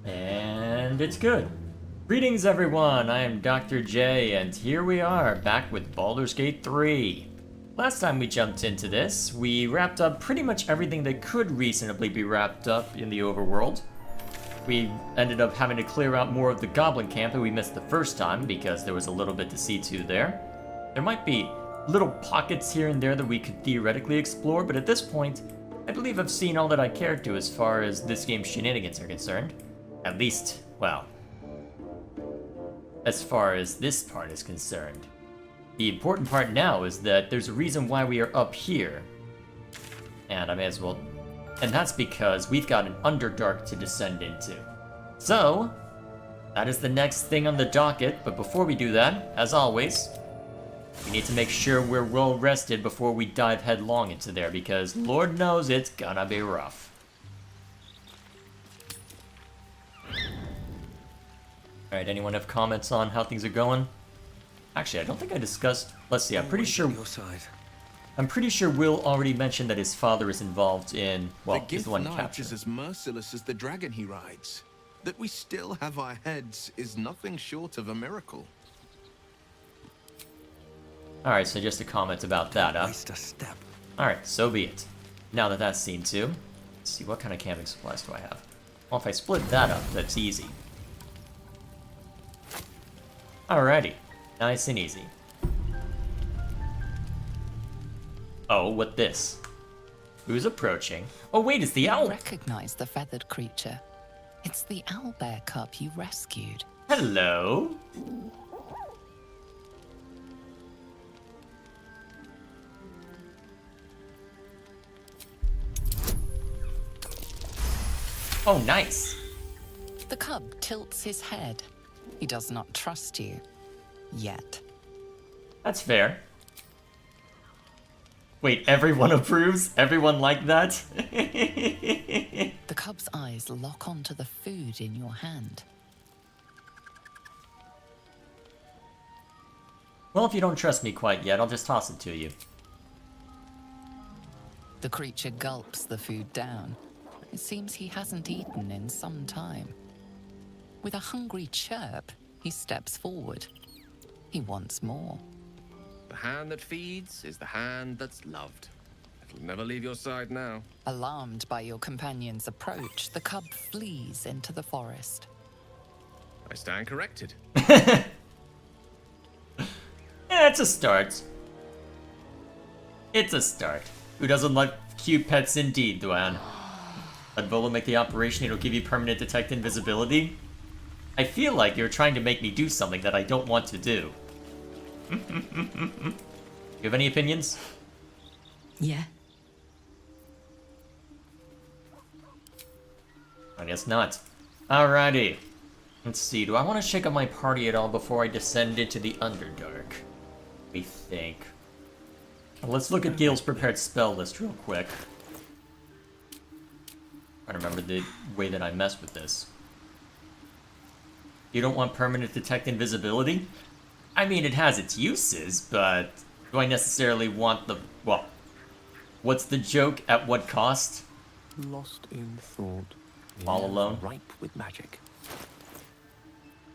And it's good. Greetings everyone, I am Dr. J, and here we are, back with Baldur's Gate 3. Last time we jumped into this, we wrapped up pretty much everything that could reasonably be wrapped up in the overworld. We ended up having to clear out more of the goblin camp that we missed the first time, because there was a little bit to see to there. There might be little pockets here and there that we could theoretically explore, but at this point, I believe I've seen all that I cared to as far as this game's shenanigans are concerned. At least, well, as far as this part is concerned. The important part now is that there's a reason why we are up here. And I may as well... And that's because we've got an Underdark to descend into. So, that is the next thing on the docket, but before we do that, as always, we need to make sure we're well rested before we dive headlong into there, because Lord knows it's gonna be rough. Alright, anyone have comments on how things are going? Actually, I don't think I discussed... Let's see, I'm pretty sure Will already mentioned that his father is involved in... Well, he's the one captured. Is as merciless as the dragon he rides. That we still have our heads is nothing short of a miracle. Alright, so just a comment about that, huh? Alright, so be it. Now that that's seen to, let's see, what kind of camping supplies do I have? Well, if I split that up, that's easy. Alrighty, nice and easy. Oh, what this? Who's approaching? Oh wait, it's the owl! I recognize the feathered creature. It's the owlbear cub you rescued. Hello? Oh, nice. The cub tilts his head. He does not trust you. Yet. That's fair. Wait, everyone approves? Everyone like that? The cub's eyes lock onto the food in your hand. Well, if you don't trust me quite yet, I'll just toss it to you. The creature gulps the food down. It seems he hasn't eaten in some time. With a hungry chirp, he steps forward. He wants more. The hand that feeds is the hand that's loved. It'll never leave your side now. Alarmed by your companion's approach, the cub flees into the forest. I stand corrected. Yeah, it's a start. It's a start. Who doesn't like cute pets indeed, Duan? Let Volo make the operation, it'll give you permanent detect invisibility. I feel like you're trying to make me do something that I don't want to do. You have any opinions? Yeah. I guess not. Alrighty. Let's see, do I want to shake up my party at all before I descend into the Underdark? Let me think. Let's look at Gale's prepared spell list real quick. I remember the way that I messed with this. You don't want permanent detect invisibility? I mean, it has its uses, but do I necessarily want the... Well, what's the joke? At what cost? Lost in thought. All alone? Ripe with magic.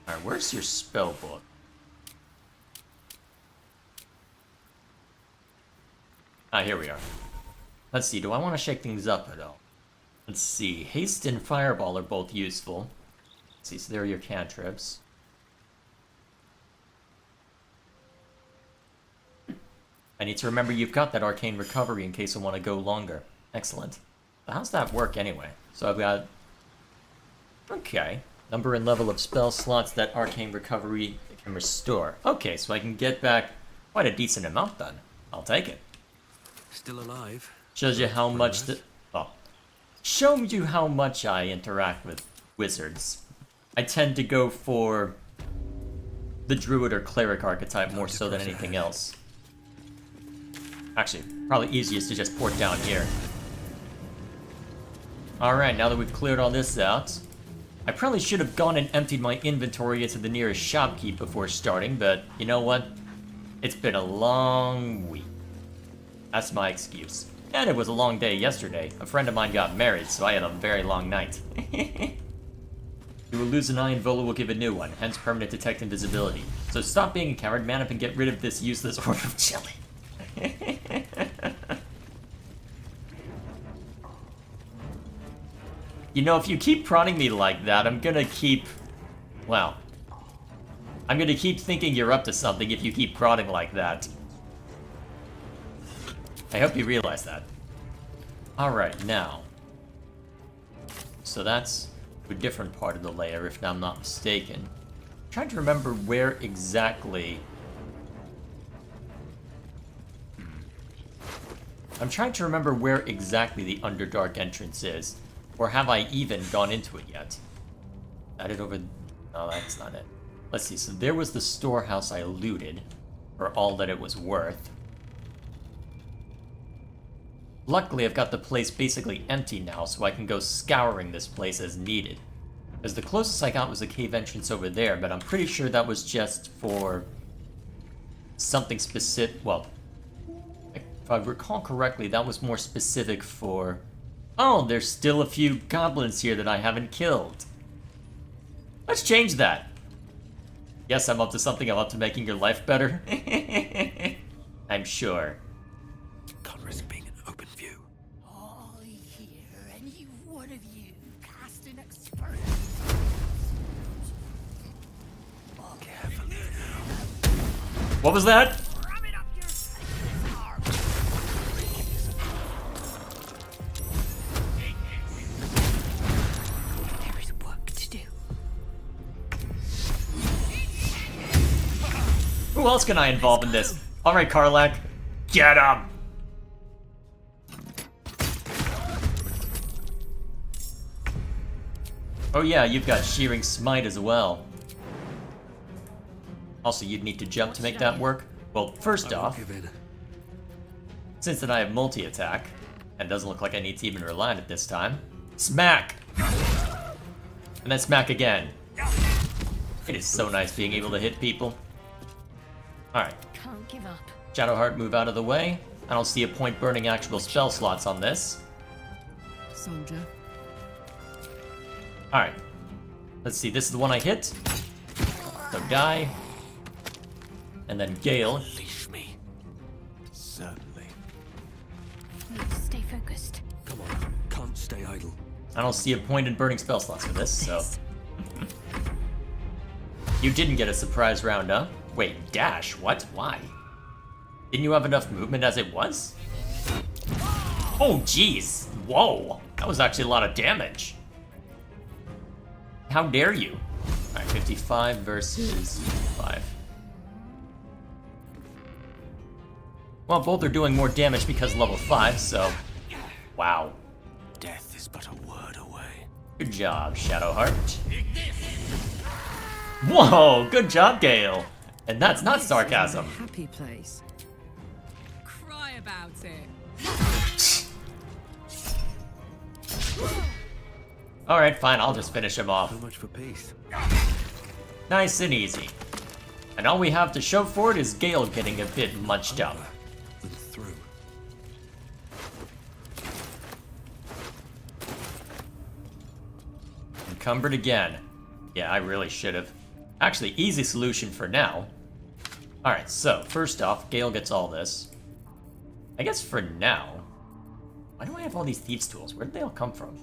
Alright, where's your spell book? Ah, here we are. Let's see, do I want to shake things up at all? Let's see, haste and fireball are both useful. Let's see, so there are your cantrips. I need to remember you've got that arcane recovery in case I want to go longer. Excellent. So how's that work anyway? So I've got... Okay. Number and level of spell slots that arcane recovery can restore. Okay, so I can get back quite a decent amount then. I'll take it. Still alive. Shows you how much the... Oh. Shows you how much I interact with wizards. I tend to go for the druid or cleric archetype more so than anything else. Actually, probably easiest to just port down here. Alright, now that we've cleared all this out, I probably should have gone and emptied my inventory into the nearest shopkeep before starting, but you know what? It's been a long week. That's my excuse. And it was a long day yesterday. A friend of mine got married, so I had a very long night. You will lose an eye and Vola will give a new one, hence permanent detect invisibility. So stop being a coward, man up and get rid of this useless horde of jelly. You know, if you keep prodding me like that, I'm gonna keep... Well... I'm gonna keep thinking you're up to something if you keep prodding like that. I hope you realize that. Alright, now. So that's a different part of the layer, if I'm not mistaken. I'm trying to remember where exactly... I'm trying to remember where exactly the Underdark entrance is. Or have I even gone into it yet? That it over... No, that's not it. Let's see, so there was the storehouse I looted, for all that it was worth. Luckily, I've got the place basically empty now, so I can go scouring this place as needed. Because the closest I got was a cave entrance over there, but I'm pretty sure that was just for something specific. Well, if I recall correctly, that was more specific for... Oh, there's still a few goblins here that I haven't killed. Let's change that. Yes, I'm up to something. I'm up to making your life better. I'm sure. Can't risk being in open view. All here, any one of you cast an experiment. Carefully now. What was that? Ram it up your arm. There is work to do. Who else can I involve in this? Alright, Karlak. Get him! Oh yeah, you've got Shearing Smite as well. Also, you'd need to jump to make that work. Well, first off, since that I have multi-attack, and doesn't look like I need to even rely on it this time, smack! And then smack again. It is so nice being able to hit people. Alright. Can't give up. Shadowheart, move out of the way. I don't see a point burning actual spell slots on this. Soldier. Alright. Let's see, this is the one I hit. So die. And then Gale. Unleash me. Certainly. Need to stay focused. Come on. Can't stay idle. I don't see a point in burning spell slots for this, so... You didn't get a surprise round, huh? Wait, dash? What? Why? Didn't you have enough movement as it was? Oh, jeez. Whoa. That was actually a lot of damage. How dare you? Alright, 55 versus 5. Well, both are doing more damage because level 5, so... Wow. Death is but a word away. Good job, Shadowheart. Whoa, good job, Gale. And that's not sarcasm. Happy place. Cry about it. Alright, fine, I'll just finish him off. So much for peace. Nice and easy. And all we have to show for it is Gale getting a bit munched up. And through. Encumbered again. Yeah, I really should have. Actually, easy solution for now. Alright, so, first off, Gale gets all this. I guess for now... Why do I have all these thieves' tools? Where did they all come from?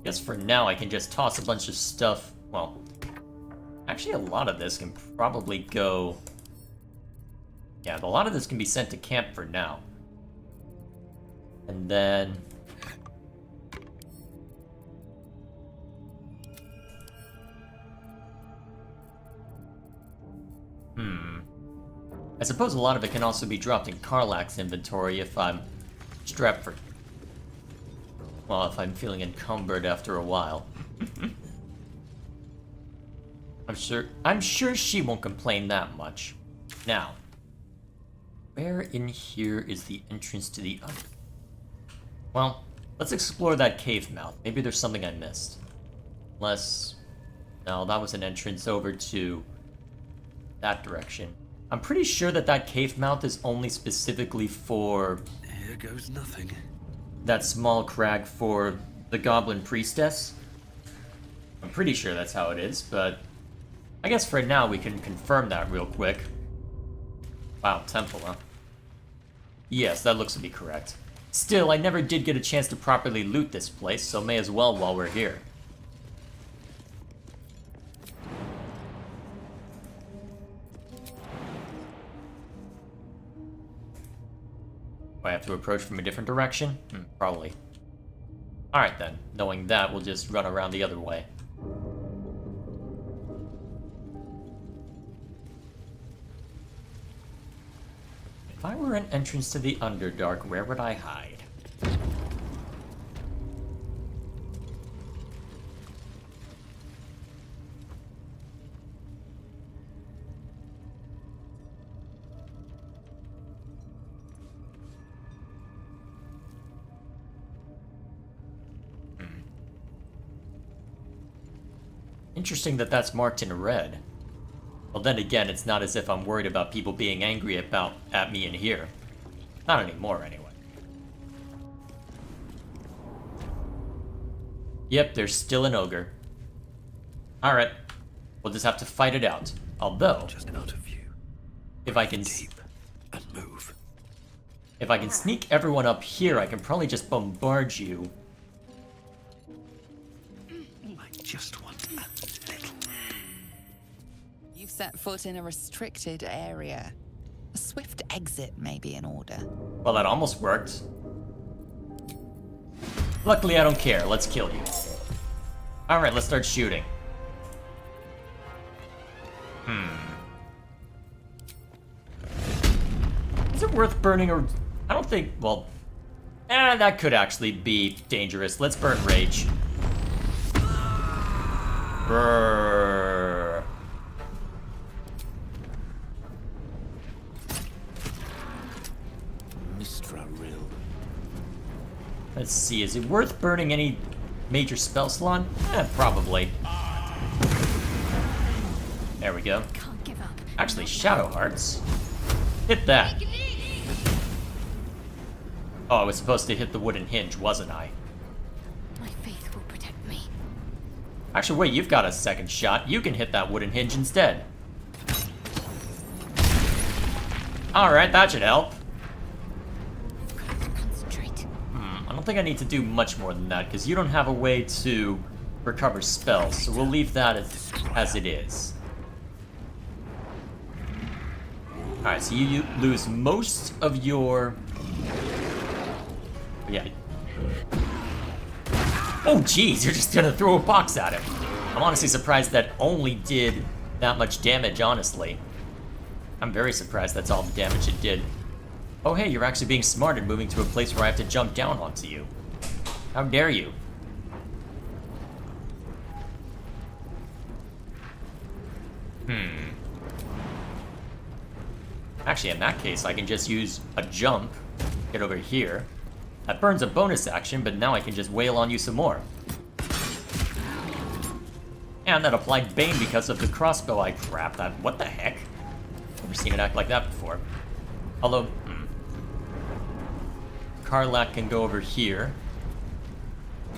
I guess for now I can just toss a bunch of stuff... Well, actually a lot of this can probably go... Yeah, a lot of this can be sent to camp for now. And then... I suppose a lot of it can also be dropped in Karlak's inventory if I'm strapped for... Well, if I'm feeling encumbered after a while. I'm sure she won't complain that much. Now, where in here is the entrance to the under... Well, let's explore that cave mouth. Maybe there's something I missed. Unless... No, that was an entrance over to that direction. I'm pretty sure that that cave mouth is only specifically for... Here goes nothing. That small crag for the Goblin Priestess. I'm pretty sure that's how it is, but I guess for now we can confirm that real quick. Wow, temple, huh? Yes, that looks to be correct. Still, I never did get a chance to properly loot this place, so may as well while we're here. Do I have to approach from a different direction? Probably. Alright then, knowing that, we'll just run around the other way. If I were an entrance to the Underdark, where would I hide? Interesting that that's marked in red. Well, then again, it's not as if I'm worried about people being angry at me in here. Not anymore, anyway. Yep, there's still an ogre. Alright, we'll just have to fight it out. Although, Just out of view. if I can Deep and move. if I can sneak everyone up here, I can probably just bombard you. I just want a little. You've set foot in a restricted area. A swift exit may be in order. Well, that almost worked. Luckily, I don't care. Let's kill you. Alright, let's start shooting. Is it worth burning or... I don't think... Well... that could actually be dangerous. Let's burn Rage. Brrr. Mistra Rill. Let's see, is it worth burning any major spell slot? Probably. There we go. Can't give up. Actually, Shadow Hearts. Hit that. Oh, I was supposed to hit the wooden hinge, wasn't I? My faith will protect me. Actually, wait, you've got a second shot. You can hit that wooden hinge instead. Alright, that should help. Got to concentrate. I don't think I need to do much more than that, because you don't have a way to recover spells, so we'll leave that as it is. Alright, so you lose most of your... Yeah. Oh, jeez, you're just gonna throw a box at him. I'm honestly surprised that only did that much damage, honestly. I'm very surprised that's all the damage it did. Oh, hey, you're actually being smart and moving to a place where I have to jump down onto you. How dare you? Actually, in that case, I can just use a jump, get over here. That burns a bonus action, but now I can just wail on you some more. And that applied Bane because of the crossbow I crap. What the heck? Never seen it act like that before. Although, Karlak can go over here.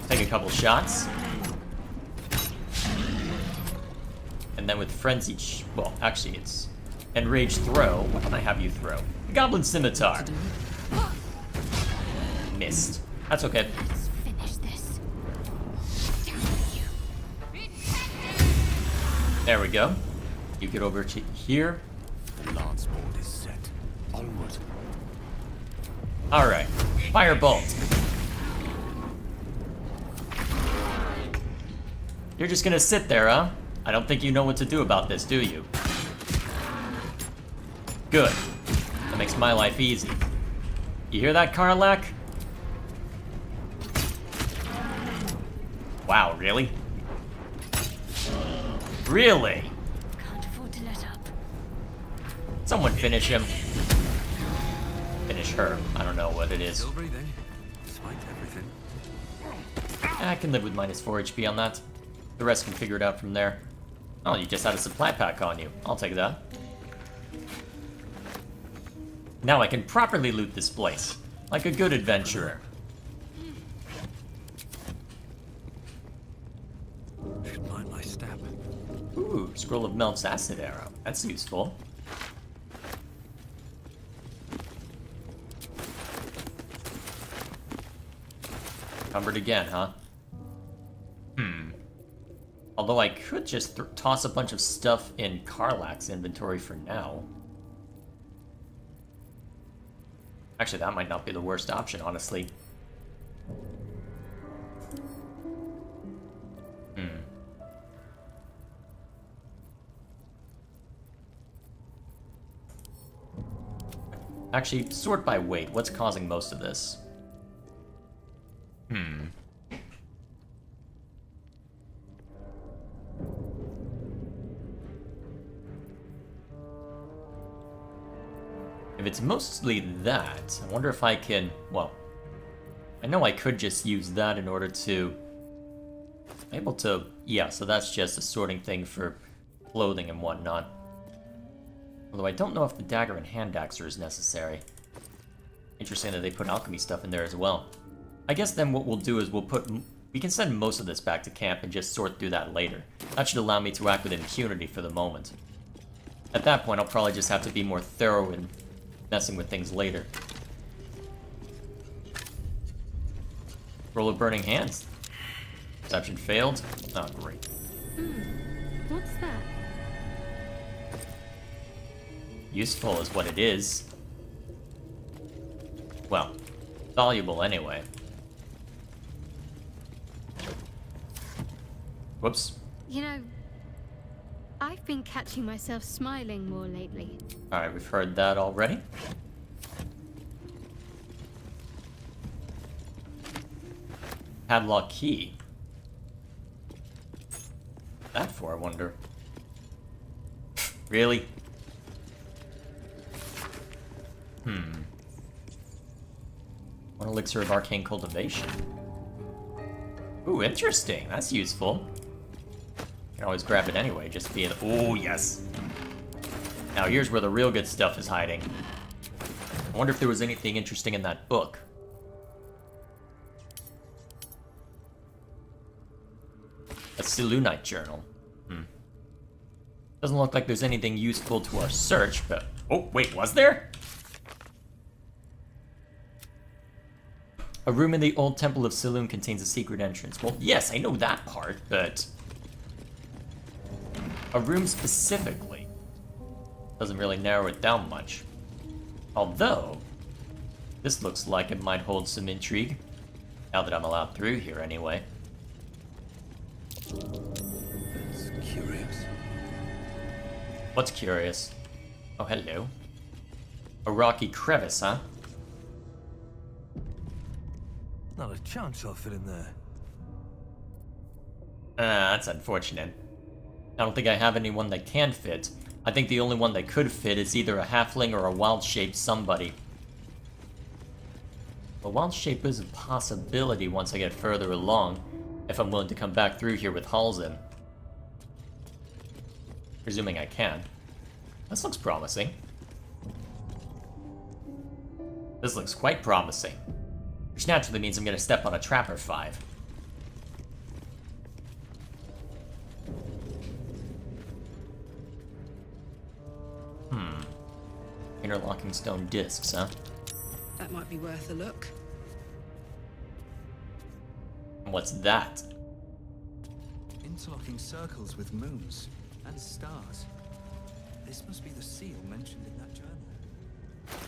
Take a couple shots. And then with Frenzied... well, actually, it's... Enraged Throw. What can I have you throw? Goblin Scimitar. Missed. That's okay. Let's finish this. Down with you. There we go. You get over to here. The lance board is set. Onward. Alright. Firebolt. You're just gonna sit there, huh? I don't think you know what to do about this, do you? Good. That makes my life easy. You hear that, Karlak? Wow, really? Really? Can't afford to let up. Someone finish him. Finish her. I don't know what it is. Still breathing. Despite everything. I can live with minus 4 HP on that. The rest can figure it out from there. Oh, you just had a supply pack on you. I'll take that. Now I can properly loot this place, like a good adventurer. stab. Ooh, Scroll of Melt's Acid Arrow. That's useful. Covered again, huh? Although I could just toss a bunch of stuff in Karlach's inventory for now. Actually, that might not be the worst option, honestly. Actually, sort by weight. What's causing most of this? If it's mostly that, I wonder if I can... Well, I know I could just use that in order to... able to... Yeah, so that's just a sorting thing for clothing and whatnot. Although I don't know if the dagger and hand axer is necessary. Interesting that they put alchemy stuff in there as well. I guess then what we'll do is we can send most of this back to camp and just sort through that later. That should allow me to act with impunity for the moment. At that point, I'll probably just have to be more thorough in messing with things later. Roll of Burning Hands. Perception failed. Oh, great. What's that? Useful is what it is. Well, valuable anyway. Whoops. You know, I've been catching myself smiling more lately. Alright, we've heard that already. Padlock key. That for, I wonder. Really? One elixir of arcane cultivation. Ooh, interesting. That's useful. You can always grab it anyway, just being... Oh, yes. Now, here's where the real good stuff is hiding. I wonder if there was anything interesting in that book. A Selûnite journal. Doesn't look like there's anything useful to our search, but... Oh, wait, was there? A room in the old Temple of Selûne contains a secret entrance. Well, yes, I know that part, but... A room specifically doesn't really narrow it down much. Although, this looks like it might hold some intrigue. Now that I'm allowed through here anyway. That's curious. What's curious? Oh, hello. A rocky crevice, huh? Not a chance I'll fit in there. That's unfortunate. I don't think I have anyone that can fit. I think the only one that could fit is either a halfling or a wild-shaped somebody. A wild shape is a possibility once I get further along, if I'm willing to come back through here with hulls in. Presuming I can. This looks promising. This looks quite promising. Which naturally means I'm gonna step on a trap or 5. Interlocking stone discs, huh? That might be worth a look. What's that? Interlocking circles with moons and stars. This must be the seal mentioned in that journal.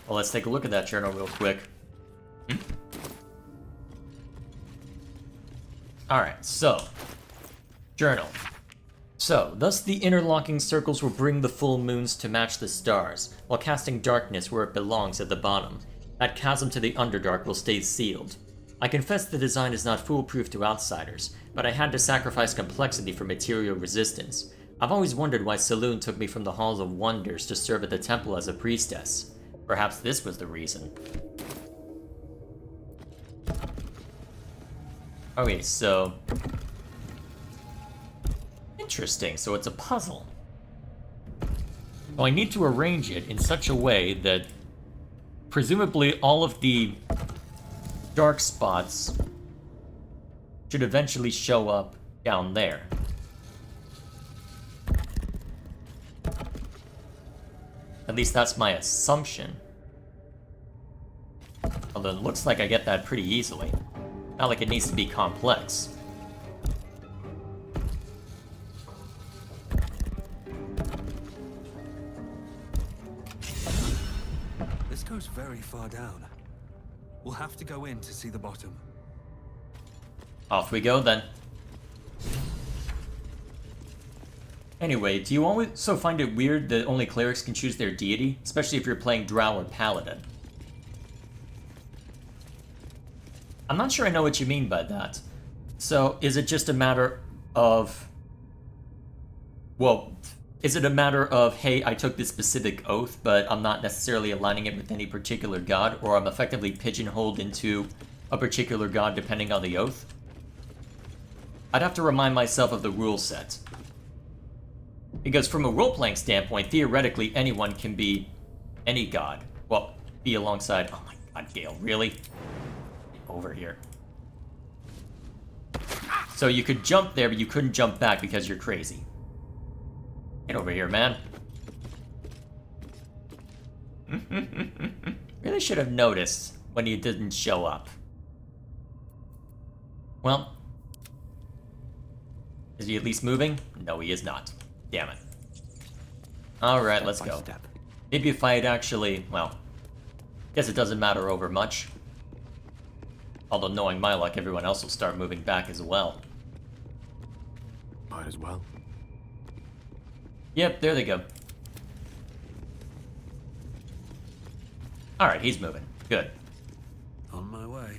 Well, let's take a look at that journal real quick. Alright, so. Journal. So, thus the interlocking circles will bring the full moons to match the stars, while casting darkness where it belongs at the bottom. That chasm to the Underdark will stay sealed. I confess the design is not foolproof to outsiders, but I had to sacrifice complexity for material resistance. I've always wondered why Selûne took me from the Halls of Wonders to serve at the temple as a priestess. Perhaps this was the reason. Okay, so... Interesting, so it's a puzzle. Well, I need to arrange it in such a way that presumably all of the dark spots should eventually show up down there. least that's my assumption. Although it looks like I get that pretty easily. Not like it needs to be complex. This goes very far down. We'll have to go in to see the bottom. Off we go then. Anyway, do you also find it weird that only clerics can choose their deity? Especially if you're playing Drow or Paladin. I'm not sure I know what you mean by that. So, is it just a matter of... Well, is it a matter of, hey, I took this specific oath, but I'm not necessarily aligning it with any particular god, or I'm effectively pigeonholed into a particular god depending on the oath? I'd have to remind myself of the rule set. Because from a role-playing standpoint, theoretically, anyone can be any god. Well, be alongside... Oh my god, Gale, really? Over here. So you could jump there, but you couldn't jump back because you're crazy. Get over here, man. Really should have noticed when he didn't show up. Well... Is he at least moving? No, he is not. Damn it. Alright, let's go. Maybe if I had actually... Well... Guess it doesn't matter over much. Although knowing my luck, everyone else will start moving back as well. Might as well. Yep, there they go. Alright, he's moving. Good. On my way.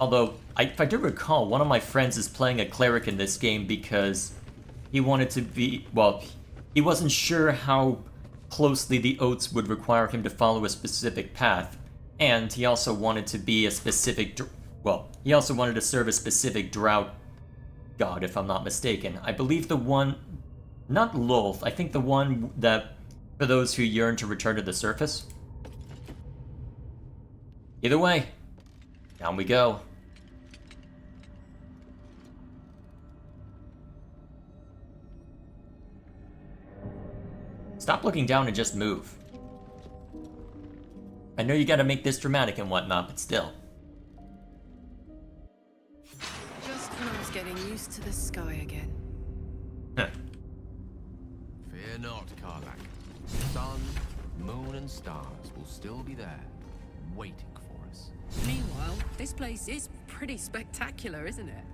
Although, if I do recall, one of my friends is playing a cleric in this game because he wanted to be... Well, he wasn't sure how closely the oaths would require him to follow a specific path, and he also wanted to be a specific... Well, he also wanted to serve a specific drow god, if I'm not mistaken. I believe the one... Not Lolth, I think the one that... For those who yearn to return to the surface. Either way, down we go. Stop looking down and just move. I know you gotta make this dramatic and whatnot, but still. Just when I was getting used to the sky again. Fear not, Karlak. Sun, moon, and stars will still be there, waiting for us. Meanwhile, this place is pretty spectacular, isn't it?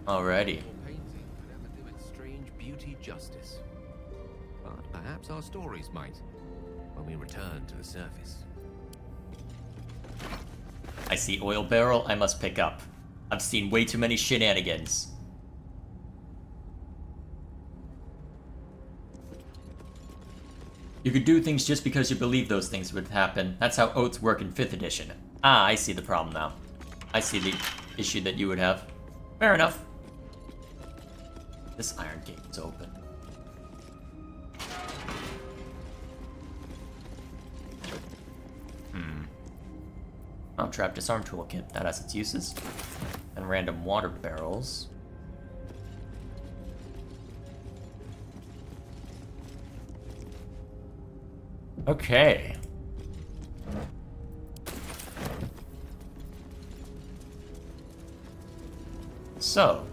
Alrighty. No painting could ever do its strange beauty justice. But perhaps our stories might, when we return to the surface. I see oil barrel I must pick up. I've seen way too many shenanigans. You could do things just because you believe those things would happen. That's how oaths work in 5th edition. Ah, I see the problem now. I see the issue that you would have. Fair enough. This iron gate is open. Oh, trap disarm toolkit. That has its uses. And random water barrels. Okay. So,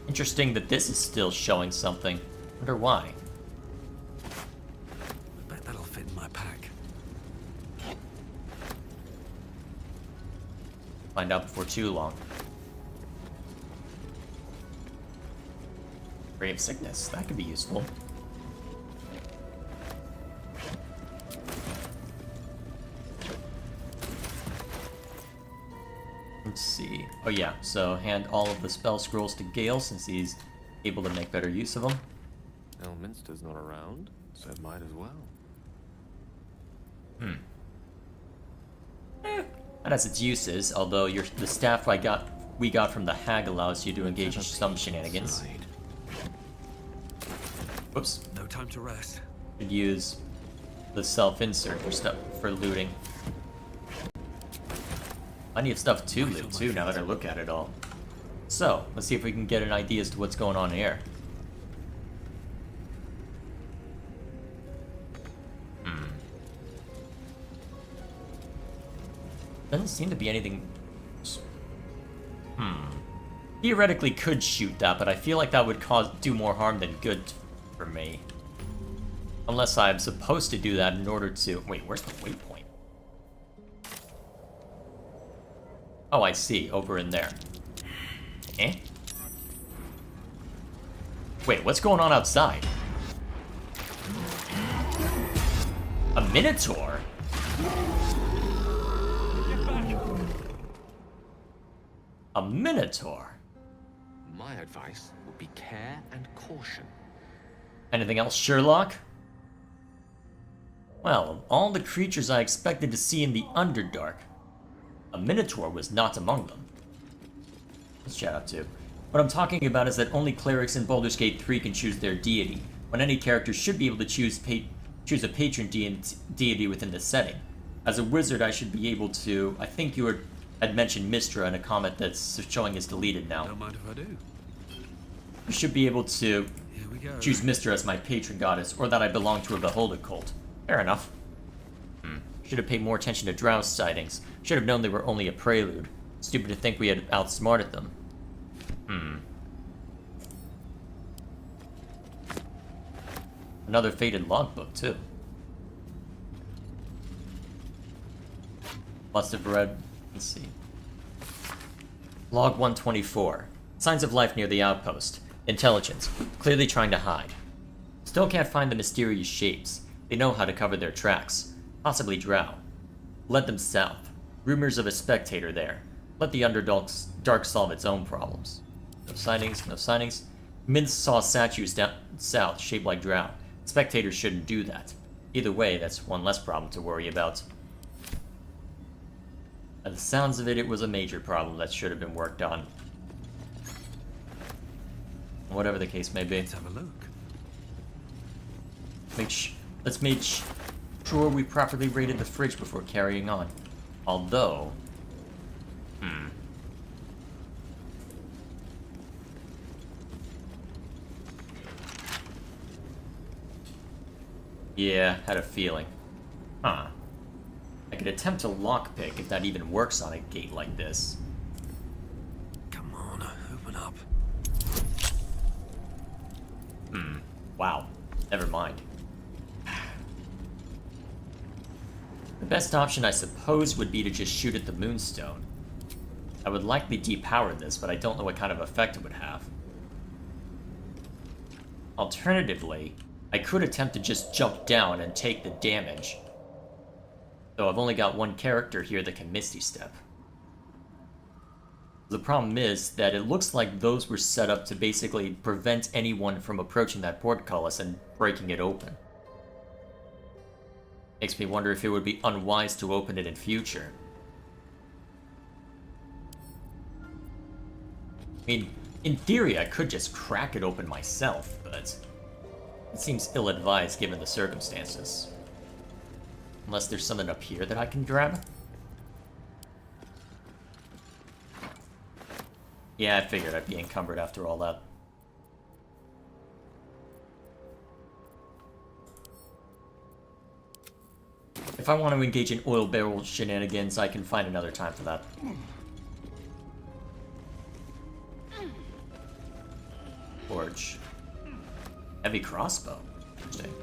interesting that this is still showing something. Wonder why. I bet that'll fit in my pack. Find out before too long. Ray of Sickness. That could be useful. Let's see. Oh yeah, so hand all of the spell scrolls to Gale since he's able to make better use of them. Elminster's not around, so might as well. That has its uses, although the staff we got from the hag allows you to engage in some shenanigans. Whoops. No time to rest. Could use the self-insert for looting. Plenty of stuff to loot too, now that I look at it all. So, let's see if we can get an idea as to what's going on here. Doesn't seem to be anything... Theoretically could shoot that, but I feel like that would do more harm than good for me. Unless I'm supposed to do that in order to... Wait, where's the waypoint? Oh, I see. Over in there. Eh? Wait, what's going on outside? A Minotaur? A Minotaur? My advice would be care and caution. Anything else, Sherlock? Well, of all the creatures I expected to see in the Underdark, a Minotaur was not among them. Let's chat up to. What I'm talking about is that only clerics in Baldur's Gate 3 can choose their deity, when any character should be able to choose a patron deity within the setting. As a wizard, I should be able to... I think you had mentioned Mystra in a comment that's showing is deleted now. Don't mind if I do. I should be able to Here we go. choose Mystra as my patron goddess, or that I belong to a beholder cult. Fair enough. Should have paid more attention to Drow's sightings. Should have known they were only a prelude. Stupid to think we had outsmarted them. Another faded logbook, too. Must have read... Let's see. Log 124. Signs of life near the outpost. Intelligence. Clearly trying to hide. Still can't find the mysterious shapes. They know how to cover their tracks. Possibly Drow. Led them south. Rumors of a spectator there. Let the Underdark solve its own problems. No sightings, no sightings. Min saw statues down south, shaped like Drow. Spectators shouldn't do that. Either way, that's one less problem to worry about. By the sounds of it, it was a major problem that should have been worked on. Whatever the case may be. Let's have a look. Let's make sure we properly rated the fridge before carrying on. Although... Yeah, had a feeling. Huh. I could attempt to lockpick if that even works on a gate like this. Come on, open up. Wow. Never mind. The best option, I suppose, would be to just shoot at the Moonstone. I would likely depower this, but I don't know what kind of effect it would have. Alternatively, I could attempt to just jump down and take the damage. Though I've only got one character here that can Misty Step. The problem is that it looks like those were set up to basically prevent anyone from approaching that portcullis and breaking it open. Makes me wonder if it would be unwise to open it in future. I mean, in theory I could just crack it open myself, but it seems ill-advised given the circumstances. Unless there's something up here that I can grab? Yeah, I figured I'd be encumbered after all that. If I want to engage in oil barrel shenanigans, I can find another time for that. Forge. Heavy crossbow. Interesting.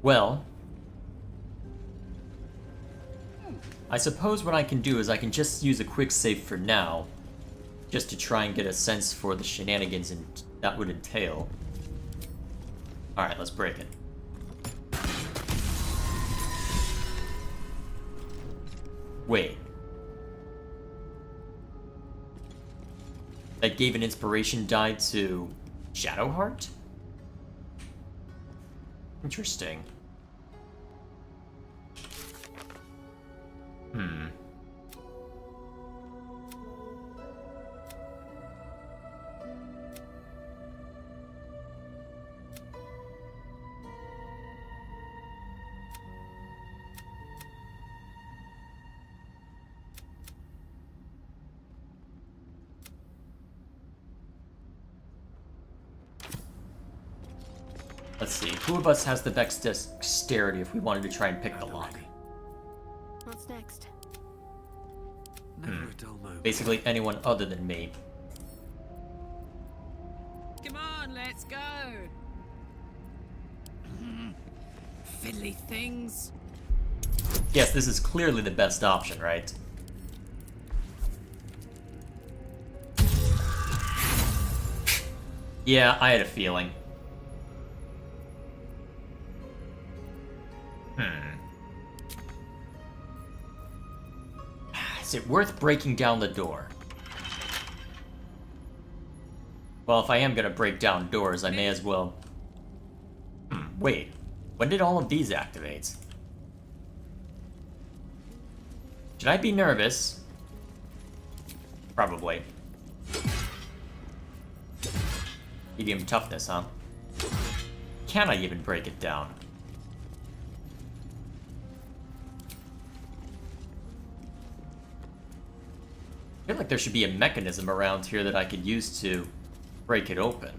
Well, I suppose what I can do is I can just use a quick save for now, just to try and get a sense for the shenanigans that would entail. Alright, let's break it. Wait. That gave an inspiration die to Shadowheart? Interesting. Let's see, who of us has the best dexterity if we wanted to try and pick the lock? What's next? Never a dull moment. Basically anyone other than me. Come on, let's go. Fiddly things. Yes, this is clearly the best option, right? Yeah, I had a feeling. Is it worth breaking down the door? Well, if I am gonna break down doors, I may as well... wait. When did all of these activate? Should I be nervous? Probably. Medium toughness, huh? Can I even break it down? I feel like there should be a mechanism around here that I could use to break it open.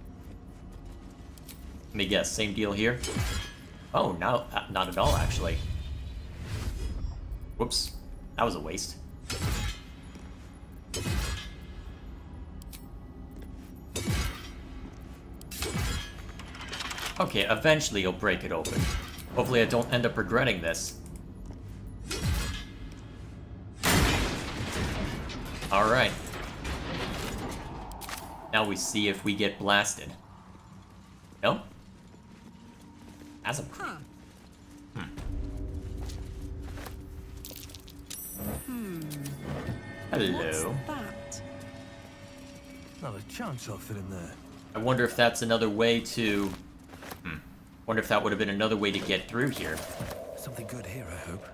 Let me guess, same deal here? Oh, no, not at all, actually. Whoops, that was a waste. Okay, eventually you'll break it open. Hopefully I don't end up regretting this. Alright. Now we see if we get blasted. No? As a... Huh. Hello. That. Not a chance I'll fit in there. I wonder if that's another way to... Wonder if that would have been another way to get through here. Something good here, I hope.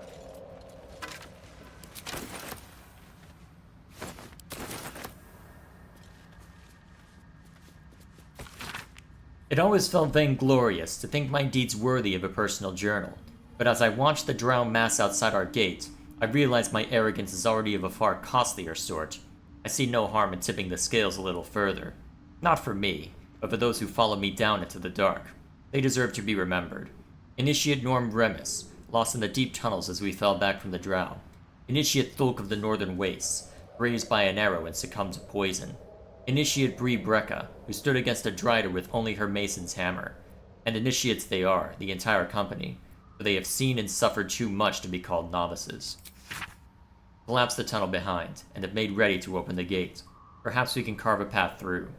It always felt vainglorious to think my deeds worthy of a personal journal, but as I watched the drowned mass outside our gate, I realized my arrogance is already of a far costlier sort. I see no harm in tipping the scales a little further. Not for me, but for those who followed me down into the dark. They deserve to be remembered. Initiate Norm Remus, lost in the deep tunnels as we fell back from the drow. Initiate Thulk of the Northern Wastes, grazed by an arrow and succumbed to poison. Initiate Bree Brecca, who stood against a Drider with only her mason's hammer. And initiates they are, the entire company, for they have seen and suffered too much to be called novices. Collapse the tunnel behind, and have made ready to open the gate. Perhaps we can carve a path through.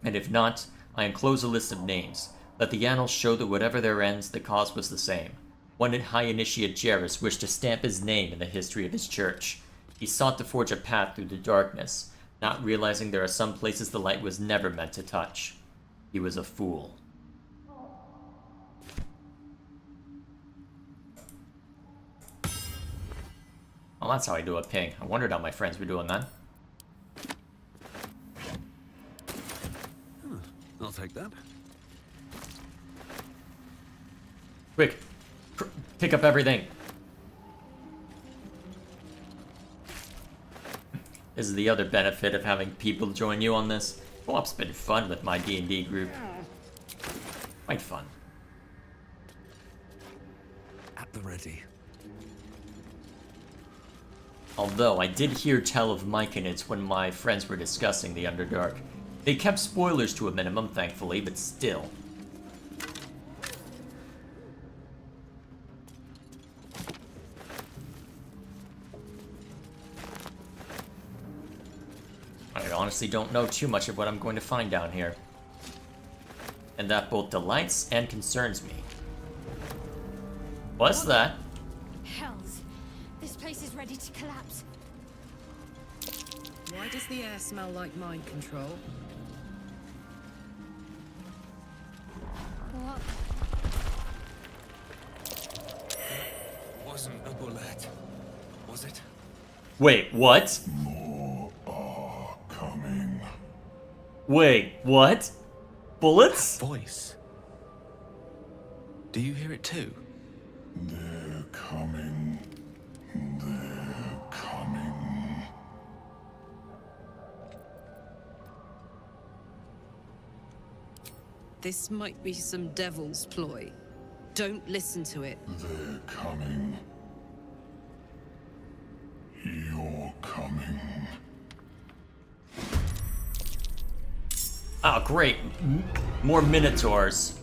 And if not, I enclose a list of names. Let the annals show that whatever their ends, the cause was the same. One High Initiate Jarrus wished to stamp his name in the history of his church. He sought to forge a path through the darkness, not realizing there are some places the light was never meant to touch. He was a fool. Well, that's how I do a ping. I wondered how my friends were doing that. I'll take that. Quick, pick up everything. This is the other benefit of having people join you on this. Co-op's been fun with my D&D group. Quite fun. At the ready. Although, I did hear tell of Myconids when my friends were discussing the Underdark. They kept spoilers to a minimum, thankfully, but still. I honestly don't know too much of what I'm going to find down here. And that both delights and concerns me. What's that? Hells. This place is ready to collapse. Why does the air smell like mind control? What? Wasn't a bullet, was it? Wait, what? More are coming. Wait, what? Bullets? Voice. Do you hear it too? They're coming. They're coming. This might be some devil's ploy. Don't listen to it. They're coming. You're coming. Oh, great. More Minotaurs.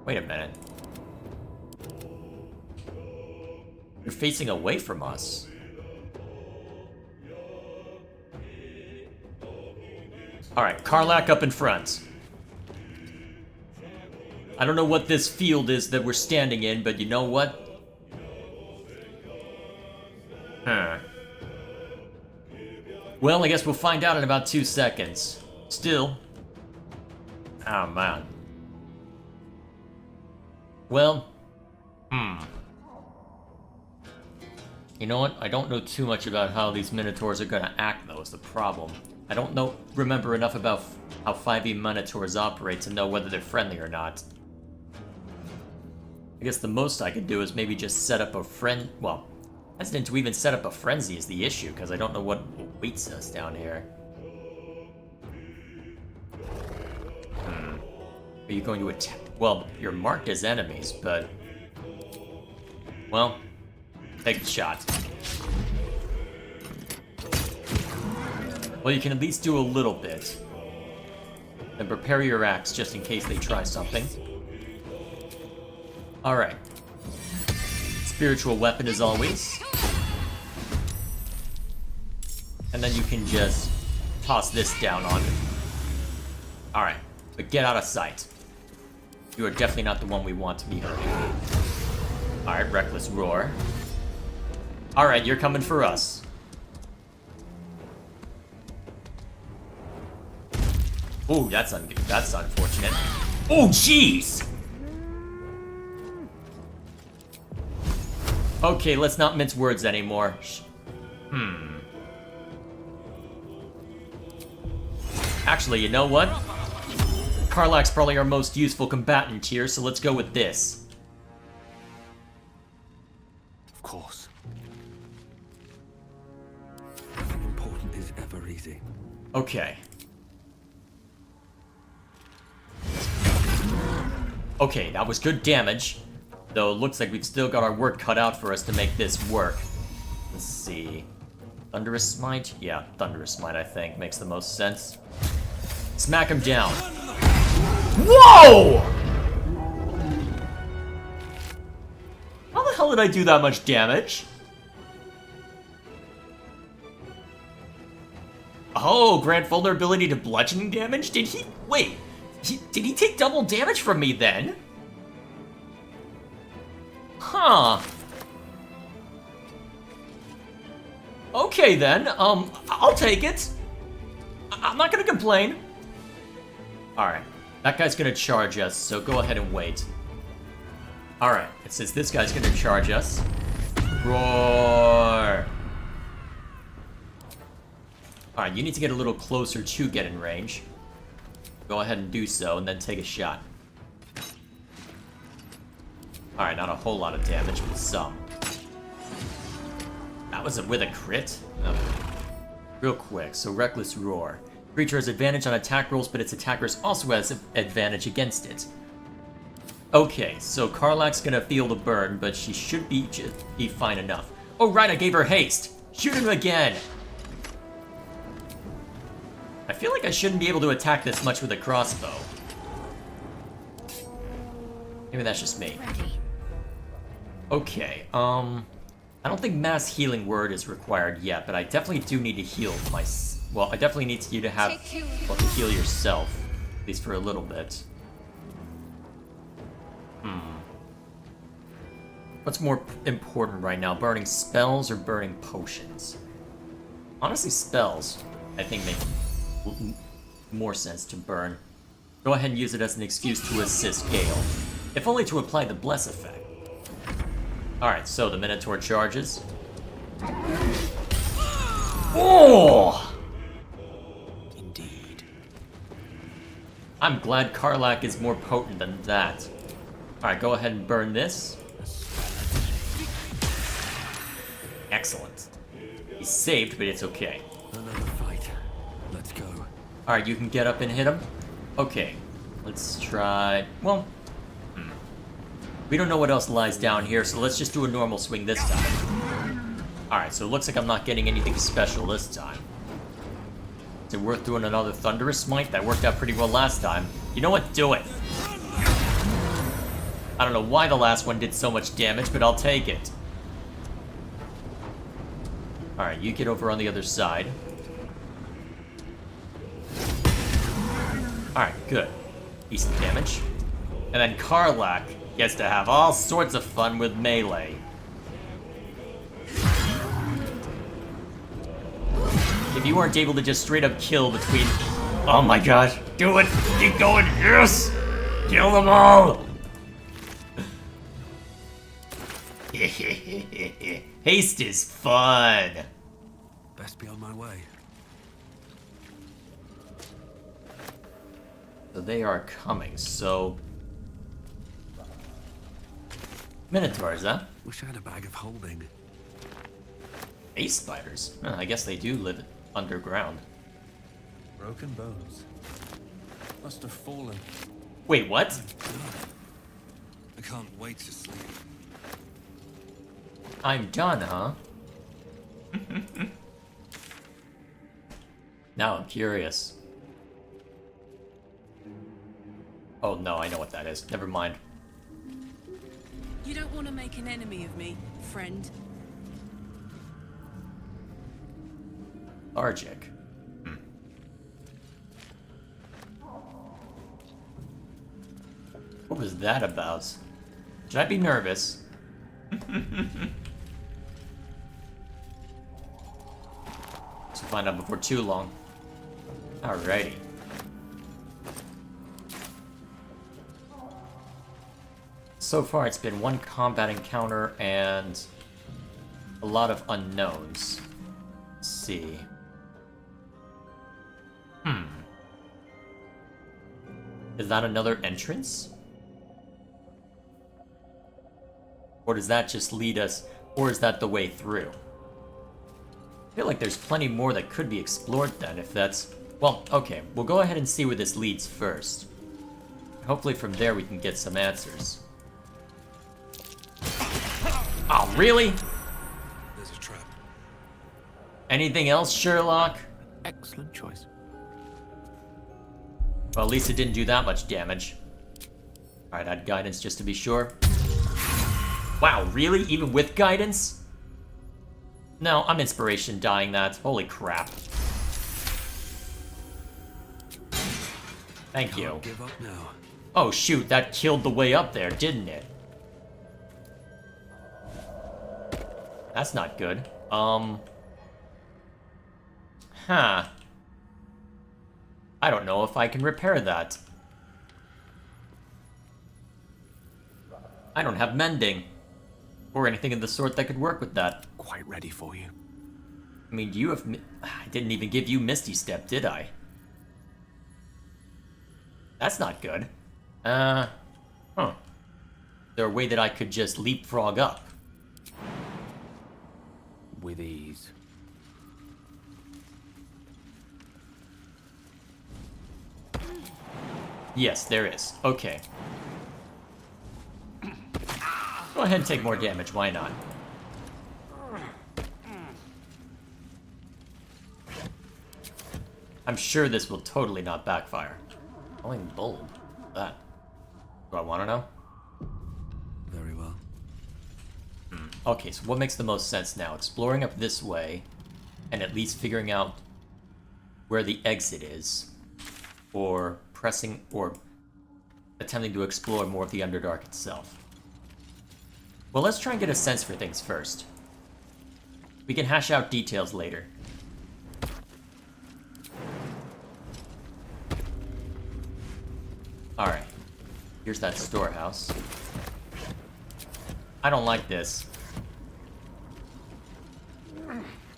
Wait a minute. You're facing away from us. Alright, Karlak up in front. I don't know what this field is that we're standing in, but you know what? Huh. Well, I guess we'll find out in about 2 seconds. Still. Oh, man. Well. You know what? I don't know too much about how these Minotaurs are gonna act, though, is the problem. I don't remember enough about how 5e Minotaurs operate to know whether they're friendly or not. I guess the most I could do is maybe just set up a well, hesitant to even set up a frenzy is the issue, because I don't know what awaits us down here. Are you going to attack? Well, you're marked as enemies, but... Well, take the shot. Well, you can at least do a little bit. Then prepare your axe just in case they try something. Alright. Spiritual weapon as always. And then you can just toss this down on it. Alright, but get out of sight. You are definitely not the one we want to be hurting. Alright, Reckless Roar. Alright, you're coming for us. Ooh, that's unfortunate. Oh, jeez! Okay, let's not mince words anymore. Actually, you know what? Karlak's probably our most useful combatant here, so let's go with this. Of course. Nothing important is ever easy. Okay. Okay, that was good damage. Though it looks like we've still got our work cut out for us to make this work. Let's see. Thunderous Smite? Yeah, Thunderous Smite, I think. Makes the most sense. Smack him down. Whoa! How the hell did I do that much damage? Oh, grant vulnerability to bludgeoning damage? Did he... Wait. Did he take double damage from me then? Huh. Okay then, I'll take it. I'm not gonna complain. Alright, that guy's gonna charge us, so go ahead and wait. Alright, it says this guy's gonna charge us. Roar! Alright, you need to get a little closer to get in range. Go ahead and do so, and then take a shot. Alright, not a whole lot of damage, but some. That was with a crit? Okay. Real quick, so Reckless Roar. Creature has advantage on attack rolls, but its attackers also has advantage against it. Okay, so Karlak's gonna feel the burn, but she should be fine enough. Oh right, I gave her haste! Shoot him again! I feel like I shouldn't be able to attack this much with a crossbow. Maybe that's just me. Okay, I don't think mass healing word is required yet, but I definitely do need to heal well, I definitely need you to have, well, to heal yourself, at least for a little bit. What's more important right now, burning spells or burning potions? Honestly, spells, I think, make more sense to burn. Go ahead and use it as an excuse to assist Gale, if only to apply the bless effect. Alright, so the Minotaur charges. Oh! Indeed. I'm glad Karlak is more potent than that. Alright, go ahead and burn this. Excellent. He's saved, but it's okay. Another fight. Let's go. Alright, you can get up and hit him. Okay. Let's try... Well... We don't know what else lies down here, so let's just do a normal swing this time. Alright, so it looks like I'm not getting anything special this time. Is it worth doing another Thunderous Smite? That worked out pretty well last time. You know what? Do it! I don't know why the last one did so much damage, but I'll take it. Alright, you get over on the other side. Alright, good. Decent damage. And then Karlak gets to have all sorts of fun with melee. If you weren't able to just straight up kill between... Oh my gosh, do it! Keep going, yes! Kill them all! Haste is fun! Best be on my way. So they are coming, so... Minotaurs, huh? Wish I had a bag of holding. Ace spiders? Huh, I guess they do live underground. Broken bones. Must have fallen. Wait, what? I can't wait to sleep. I'm done, huh? Now I'm curious. Oh no, I know what that is. Never mind. You don't want to make an enemy of me, friend. Argic. What was that about? Should I be nervous? Let's find out before too long. Alrighty. So far it's been one combat encounter and a lot of unknowns. Let's see. Is that another entrance? Or does that just lead us, or is that the way through? I feel like there's plenty more that could be explored then, if that's... Well, okay, we'll go ahead and see where this leads first. Hopefully from there we can get some answers. Oh, really? There's a trap. Anything else, Sherlock? Excellent choice. Well, at least it didn't do that much damage. Alright, add guidance just to be sure. Wow, really? Even with guidance? No, I'm inspiration dying that. Holy crap. Thank you. Can't give up now. Oh shoot, that killed the way up there, didn't it? That's not good. Huh. I don't know if I can repair that. I don't have mending. Or anything of the sort that could work with that. Quite ready for you. I mean, do you have... I didn't even give you Misty Step, did I? That's not good. Huh. Is there a way that I could just leapfrog up? With ease. Yes, there is. Okay. Go ahead and take more damage, why not? I'm sure this will totally not backfire. Glowing bulb. That. Do I want to know? Very well. Okay, so what makes the most sense now? Exploring up this way, and at least figuring out where the exit is, or pressing, or attempting to explore more of the Underdark itself. Well, let's try and get a sense for things first. We can hash out details later. Alright. Here's that storehouse. I don't like this.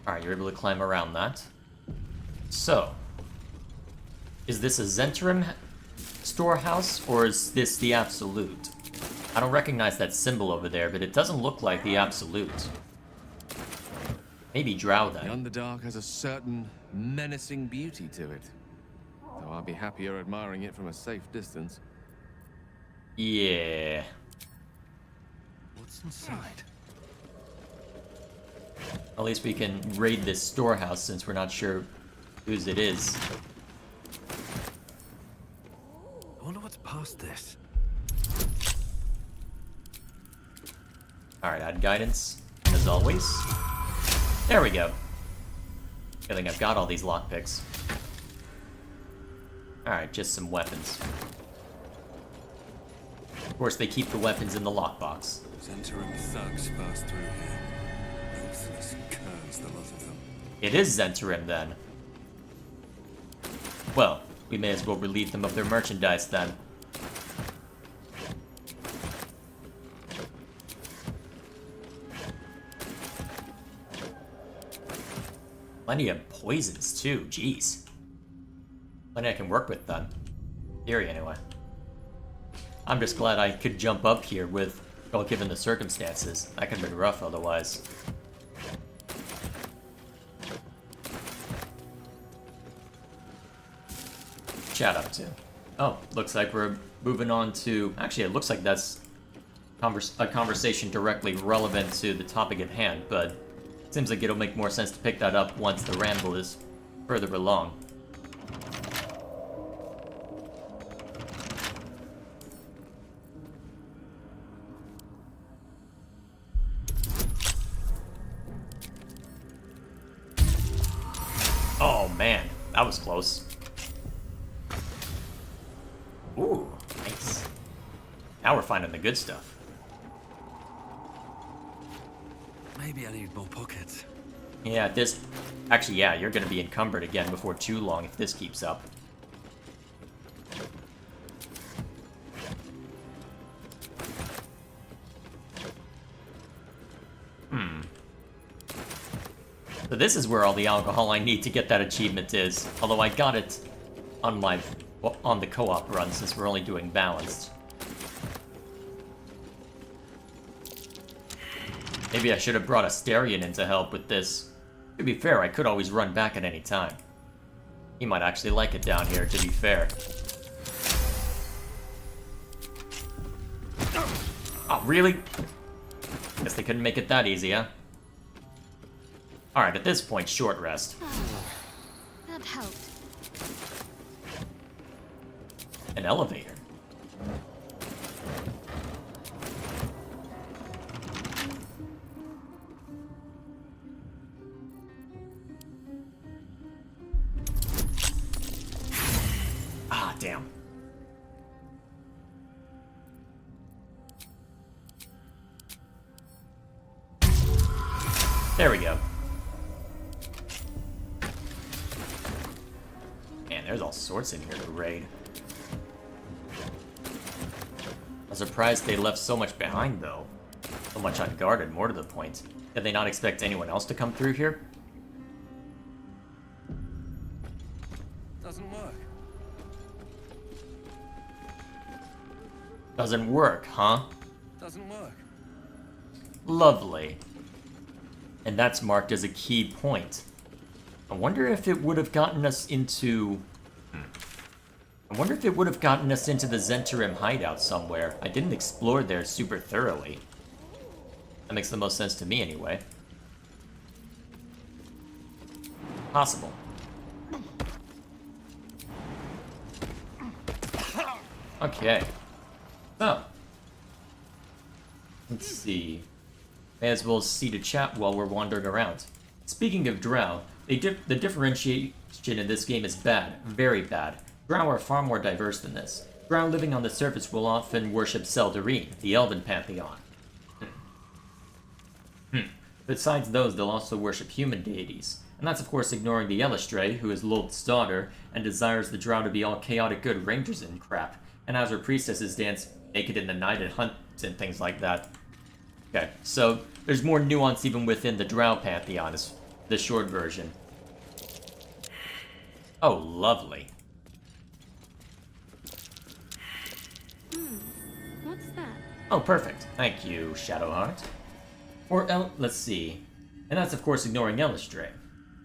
Alright, you're able to climb around that. So, is this a Zentrum storehouse, or is this the Absolute? I don't recognize that symbol over there, but it doesn't look like the Absolute. Maybe Drow The then. Underdark has a certain menacing beauty to it. Though I'll be happier admiring it from a safe distance. Yeah. What's inside? At least we can raid this storehouse since we're not sure whose it is. I wonder what's past this. Alright, add guidance, as always. There we go. I think I've got all these lockpicks. Alright, just some weapons. Of course, they keep the weapons in the lockbox. Zentarum thugs pass through here. Ruthless curs, the lot of them. It is Zentarim, then. Well, we may as well relieve them of their merchandise, then. Plenty of poisons, too. Jeez. Plenty I can work with, then. Theory, anyway. I'm just glad I could jump up here with, well, given the circumstances. That could have been rough otherwise. Chat up to. Oh, looks like we're moving on to... Actually, it looks like that's a conversation directly relevant to the topic at hand, but it seems like it'll make more sense to pick that up once the ramble is further along. Oh man, that was close. Ooh, nice. Now we're finding the good stuff. Maybe I need more pockets. Yeah, this... Actually, yeah, you're gonna be encumbered again before too long if this keeps up. So this is where all the alcohol I need to get that achievement is. Although I got it on my... well, on the co-op run, since we're only doing balanced. Maybe I should have brought Asterion in to help with this. To be fair, I could always run back at any time. He might actually like it down here, to be fair. Oh, really? Guess they couldn't make it that easy, huh? Alright, at this point, short rest. That helped. An elevator. Ah, damn. There we go. Man, there's all sorts in here to raid. I'm surprised they left so much behind, though. So much unguarded, more to the point. Did they not expect anyone else to come through here? Doesn't work. Doesn't work, huh? Doesn't work. Lovely. And that's marked as a key point. I wonder if it would have gotten us into... I wonder if it would have gotten us into the Zentarim hideout somewhere. I didn't explore there super thoroughly. That makes the most sense to me, anyway. Possible. Okay. So. Let's see. May as well see to chat while we're wandering around. Speaking of drow, the differentiation in this game is bad. Very bad. Drow are far more diverse than this. Drow living on the surface will often worship Seldarine, the elven pantheon. Besides those, they'll also worship human deities. And that's of course ignoring the Elistray, who is Lolth's daughter, and desires the drow to be all chaotic good rangers and crap, and has her priestesses dance naked in the night and hunt and things like that. Okay, so there's more nuance even within the drow pantheon, is the short version. Oh, lovely. What's that? Oh, perfect. Thank you, Shadowheart. Or, let's see. And that's, of course, ignoring Elistray.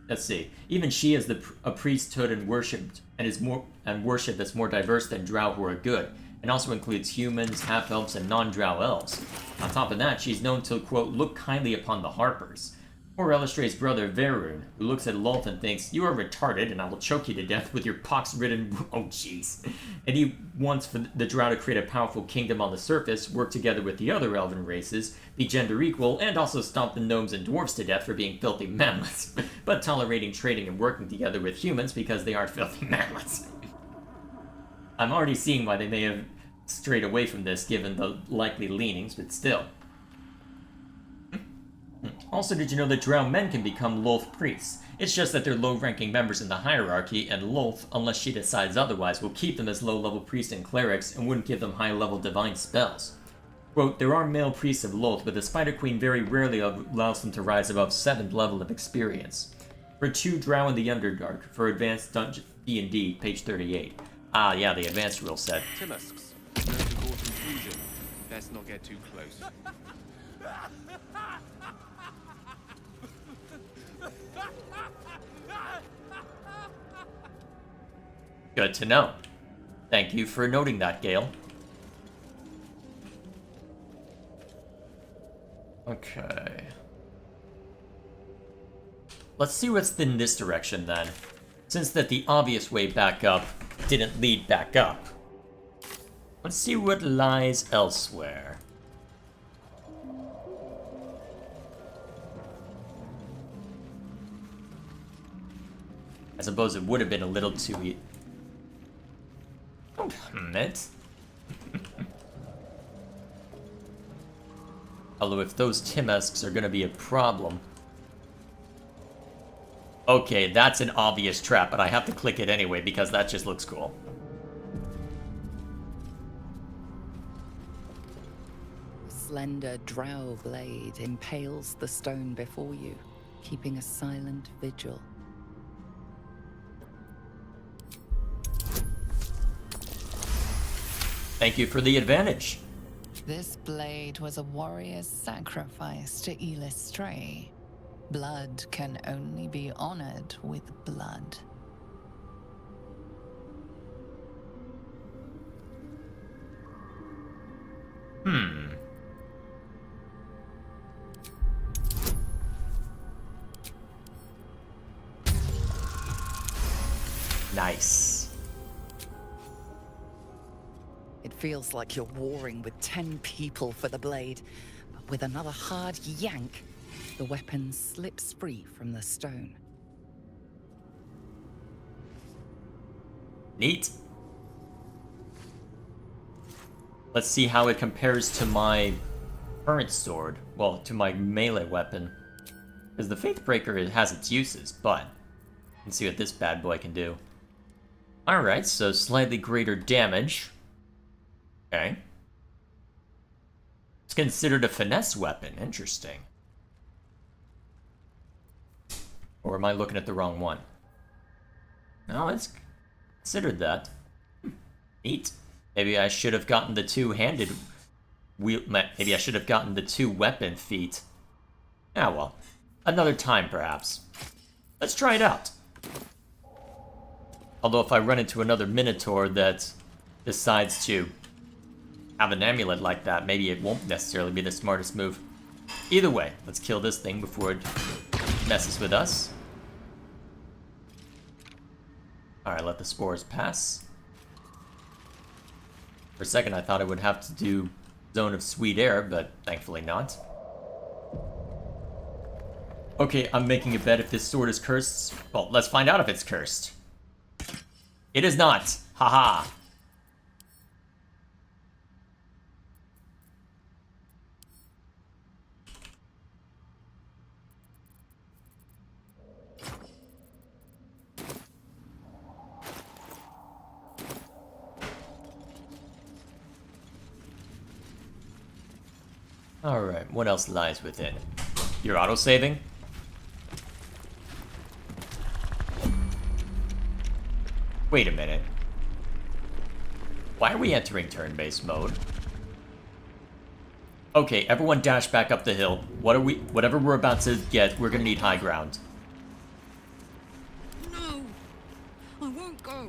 Let's see. Even she is a priesthood and worshipped, and is more and worship that's more diverse than drow who are good, and also includes humans, half-elves, and non-drow elves. On top of that, she's known to, quote, look kindly upon the Harpers. Poor Elistra's brother, Verun, who looks at Lolth and thinks, you are retarded and I will choke you to death with your pox-ridden... Oh, jeez. And he wants for the drow to create a powerful kingdom on the surface, work together with the other elven races, be gender equal, and also stomp the gnomes and dwarves to death for being filthy manlets, but tolerating trading and working together with humans because they aren't filthy manlets. I'm already seeing why they may have strayed away from this given the likely leanings, but still. Also, did you know that drow men can become Lolth priests? It's just that they're low-ranking members in the hierarchy, and Lolth, unless she decides otherwise, will keep them as low-level priests and clerics and wouldn't give them high-level divine spells. Quote, there are male priests of Lolth, but the Spider Queen very rarely allows them to rise above 7th level of experience. For 2 drow in the Underdark, for advanced dungeon D&D, page 38. Ah, yeah, the advanced rule set. Timusks. Known to cause confusion. Best not get too close. Good to know. Thank you for noting that, Gale. Okay. Let's see what's in this direction, then. Since that the obvious way back up didn't lead back up. Let's see what lies elsewhere. I suppose it would have been a little too Don't hum it. Although if those Timusks are gonna be a problem... Okay, that's an obvious trap, but I have to click it anyway because that just looks cool. A slender drow blade impales the stone before you, keeping a silent vigil. Thank you for the advantage. This blade was a warrior's sacrifice to Elistray. Blood can only be honored with blood. Nice. It feels like you're warring with 10 people for the blade, but with another hard yank, the weapon slips free from the stone. Neat. Let's see how it compares to my current sword. Well, to my melee weapon. Because the Faithbreaker has its uses, but... let's see what this bad boy can do. Alright, so slightly greater damage. Okay. It's considered a finesse weapon. Interesting. Or am I looking at the wrong one? No, it's considered that. Neat. Maybe I should have gotten the two-handed wheel. Maybe I should have gotten the two-weapon feat. Ah, well. Another time, perhaps. Let's try it out. Although if I run into another Minotaur that decides to have an amulet like that, maybe it won't necessarily be the smartest move. Either way, let's kill this thing before it messes with us. Alright, let the spores pass. For a second I thought I would have to do Zone of Sweet Air, but thankfully not. Okay, I'm making a bet if this sword is cursed. Well, let's find out if it's cursed. It is not. Haha. Alright, what else lies within? You're auto-saving? Wait a minute. Why are we entering turn-based mode? Okay, everyone dash back up the hill. Whatever we're about to get, we're gonna need high ground. No! I won't go.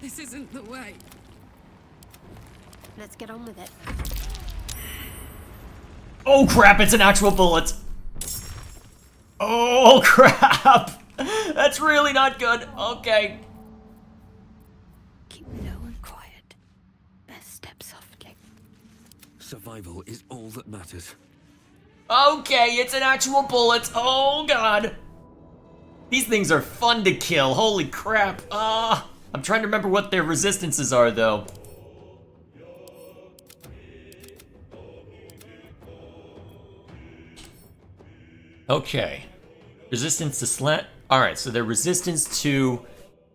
This isn't the way. Let's get on with it. Oh crap, it's an actual bullet! Oh crap! That's really not good. Okay. Keep low and quiet. Best step softly. Survival is all that matters. Okay, it's an actual bullet. Oh god. These things are fun to kill. Holy crap. I'm trying to remember what their resistances are though. Okay. Resistance to slant. Alright, so they're resistance to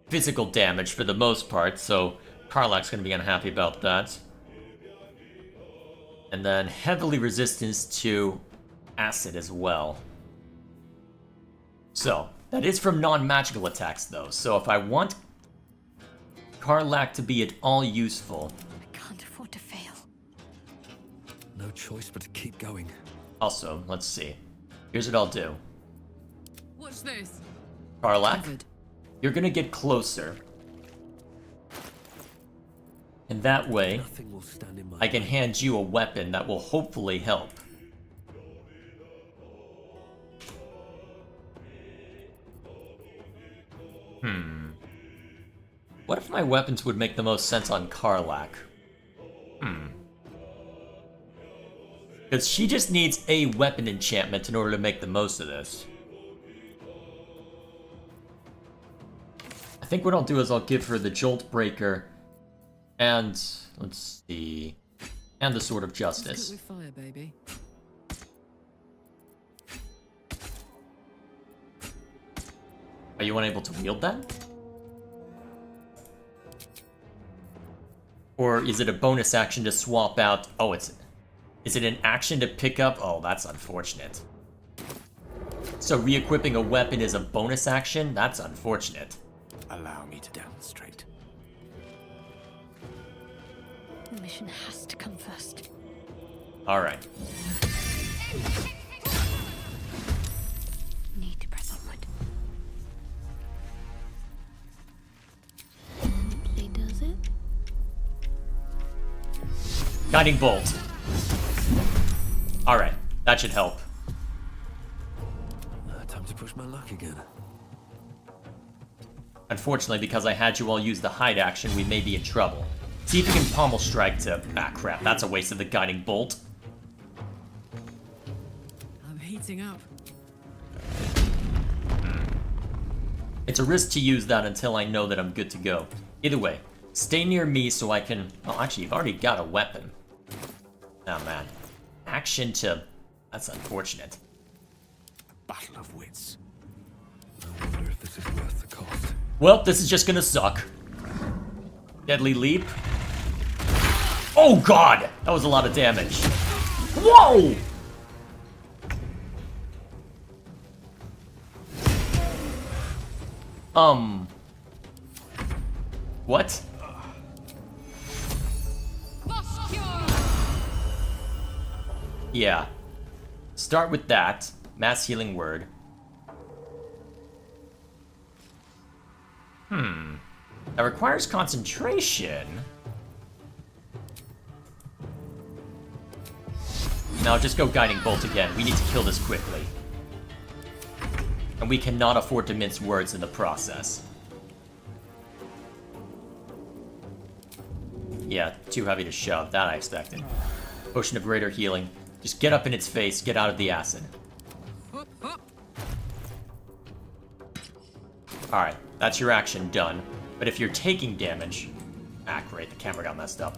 physical damage for the most part, so Karlach's gonna be unhappy about that. And then heavily resistance to acid as well. So, that is from non-magical attacks though, so if I want Karlach to be at all useful... I can't afford to fail. No choice but to keep going. Also, let's see. Here's what I'll do. What's this? Karlach, Covered. you're gonna get closer. And that way, Nothing will stand in my I can way. hand you a weapon that will hopefully help. What if my weapons would make the most sense on Karlach? Because she just needs a weapon enchantment in order to make the most of this. I think what I'll do is I'll give her the Jolt Breaker and, let's see, and the Sword of Justice. Let's cook with fire, baby. Are you unable to wield that? Or is it a bonus action to swap out? Oh, is it an action to pick up? Oh, that's unfortunate. So re-equipping a weapon is a bonus action? That's unfortunate. Allow me to demonstrate. The mission has to come first. Alright. Need to press onward. Hopefully does it. Guiding Bolt. Alright, that should help. Time to push my luck again. Unfortunately, because I had you all use the hide action, we may be in trouble. See if you can pommel strike to... Ah, crap, that's a waste of the Guiding Bolt. I'm heating up. It's a risk to use that until I know that I'm good to go. Either way, stay near me so I can... Oh, actually, you've already got a weapon. Oh, man. Action to... That's unfortunate. Battle of wits. I wonder if this is worth the cost. Well, this is just gonna suck. Deadly Leap. Oh, God! That was a lot of damage. Whoa! What? Yeah. Start with that. Mass Healing Word. That requires concentration. Now just go Guiding Bolt again. We need to kill this quickly. And we cannot afford to mince words in the process. Yeah, too heavy to shove. That I expected. Potion of Greater Healing. Just get up in its face, get out of the acid. Up, up. Alright, that's your action done. But if you're taking damage... Ah, great, the camera got messed up.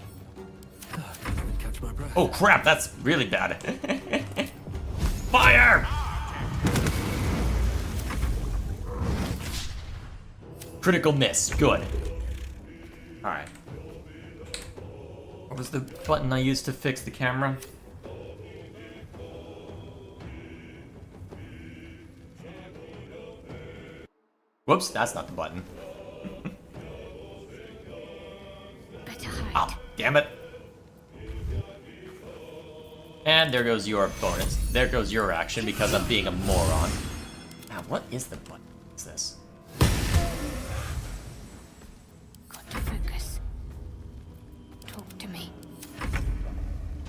Can't even catch my breath. Oh crap, that's really bad. Fire! Critical miss, good. Alright. What was the button I used to fix the camera? Whoops, that's not the button. Better hide. Ah, damn it. And there goes your bonus. There goes your action because I'm being a moron. Now, what is the button? What's this? Got to focus.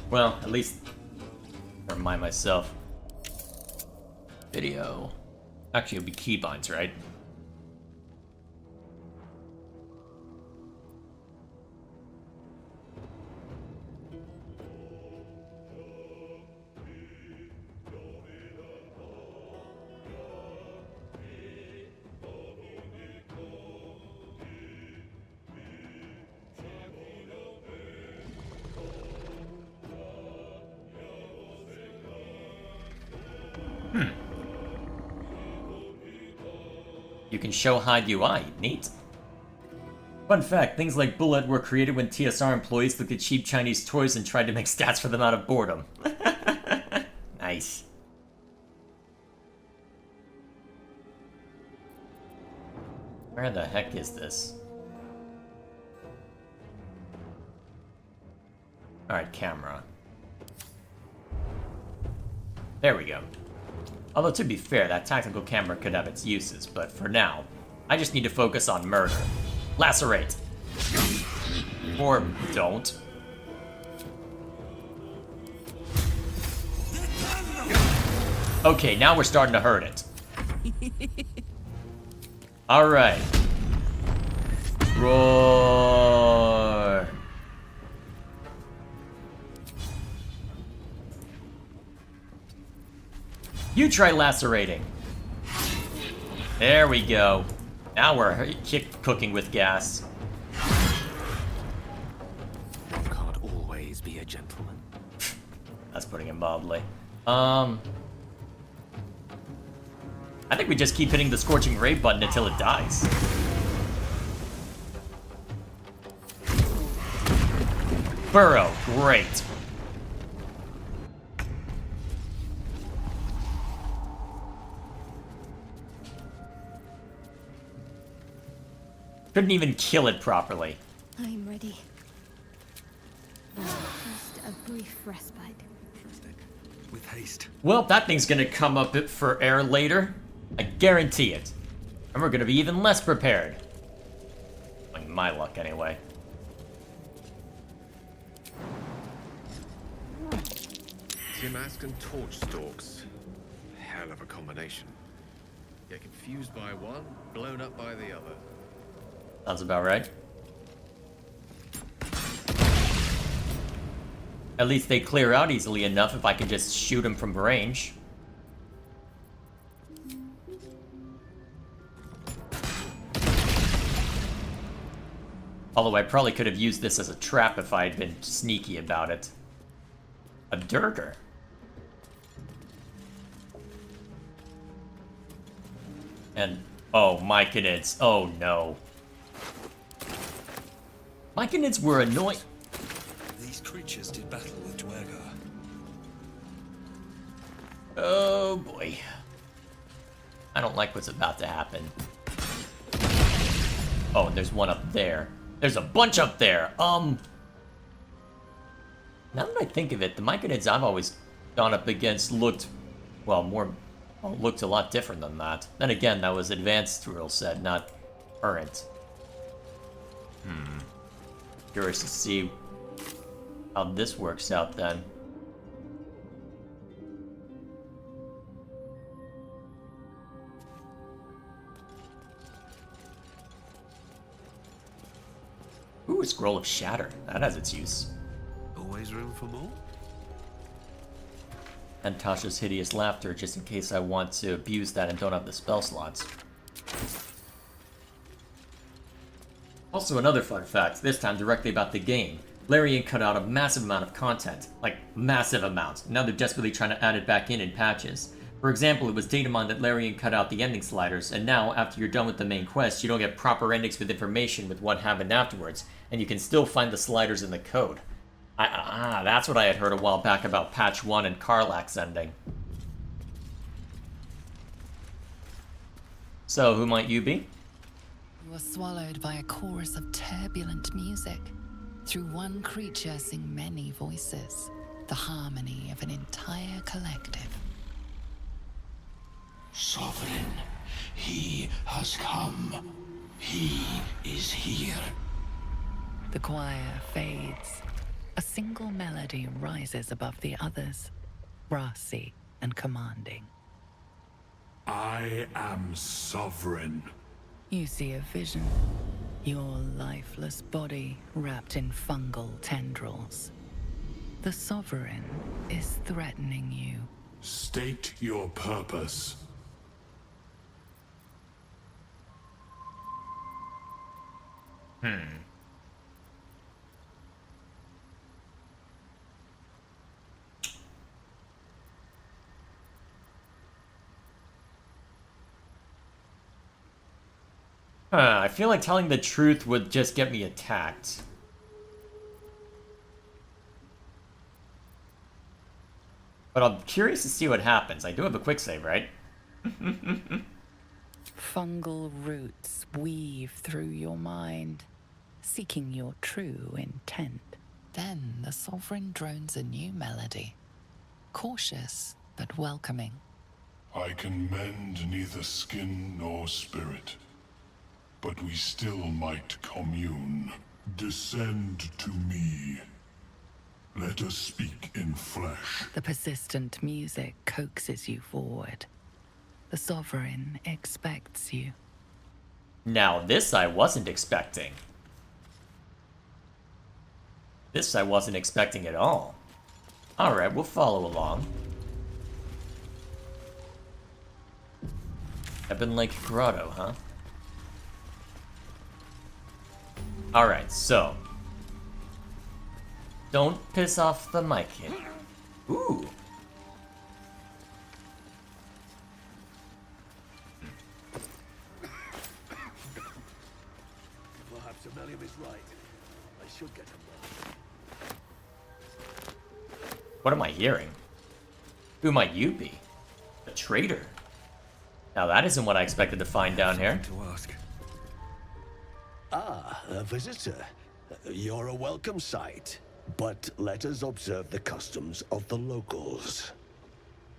Well, at least remind myself. Video. Actually, it'll be keybinds, right? You can show hide UI. Neat. Fun fact, things like Bullet were created when TSR employees looked at cheap Chinese toys and tried to make stats for them out of boredom. Nice. Where the heck is this? Alright, camera. There we go. Although, to be fair, that tactical camera could have its uses, but for now, I just need to focus on murder. Lacerate. Or don't. Okay, now we're starting to hurt it. Alright. Roar. You try lacerating. There we go. Now we're cooking with gas. Can't always be a gentleman. That's putting it mildly. I think we just keep hitting the Scorching Ray button until it dies. Burrow, great. Couldn't even kill it properly. I'm ready. Just a brief respite. Interesting. With haste. Well, that thing's gonna come up for air later. I guarantee it. And we're gonna be even less prepared. Like my luck, anyway. Timask and torch stalks. Hell of a combination. Get confused by one, blown up by the other. Sounds about right. At least they clear out easily enough if I can just shoot them from range. Although I probably could have used this as a trap if I had been sneaky about it. A Durger. And, oh, Myconids. Oh, no. Myconids were annoying. These creatures did battle with Dwergar. Oh, boy. I don't like what's about to happen. Oh, and there's one up there. There's a bunch up there. Now that I think of it, the Myconids I've always gone up against looked, well, looked a lot different than that. Then again, that was advanced rule set, not current. Curious to see how this works out then. Ooh, a Scroll of Shatter. That has its use. Always room for more? And Tasha's Hideous Laughter, just in case I want to abuse that and don't have the spell slots. Also, another fun fact, this time directly about the game. Larian cut out a massive amount of content. Like, massive amount. Now they're desperately trying to add it back in patches. For example, it was Datamon that Larian cut out the ending sliders, and now, after you're done with the main quest, you don't get proper endings with information with what happened afterwards, and you can still find the sliders in the code. That's what I had heard a while back about Patch 1 and Karlach's ending. So, who might you be? You are swallowed by a chorus of turbulent music. Through one creature sing many voices, the harmony of an entire collective. Sovereign, he has come. He is here. The choir fades, A single melody rises above the others, brassy and commanding. I am sovereign. You see a vision. Your lifeless body wrapped in fungal tendrils. The Sovereign is threatening you. State your purpose. I feel like telling the truth would just get me attacked. But I'm curious to see what happens. I do have a quick save, right? Fungal roots weave through your mind, seeking your true intent. Then the Sovereign drones a new melody, cautious but welcoming. I can mend neither skin nor spirit, but we still might commune. Descend to me. Let us speak in flesh. The persistent music coaxes you forward. The Sovereign expects you. Now, this I wasn't expecting. This I wasn't expecting at all. Alright, we'll follow along. Ebon Lake Grotto, huh? Alright, so. Don't piss off the mic here. Ooh. Perhaps Amelia is right. I should get him. What am I hearing? Who might you be? A traitor? Now that isn't what I expected to find down here. To ask. Ah, a visitor. You're a welcome sight. But let us observe the customs of the locals.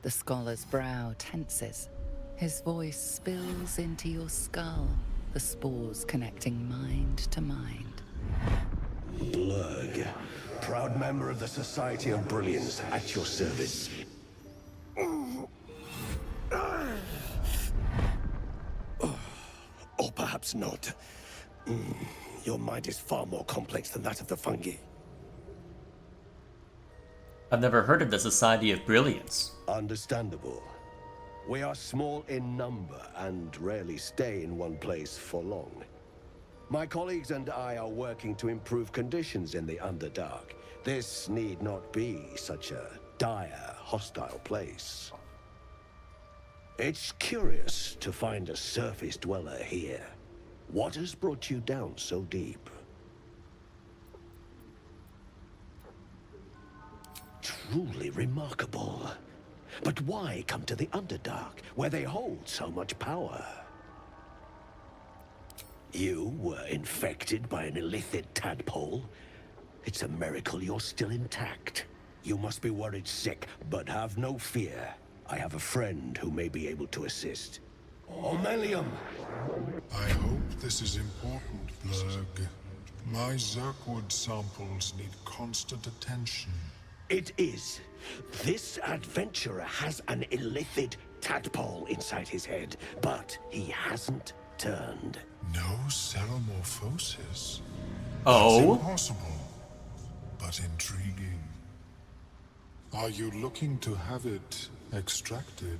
The scholar's brow tenses. His voice spills into your skull, the spores connecting mind to mind. Blurg, proud member of the Society of Brilliance, at your service. Or perhaps not. Your mind is far more complex than that of the fungi. I've never heard of the Society of Brilliance. Understandable. We are small in number and rarely stay in one place for long. My colleagues and I are working to improve conditions in the Underdark. This need not be such a dire, hostile place. It's curious to find a surface dweller here. What has brought you down so deep? Truly remarkable. But why come to the Underdark, where they hold so much power? You were infected by an illithid tadpole? It's a miracle you're still intact. You must be worried sick, but have no fear. I have a friend who may be able to assist. Omelium! I hope this is important, Blurg. My Zerkwood samples need constant attention. It is. This adventurer has an illithid tadpole inside his head, but he hasn't turned. No ceremorphosis? Oh? That's impossible, but intriguing. Are you looking to have it extracted?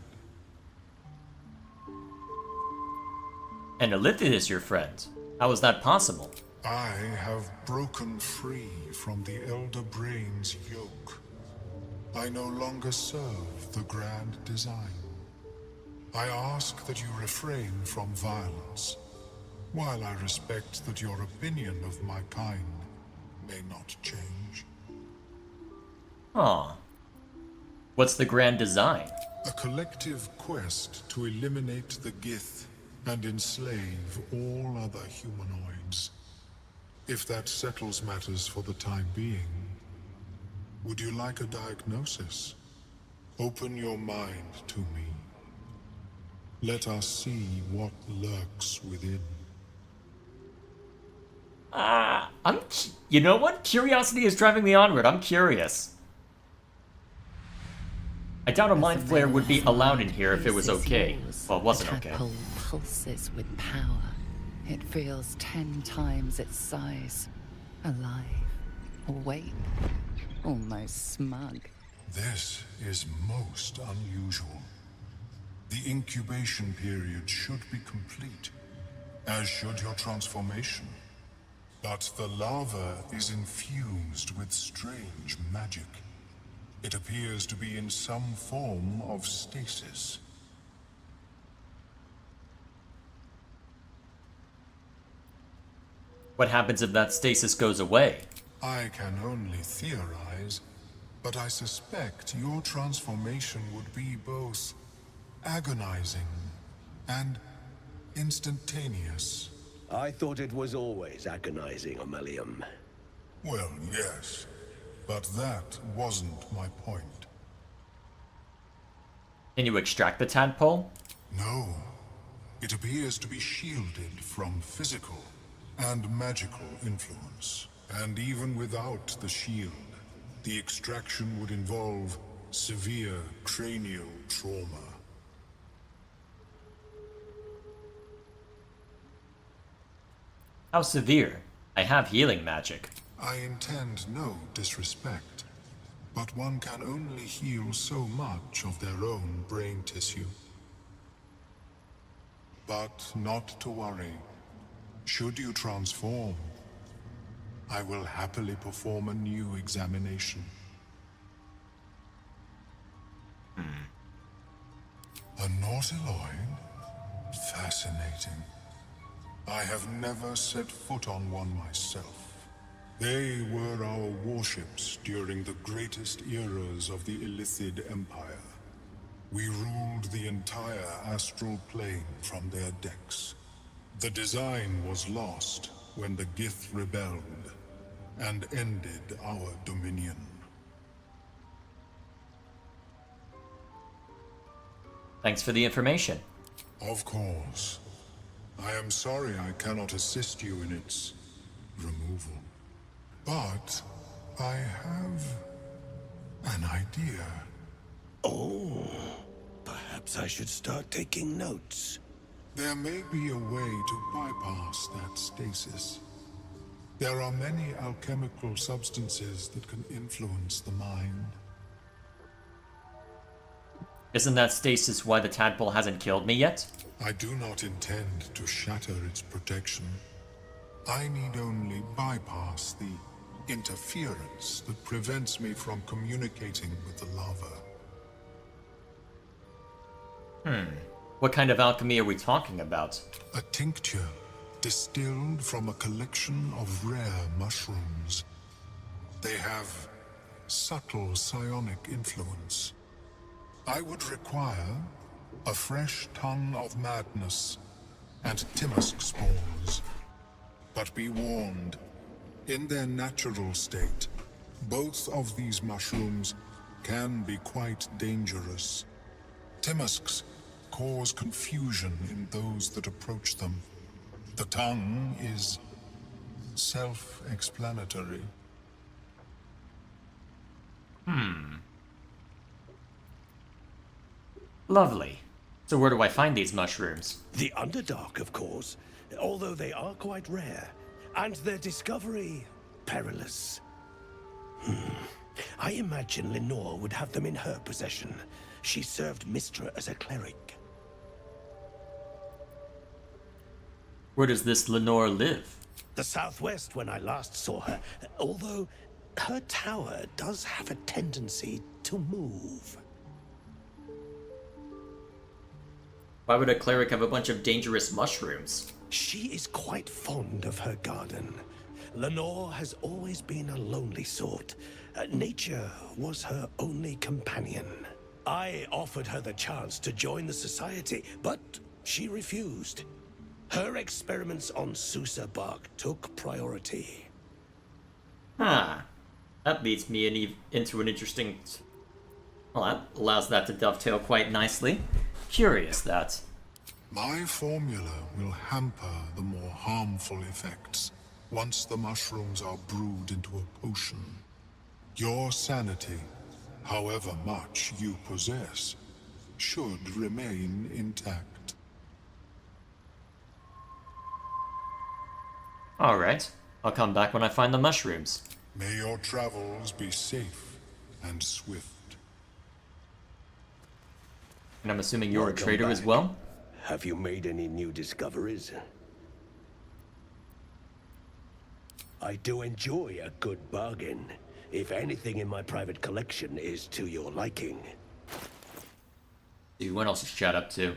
And Illithid is your friend. How is that possible? I have broken free from the Elder Brain's yoke. I no longer serve the grand design. I ask that you refrain from violence, while I respect that your opinion of my kind may not change. Aw. What's the grand design? A collective quest to eliminate the Gith and enslave all other humanoids. If that settles matters for the time being, would you like a diagnosis? Open your mind to me. Let us see what lurks within. You know what? Curiosity is driving me onward. I'm curious. I doubt a mind flare would be allowed in here if it was okay. Well, it wasn't okay. The tadpole pulses with power. It feels 10 times its size. Alive, awake, almost smug. This is most unusual. The incubation period should be complete, as should your transformation. But the larva is infused with strange magic. It appears to be in some form of stasis. What happens if that stasis goes away? I can only theorize, but I suspect your transformation would be both agonizing and instantaneous. I thought it was always agonizing, Ammelium. Well, yes, but that wasn't my point. Can you extract the tadpole? No. It appears to be shielded from physical and magical influence. And even without the shield, the extraction would involve severe cranial trauma. How severe? I have healing magic. I intend no disrespect, but one can only heal so much of their own brain tissue. But not to worry. Should you transform, I will happily perform a new examination. A nautiloid? Fascinating. I have never set foot on one myself. They were our warships during the greatest eras of the Illithid Empire. We ruled the entire astral plane from their decks. The design was lost when the Gith rebelled and ended our dominion. Thanks for the information. Of course. I am sorry I cannot assist you in its removal. But I have an idea. Oh, perhaps I should start taking notes. There may be a way to bypass that stasis. There are many alchemical substances that can influence the mind. Isn't that stasis why the tadpole hasn't killed me yet? I do not intend to shatter its protection. I need only bypass the interference that prevents me from communicating with the larva. What kind of alchemy are we talking about? A tincture distilled from a collection of rare mushrooms. They have subtle psionic influence. I would require a fresh tongue of madness and Timusk spores. But be warned, in their natural state, both of these mushrooms can be quite dangerous. Timusks cause confusion in those that approach them. The tongue is self-explanatory. Lovely. So where do I find these mushrooms? The Underdark, of course, although they are quite rare, and their discovery perilous. I imagine Lenore would have them in her possession. She served Mistra as a cleric. Where does this Lenore live? The southwest when I last saw her, although her tower does have a tendency to move. Why would a cleric have a bunch of dangerous mushrooms? She is quite fond of her garden. Lenore has always been a lonely sort. Nature was her only companion. I offered her the chance to join the society, but she refused. Her experiments on Susa bark took priority. That leads me into an interesting... Well, that allows that to dovetail quite nicely. Curious, that. My formula will hamper the more harmful effects. once the mushrooms are brewed into a potion, your sanity, however much you possess, should remain intact. Alright, I'll come back when I find the mushrooms. May your travels be safe and swift. And I'm assuming you're Welcome a trader as back. well? Have you made any new discoveries? I do enjoy a good bargain, if anything in my private collection is to your liking. Dude, what else is Chad up to?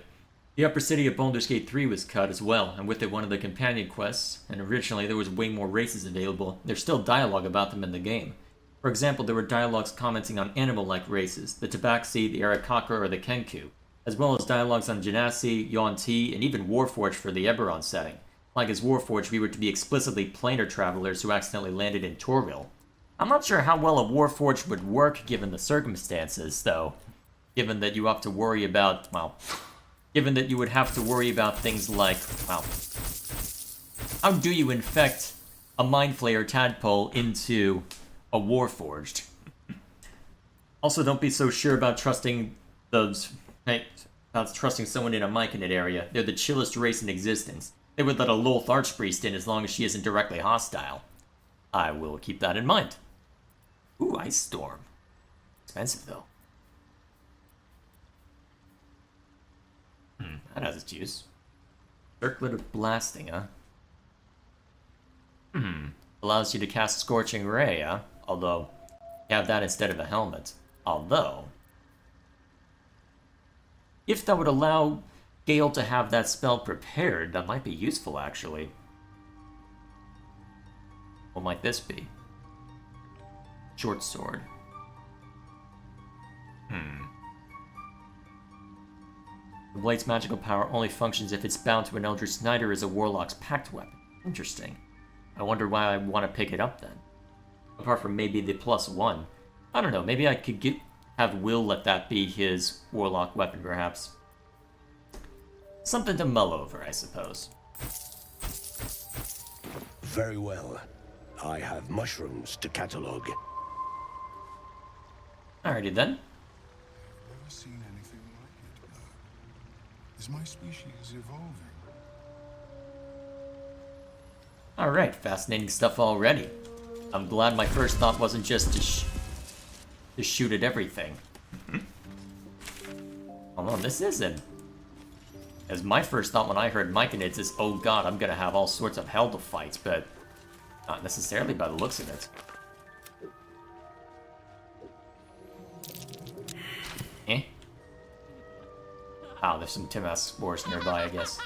The upper city of Baldur's Gate 3 was cut as well, and with it one of the companion quests, and originally there was way more races available. There's still dialogue about them in the game. For example, there were dialogues commenting on animal-like races, the Tabaxi, the Arakaka, or the Kenku, as well as dialogues on Genasi, Yuan-Ti, and even Warforged for the Eberron setting. Like as Warforged, we were to be explicitly planar travelers who accidentally landed in Torville. I'm not sure how well a Warforged would work given the circumstances, though. Given that you have to worry about, well, given that you would have to worry about things like, well, how do you infect a Mind Flayer tadpole into a Warforged? Also, don't be so sure about trusting those, about trusting someone in a Myconid area. They're the chillest race in existence. They would let a Lolth Archpriest in as long as she isn't directly hostile. I will keep that in mind. Ooh, Ice Storm. Expensive, though. That has its use. Circlet of Blasting, huh? Allows you to cast Scorching Ray, huh? Although, you have that instead of a helmet. Although, if that would allow Gale to have that spell prepared, that might be useful, actually. What might this be? Short sword. The blade's magical power only functions if it's bound to an Eldritch Snyder as a Warlock's pact weapon. Interesting. I wonder why I want to pick it up then. Apart from maybe the +1. I don't know, maybe I could have Will let that be his Warlock weapon, perhaps. Something to mull over, I suppose. Very well. I have mushrooms to catalogue. Alrighty then. Never seen anything like it, Blur. Is my species evolving? Alright, fascinating stuff already. I'm glad my first thought wasn't just to shoot at everything. Hold on, this isn't. As my first thought when I heard Myconids is, oh god, I'm gonna have all sorts of hell to fight, but not necessarily by the looks of it. Eh? Oh, there's some Timask spores nearby, I guess.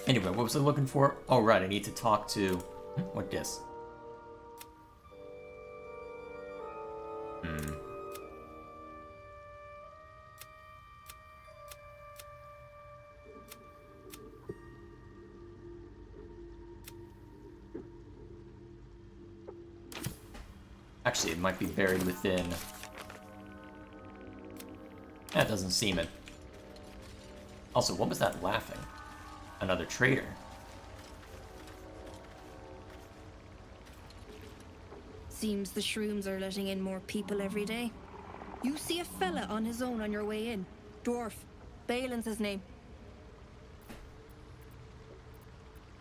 Anyway, what was I looking for? Oh, right, I need to talk to... What this? Actually, it might be buried within... That doesn't seem it. Also, what was that laughing? Another traitor. Seems the shrooms are letting in more people every day. You see a fella on his own on your way in. Dwarf. Balin's his name.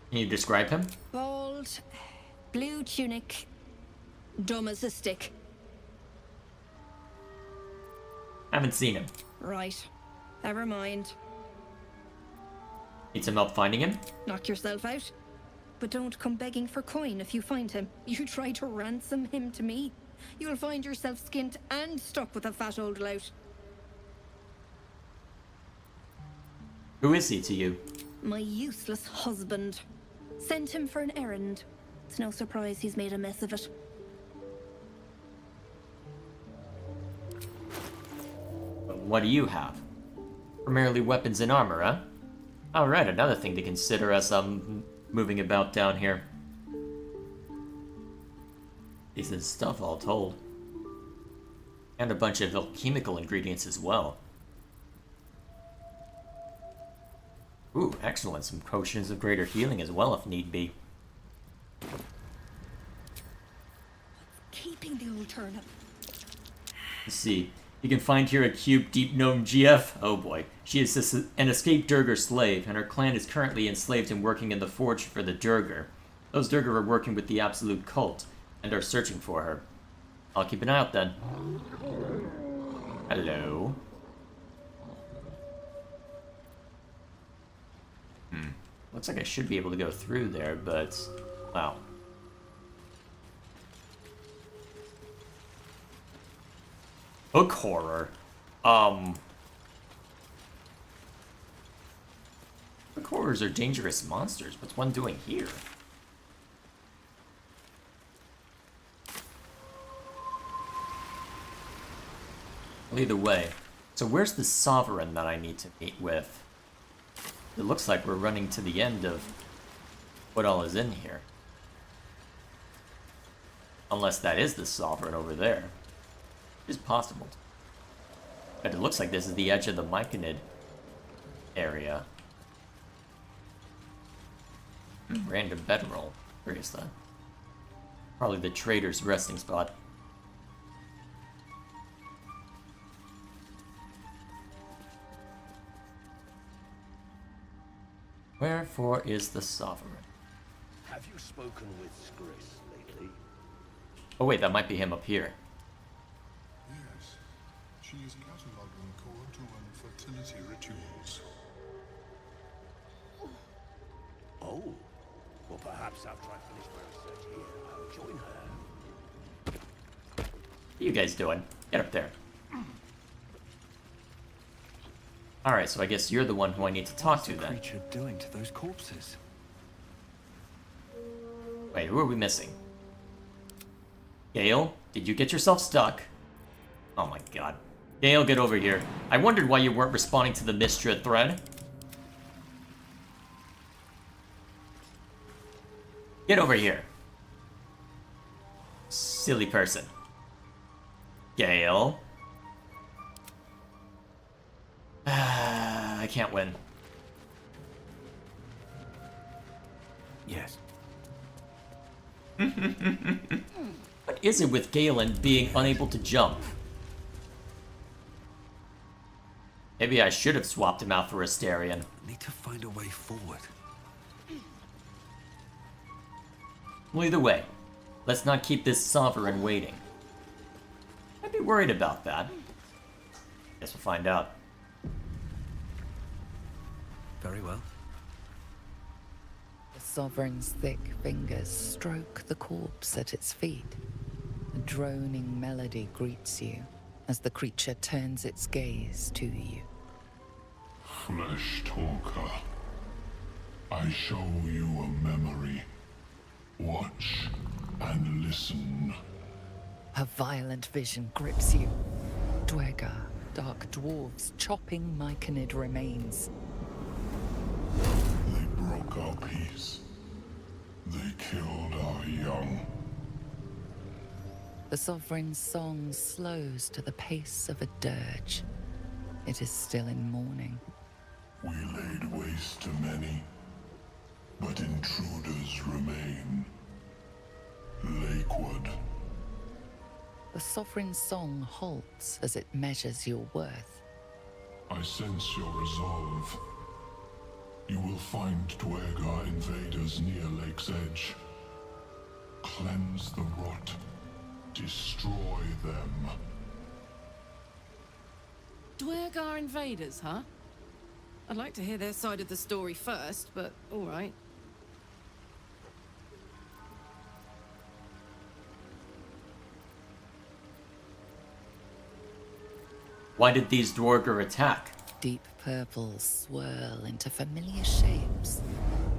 Can you describe him? Bald, blue tunic, dumb as a stick. Haven't seen him. Right. Never mind. Need some help finding him? Knock yourself out. But don't come begging for coin if you find him. You try to ransom him to me, you'll find yourself skint and stuck with a fat old lout. Who is he to you? My useless husband. Sent him for an errand. It's no surprise he's made a mess of it. What do you have? Primarily weapons and armor, huh? Alright, another thing to consider as I'm moving about down here. Decent stuff, all told. And a bunch of alchemical ingredients as well. Ooh, excellent. Some potions of greater healing as well if need be. Keeping the old turnip. Let's see. You can find here a cube deep gnome GF. Oh boy. She is an escaped Durgar slave, and her clan is currently enslaved and working in the forge for the Durgar. Those Durgar are working with the Absolute Cult, and are searching for her. I'll keep an eye out then. Hello. Looks like I should be able to go through there, but... wow. Book horror. Book horrors are dangerous monsters. What's one doing here? Well, either way. So where's the Sovereign that I need to meet with? It looks like we're running to the end of what all is in here. Unless that is the Sovereign over there. It's possible. But it looks like this is the edge of the Myconid area. Random bedroll. Where is that? Probably the trader's resting spot. Wherefore is the Sovereign? Have you spoken with Skris lately? Oh wait, that might be him up here. Yes. She is cataloging Koatuan fertility rituals. Oh. Well, perhaps after I finish my research here, I'll join her. What are you guys doing? Get up there. Alright, so I guess you're the one who I need to talk to then. What's the creature doing to those corpses? Wait, who are we missing? Gale, did you get yourself stuck? Oh my god. Gale, get over here. I wondered why you weren't responding to the Mistra thread. Get over here. Silly person. Gale. I can't win. Yes. What is it with Galen being unable to jump? Maybe I should have swapped him out for Asterion. Need to find a way forward. Well, either way, let's not keep this Sovereign waiting. I'd be worried about that. Guess we'll find out. Very well. The Sovereign's thick fingers stroke the corpse at its feet. A droning melody greets you as the creature turns its gaze to you. Flesh talker, I show you a memory. Watch and listen. A violent vision grips you. Dwergar, dark dwarves chopping Myconid remains. They broke our peace. They killed our young. The Sovereign's song slows to the pace of a dirge. It is still in mourning. We laid waste to many, but intruders remain. Lakewood. The Sovereign's song halts as it measures your worth. I sense your resolve. You will find Dwergar invaders near Lake's Edge. Cleanse the rot. Destroy them. Dwergar invaders, huh? I'd like to hear their side of the story first, but alright. Why did these Dwargar attack? Deep purples swirl into familiar shapes.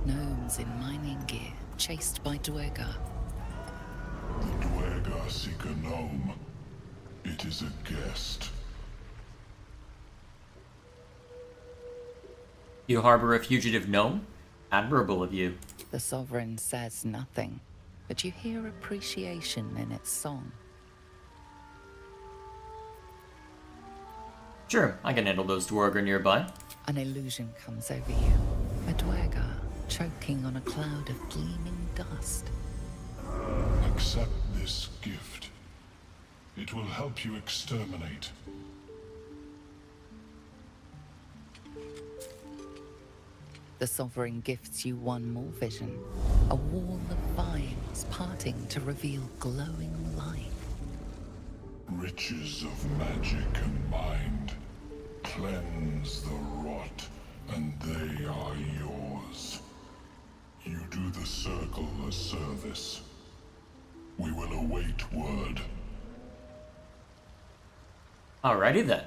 Gnomes in mining gear, chased by Dwergar. The Dwergar seek a gnome. It is a guest. You harbor a fugitive gnome? Admirable of you. The Sovereign says nothing, but you hear appreciation in its song. Sure, I can handle those Dwargar nearby. An illusion comes over you. A dwergar choking on a cloud of gleaming dust. Accept this gift. It will help you exterminate. The Sovereign gifts you one more vision. A wall of vines parting to reveal glowing light. Riches of magic and mind. Cleanse the rot, and they are yours. You do the Circle a service. We will await word. Alrighty then.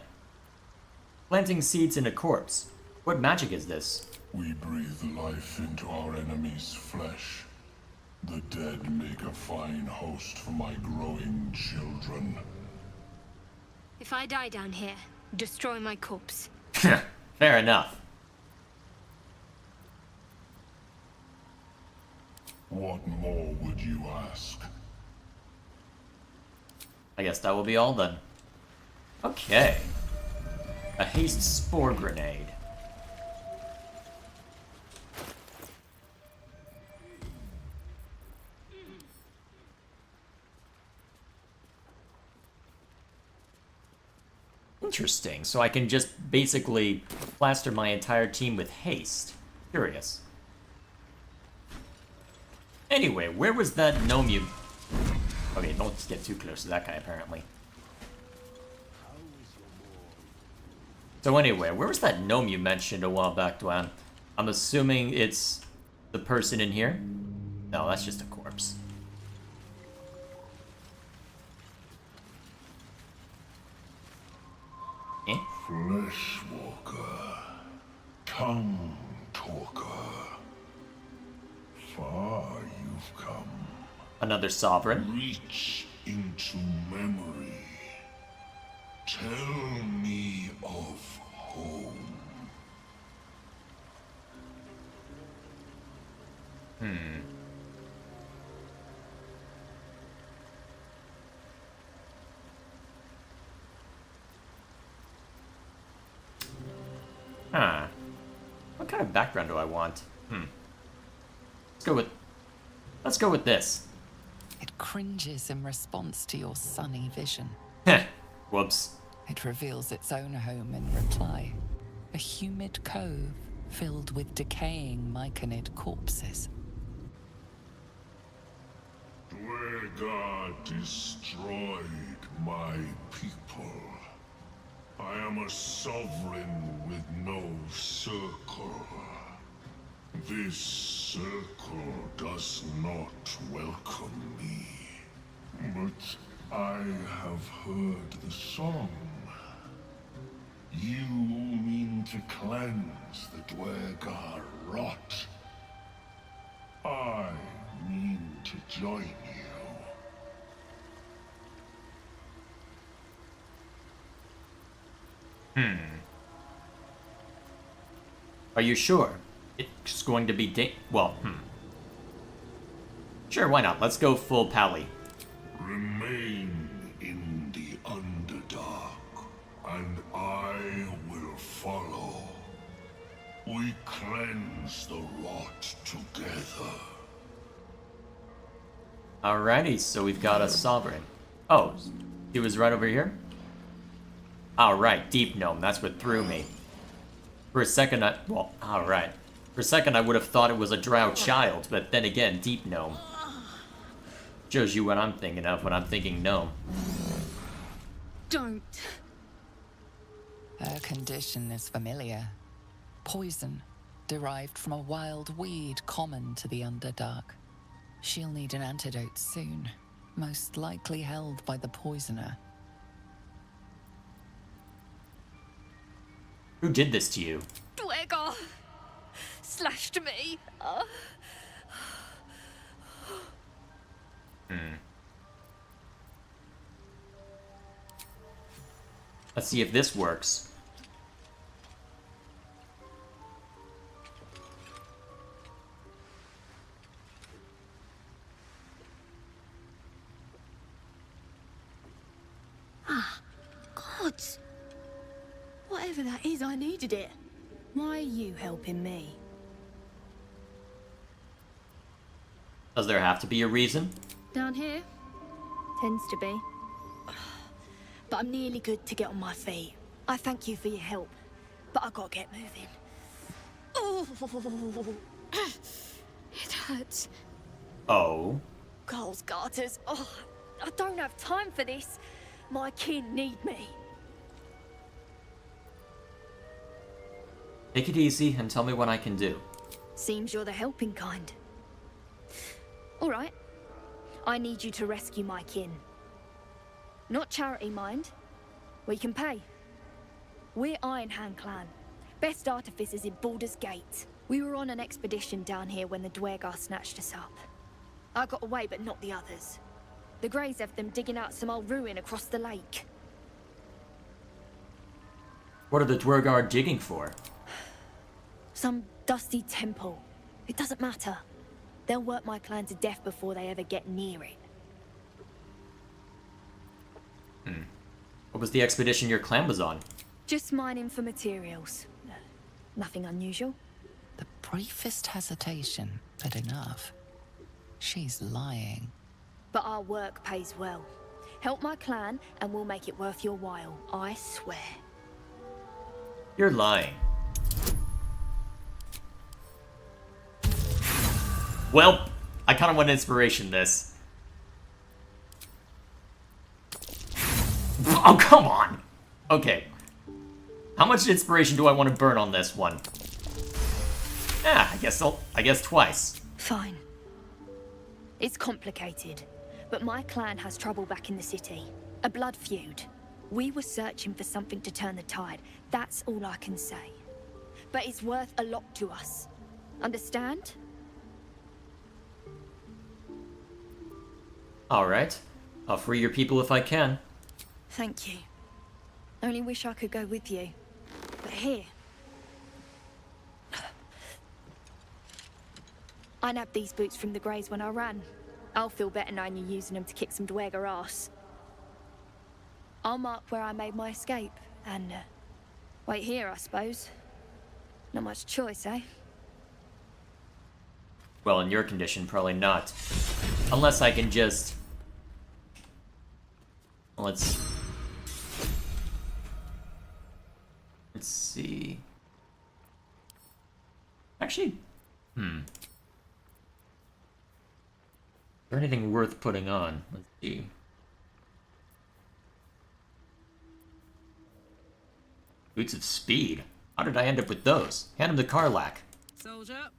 Planting seeds in a corpse. What magic is this? We breathe life into our enemy's flesh. The dead make a fine host for my growing children. If I die down here, destroy my corpse. Fair enough. What more would you ask? I guess that will be all then. Okay. A haste spore grenade. Interesting, so I can just basically plaster my entire team with haste. Curious. Anyway, where was that gnome you... Okay, don't get too close to that guy, apparently. So anyway, where was that gnome you mentioned a while back, Dwan? I'm assuming it's the person in here? No, that's just a corpse. Eh? Fleshwalker, tongue talker. Far you've come. Another sovereign. Reach into memory. Tell me of home. Huh. What kind of background do I want? Let's go with this. It cringes in response to your sunny vision. Heh. Whoops. It reveals its own home in reply. A humid cove filled with decaying myconid corpses. Dwergar destroyed my people. I am a sovereign with no circle. This circle does not welcome me. But I have heard the song. You mean to cleanse the Dwergar rot. I mean to join you. Are you sure? It's going to be Sure, why not? Let's go full pally. Remain in the Underdark, and I will follow. We cleanse the rot together. Alrighty, so we've got a sovereign. Oh, he was right over here? Alright, Deep Gnome, that's what threw me. For a second, alright. For a second, I would have thought it was a drow child, but then again, Deep Gnome. Shows you what I'm thinking of when I'm thinking gnome. Don't. Her condition is familiar. Poison, derived from a wild weed common to the Underdark. She'll need an antidote soon, most likely held by the poisoner. Who did this to you? Dwergar slashed me. Let's see if this works. Gods! Whatever that is, I needed it. Why are you helping me? Does there have to be a reason? Down here? Tends to be. But I'm nearly good to get on my feet. I thank you for your help, but I gotta get moving. Oh, It hurts. Oh. Coles garters. Oh, I don't have time for this. My kin need me. Take it easy and tell me what I can do. Seems you're the helping kind. All right. I need you to rescue my kin. Not charity, mind. We can pay. We're Iron Hand Clan. Best artificers in Baldur's Gate. We were on an expedition down here when the Dwergar snatched us up. I got away, but not the others. The Greys have them digging out some old ruin across the lake. What are the Dwergar digging for? Some dusty temple. It doesn't matter. They'll work my clan to death before they ever get near it. What was the expedition your clan was on? Just mining for materials. Nothing unusual. The briefest hesitation, but enough. She's lying. But our work pays well. Help my clan and we'll make it worth your while, I swear. You're lying. Well, I kind of want inspiration this. Oh, come on! Okay. How much inspiration do I want to burn on this one? I guess twice. Fine. It's complicated, but my clan has trouble back in the city. A blood feud. We were searching for something to turn the tide. That's all I can say. But it's worth a lot to us. Understand? Alright. I'll free your people if I can. Thank you. Only wish I could go with you. But here. I nabbed these boots from the Greys when I ran. I'll feel better knowing you're using them to kick some Dwergar ass. I'll mark where I made my escape, and wait here, I suppose. Not much choice, eh? Well, in your condition, probably not. Unless I can just... Let's see. Actually, Is there anything worth putting on? Let's see. Boots of Speed? How did I end up with those? Hand him the Karlak. Soldier.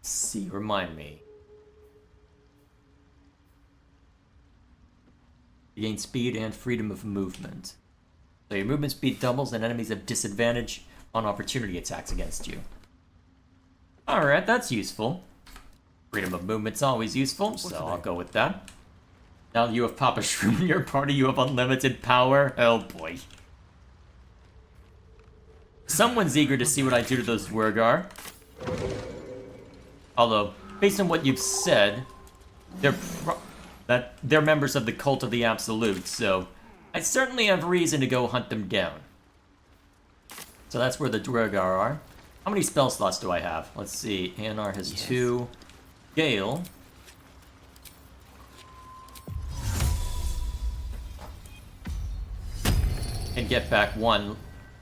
See, remind me. You gain speed and freedom of movement. So your movement speed doubles and enemies have disadvantage on opportunity attacks against you. Alright, that's useful. Freedom of movement's always useful, so I'll go with that. Now that you have Papa Shroom in your party, you have unlimited power. Oh boy. Someone's eager to see what I do to those Dwergar. Although, based on what you've said, they're members of the Cult of the Absolute, so I certainly have reason to go hunt them down. So that's where the Dwergar are. How many spell slots do I have? Let's see. Anar has 2. Gale. Can get back 1.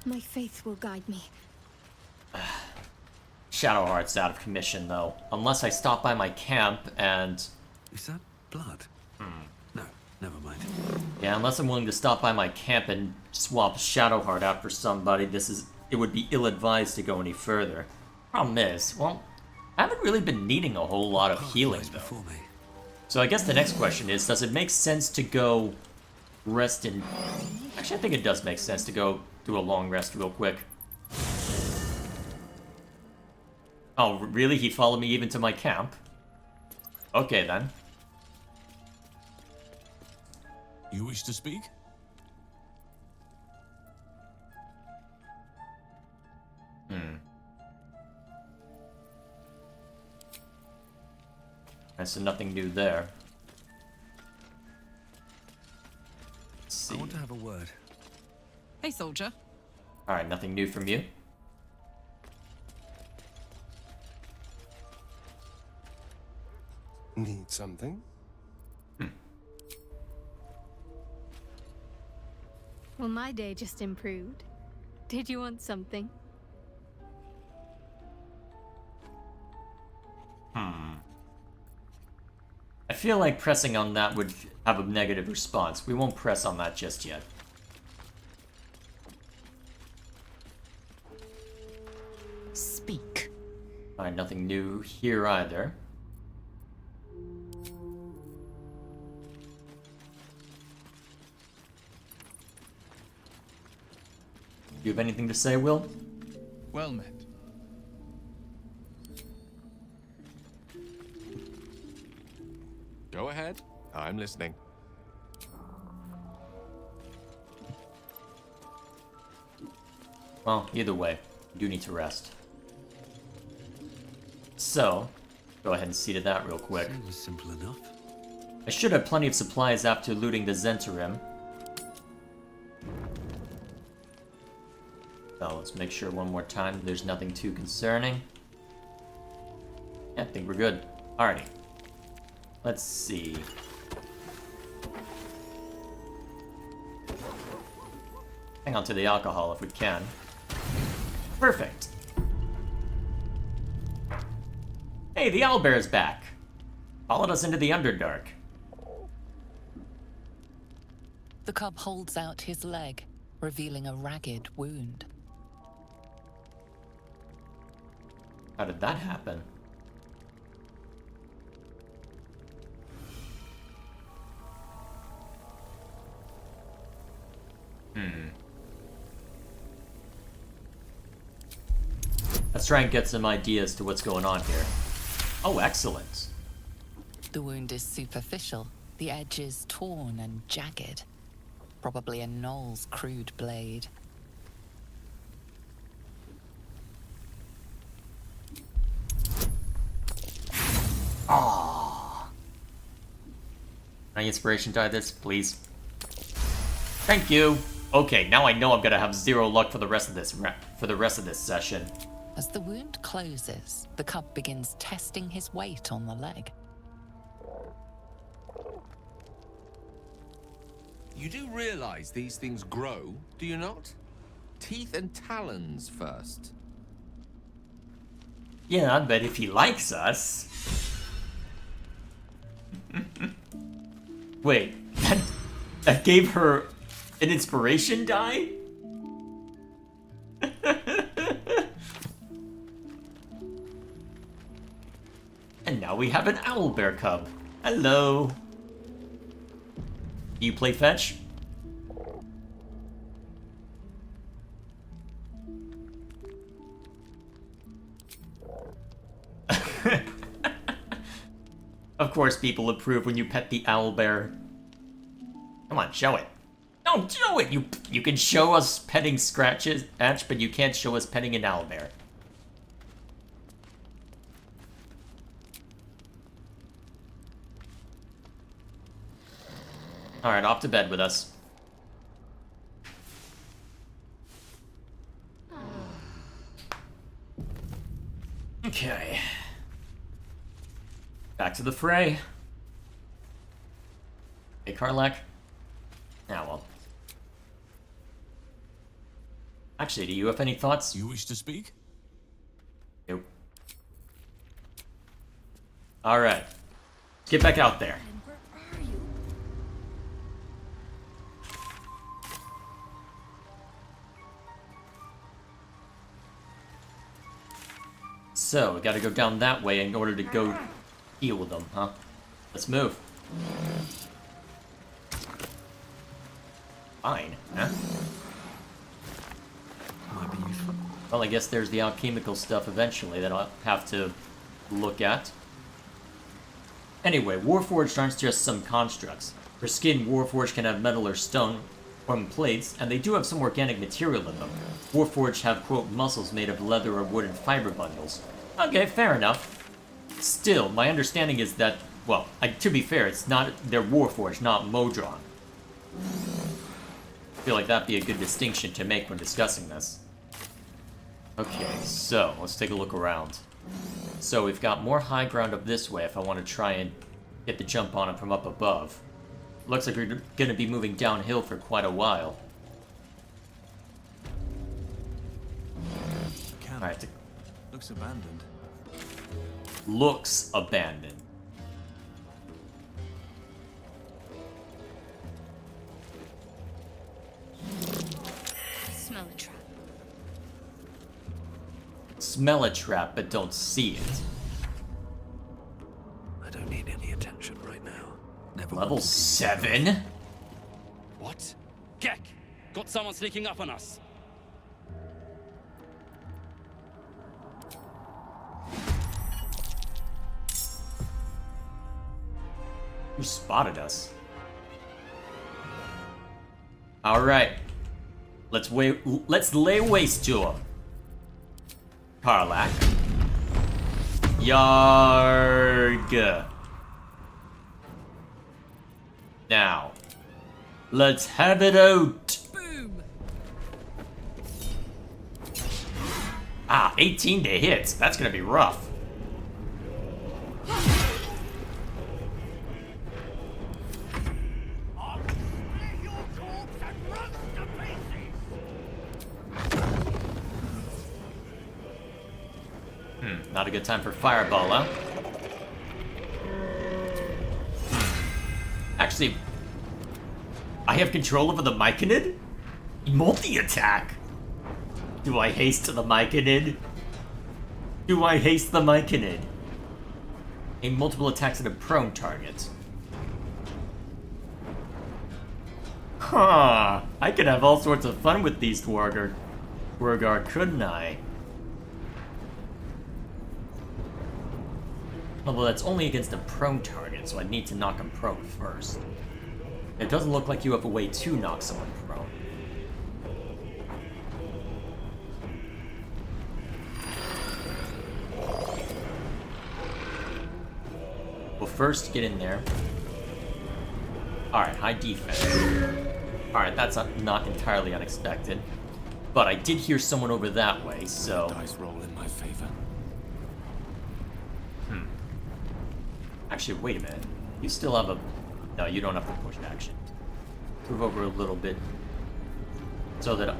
My faith will guide me. Shadowheart's out of commission, though. Unless I stop by my camp and... Is that blood? No, never mind. Yeah, unless I'm willing to stop by my camp and swap Shadowheart out for somebody, it would be ill-advised to go any further. Problem is, well, I haven't really been needing a whole lot of healing, though. So I guess the next question is, does it make sense to go rest in... Actually, I think it does make sense to go do a long rest real quick. Oh, really? He followed me even to my camp? Okay, then. You wish to speak? So nothing new there. a word. Hey, soldier. Alright, nothing new from you. Need something? Well, my day just improved. Did you want something? I feel like pressing on that would have a negative response. We won't press on that just yet. Speak. Alright, nothing new here either. Do you have anything to say, Will? Well met. Go ahead. I'm listening. Well, either way, you do need to rest. So, go ahead and see to that real quick. It was simple enough. I should have plenty of supplies after looting the Zentarim. So let's make sure one more time there's nothing too concerning. Yeah, I think we're good. Alrighty. Let's see. Hang on to the alcohol if we can. Perfect. Hey, the owlbear's back. Followed us into the Underdark. The cub holds out his leg, revealing a ragged wound. How did that happen? Let's try and get some ideas to what's going on here. Oh, excellent. The wound is superficial, the edge is torn and jagged. Probably a gnoll's crude blade. Aww. Any inspiration die this, please? Thank you. Okay, now I know I'm gonna have 0 luck for the rest of this session. As the wound closes, the cub begins testing his weight on the leg. You do realize these things grow, do you not? Teeth and talons first. Yeah, but if he likes us... Wait, that gave her an inspiration die? And now we have an owlbear cub. Hello. Do you play fetch? Of course people approve when you pet the owlbear. Come on, show it. No, show it! You can show us petting Scratch, but you can't show us petting an owlbear. Alright, off to bed with us. Okay. Back to the fray. Hey, Karlak. Ah, well. Actually, do you have any thoughts? You wish to speak? Nope. Alright. Let's get back out there. So, we gotta go down that way in order to go heal them, huh? Let's move. Fine, huh? Might be useful. Well, I guess there's the alchemical stuff eventually that I'll have to look at. Anyway, Warforged aren't just some constructs. For skin, Warforged can have metal or stone, from plates, and they do have some organic material in them. Warforged have, quote, muscles made of leather or wooden fiber bundles. Okay, fair enough. Still, my understanding is that, well, to be fair, they're Warforged, not Modron. feel like that'd be a good distinction to make when discussing this. Okay, so let's take a look around. So we've got more high ground up this way if I want to try and get the jump on it from up above. Looks like we're going to be moving downhill for quite a while. Alright. Looks abandoned. Looks abandoned. Smell a trap. Smell a trap, but don't see it. I don't need any attention right now. Never Level 7? What? Gek! Got someone sneaking up on us. Who spotted us? Alright. Let's lay waste to him. Karlach. Yarg. Now, let's have it out. Boom. Ah, 18 to hit. That's gonna be rough. Not a good time for fireball, huh? Actually, I have control over the Myconid? Multi-attack! Do I haste the Myconid? Do I haste the Myconid? Aim multiple attacks at a prone target. Huh, I could have all sorts of fun with these Dwargar, couldn't I? Although that's only against a prone target, so I'd need to knock him prone first. It doesn't look like you have a way to knock someone prone. Well, first, get in there. Alright, high defense. Alright, that's not entirely unexpected. But I did hear someone over that way, so... Dice roll in my favor. Actually, wait a minute. You still have a... No, you don't have to push action. Move over a little bit so that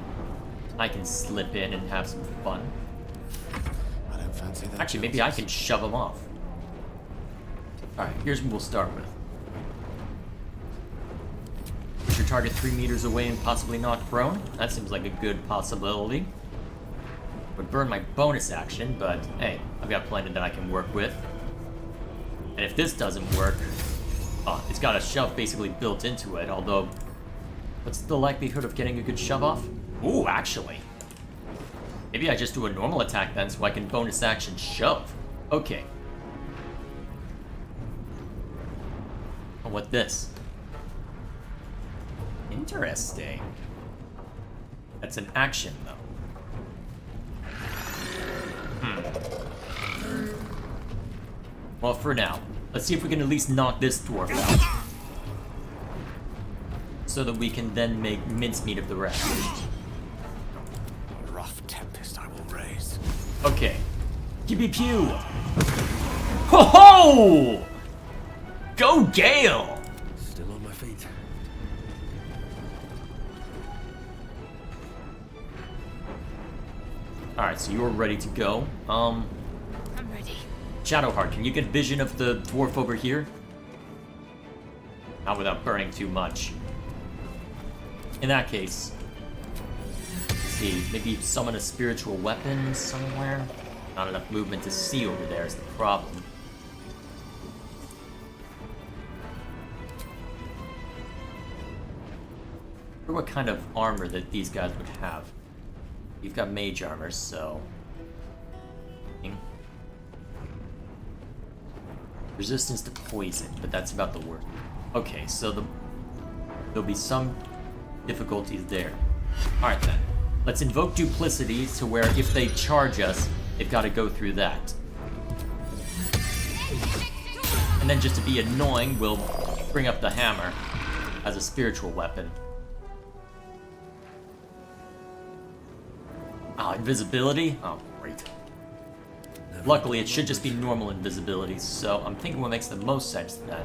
I can slip in and have some fun. I don't fancy that. Actually, maybe I can shove him off. Alright, here's what we'll start with. Push your target 3 meters away and possibly knock prone. That seems like a good possibility. Would burn my bonus action, but hey, I've got plenty that I can work with. And if this doesn't work, oh, it's got a shove basically built into it, although, what's the likelihood of getting a good shove off? Ooh, actually. Maybe I just do a normal attack then so I can bonus action shove. Okay. Oh, what this? Interesting. That's an action, though. Well, for now, let's see if we can at least knock this dwarf out. So that we can then make mincemeat of the rest. A rough tempest I will raise. Okay. Pew pew! Ho ho! Go Gale! Still on my feet. Alright, so you're ready to go. I'm ready. Shadowheart, can you get vision of the dwarf over here? Not without burning too much. In that case, let's see, maybe summon a spiritual weapon somewhere? Not enough movement to see over there is the problem. I wonder what kind of armor that these guys would have. You've got mage armor, so... Resistance to poison, but that's about the worst. Okay, so there'll be some difficulties there. Alright then. Let's invoke duplicity to where if they charge us, they've got to go through that. And then just to be annoying, we'll bring up the hammer as a spiritual weapon. Invisibility? Oh, great. Luckily, it should just be normal invisibility, so I'm thinking what makes the most sense then.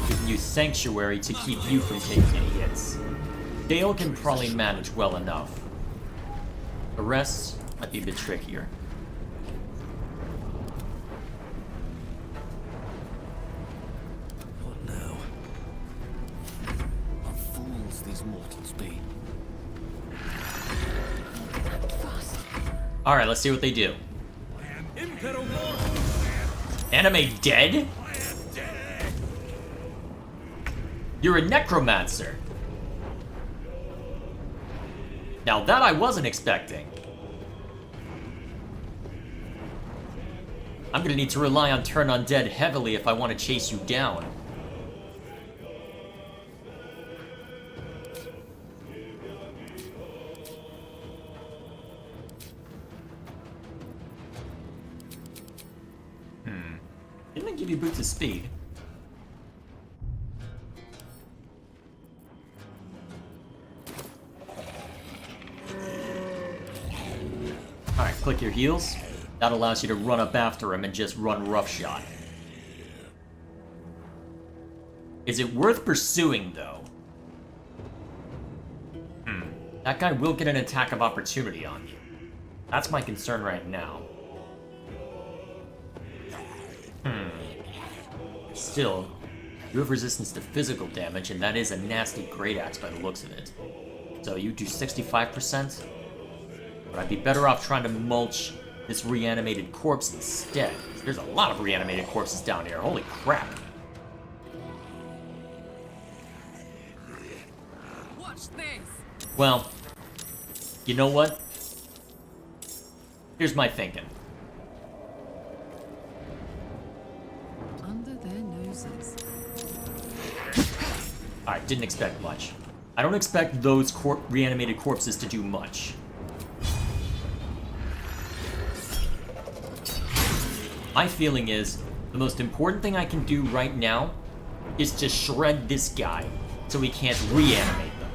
We can use Sanctuary to keep you from taking any hits. Dale can probably manage well enough. The rest might be a bit trickier. What now? What fools these mortals be. Alright, let's see what they do. Anime dead? You're a necromancer. Now that I wasn't expecting. I'm gonna need to rely on Turn Undead heavily if I want to chase you down. Didn't I give you boots of speed? Alright, click your heels. That allows you to run up after him and just run roughshod. Is it worth pursuing, though? That guy will get an attack of opportunity on you. That's my concern right now. Still, you have resistance to physical damage, and that is a nasty great axe by the looks of it. So you do 65%? But I'd be better off trying to mulch this reanimated corpse instead. There's a lot of reanimated corpses down here. Holy crap. Watch this. Well, you know what? Here's my thinking. Under their noses. Alright, didn't expect much. I don't expect those reanimated corpses to do much. My feeling is, the most important thing I can do right now is to shred this guy so he can't reanimate them.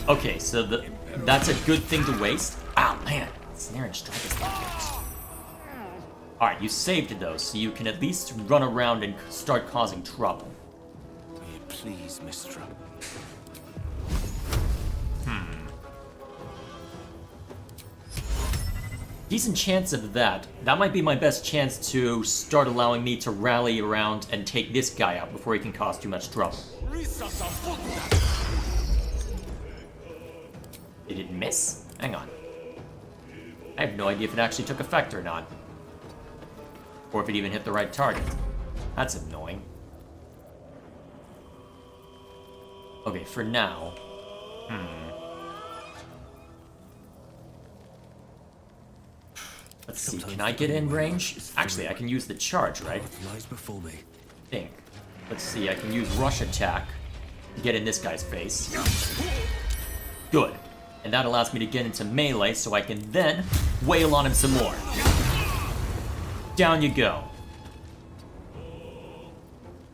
Okay, so that's a good thing to waste. Ah, man, snare and strike is dangerous. Alright, you saved it though, so you can at least run around and start causing trouble. Please, Mistra. Decent chance of that. That might be my best chance to start allowing me to rally around and take this guy out before he can cause too much trouble. Did it miss? Hang on. I have no idea if it actually took effect or not. Or if it even hit the right target. That's annoying. Okay, for now. Let's see, can I get in range? Actually, I can use the charge, right? Lies before me. I think. Let's see, I can use rush attack to get in this guy's face. Good. And that allows me to get into melee so I can then wail on him some more. Down you go.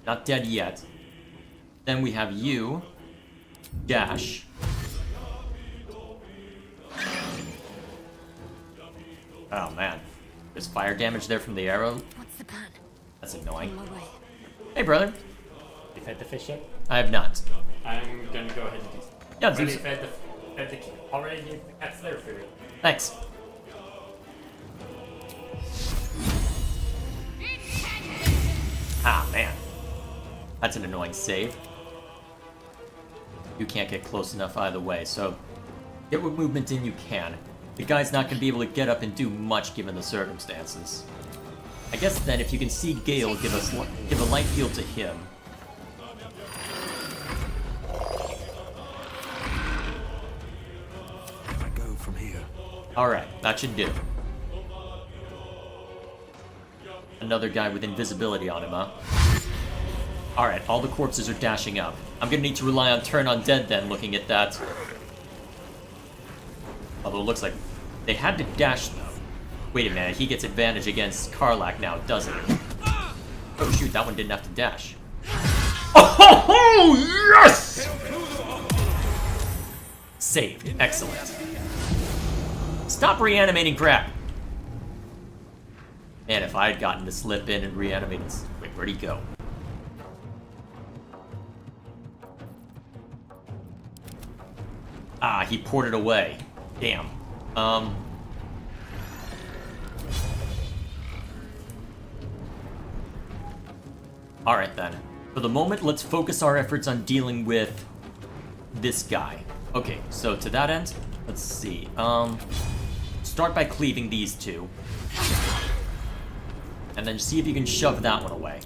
Not dead yet. Then we have you. Dash. Oh man. There's fire damage there from the arrow. What's the plan? That's annoying. On my way. Hey brother. You fed the fish yet? I have not. I'm gonna go ahead and do Yeah, already fed the already gave the cats their food. Thanks. Ah, man. That's an annoying save. You can't get close enough either way, so get what movement in you can. The guy's not going to be able to get up and do much given the circumstances. I guess then, if you can see Gale, give a light heal to him. I go from here. Alright, that should do. Another guy with invisibility on him, huh? Alright, all the corpses are dashing up. I'm gonna need to rely on Turn Undead then, looking at that. Although it looks like they had to dash though. Wait a minute, he gets advantage against Karlach now, doesn't he? Oh shoot, that one didn't have to dash. Oh, yes! Saved. Excellent. Stop reanimating crap. Man, if I had gotten to slip in and reanimate... Wait, where'd he go? Ah, he poured it away. Damn. Alright then. For the moment, let's focus our efforts on dealing with this guy. Okay, so to that end, let's see. Start by cleaving these two. And then see if you can shove that one away.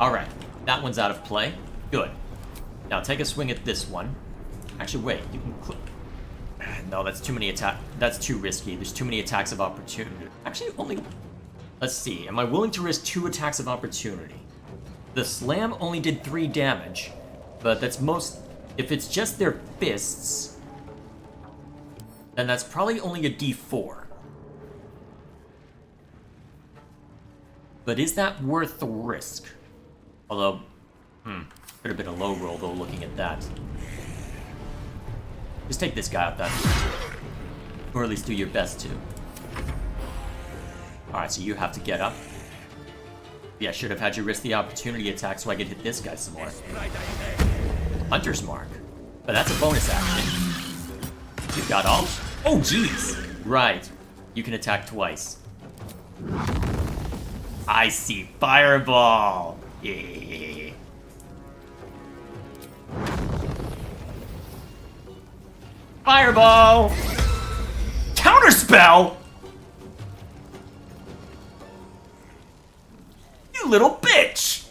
Alright, that one's out of play. Good. Now take a swing at this one. Actually, wait, you can no, that's too many that's too risky. There's too many attacks of opportunity. Actually, only... Let's see, am I willing to risk 2 attacks of opportunity? The slam only did 3 damage, but that's most... If it's just their fists, then that's probably only a D4. But is that worth the risk? Although, could have been a low roll though, looking at that. Just take this guy out then. Or at least do your best to. Alright, so you have to get up. Yeah, I should have had you risk the opportunity attack so I could hit this guy some more. Hunter's Mark. But that's a bonus action. You've got all... Oh, jeez! Right. You can attack twice. I see Fireball! Yeah. Fireball! Counterspell! You little bitch!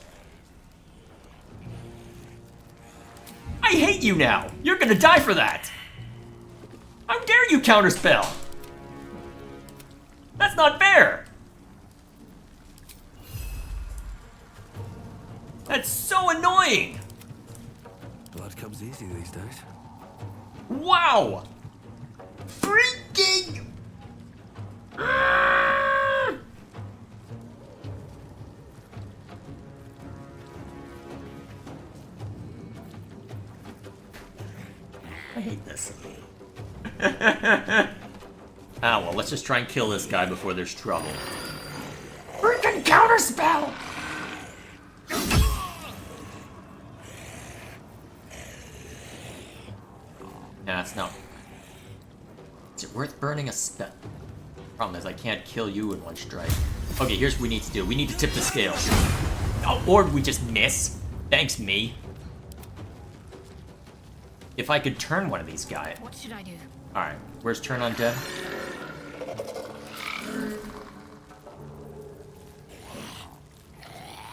I hate you now! You're gonna die for that! How dare you counterspell! That's not fair! That's so annoying! Blood comes easy these days. Wow! Freaking... I hate this. Ah, well, let's just try and kill this guy before there's trouble. Freaking counterspell! Nah, it's not. Is it worth burning a spell? Problem is, I can't kill you in one strike. Okay, here's what we need to do. We need to tip the scales. Oh, or we just miss. Thanks, me. If I could turn one of these guys. What should I do? Alright, where's turn undead?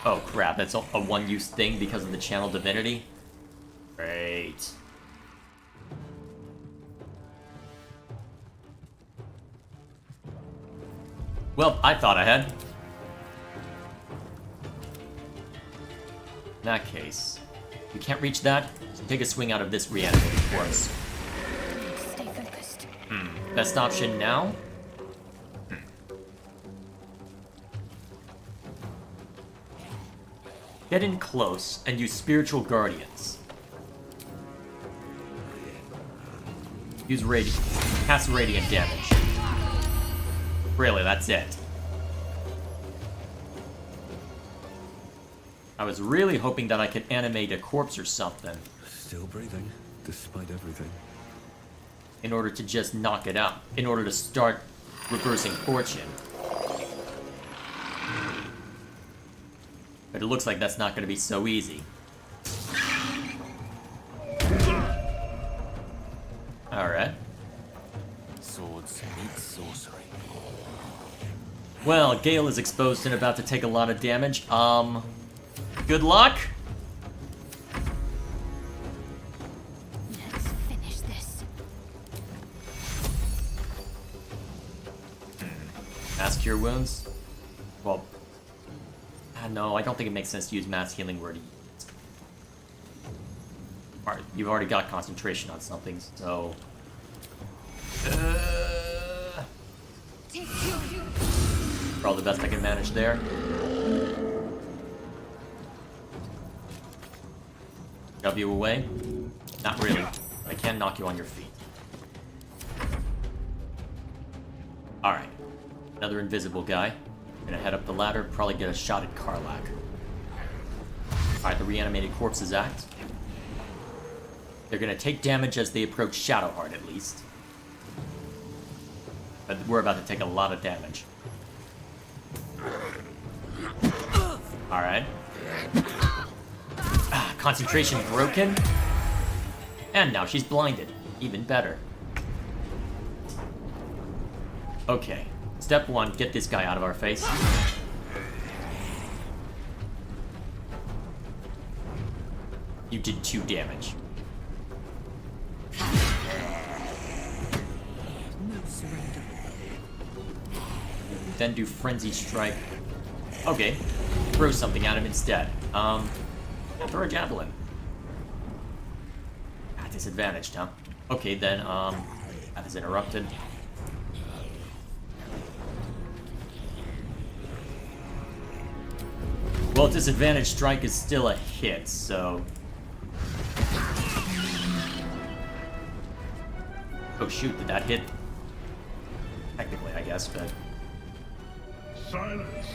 Oh crap, that's a one-use thing because of the channel divinity? Great. Well, I thought I had. In that case, we can't reach that, so take a swing out of this reanimated corpse. Stay focused. Best option now? Get in close and use Spiritual Guardians. Use Radiant. Cast Radiant damage. Really, that's it. I was really hoping that I could animate a corpse or something. Still breathing, despite everything. In order to just knock it out. In order to start reversing fortune. But it looks like that's not going to be so easy. Alright. Swords meet sorcery. Well, Gale is exposed and about to take a lot of damage. Good luck. Let's finish this. Mass Cure Wounds? Well, no, I don't think it makes sense to use Mass Healing Word. Alright, you've already got concentration on something, so... Probably the best I can manage there. Shove you away? Not really. I can knock you on your feet. Alright. Another invisible guy. Gonna head up the ladder, probably get a shot at Karlak. Alright, the reanimated corpses act. They're gonna take damage as they approach Shadowheart, at least. But we're about to take a lot of damage. Alright. Concentration broken. And now she's blinded. Even better. Okay. Step 1, get this guy out of our face. You did 2 damage. Then do Frenzy Strike. Okay. Throw something at him instead. Throw a Javelin. Disadvantaged, huh? Okay, then, that is interrupted. Well, Disadvantage Strike is still a hit, so... Oh shoot, did that hit? Technically, I guess, but... Silence.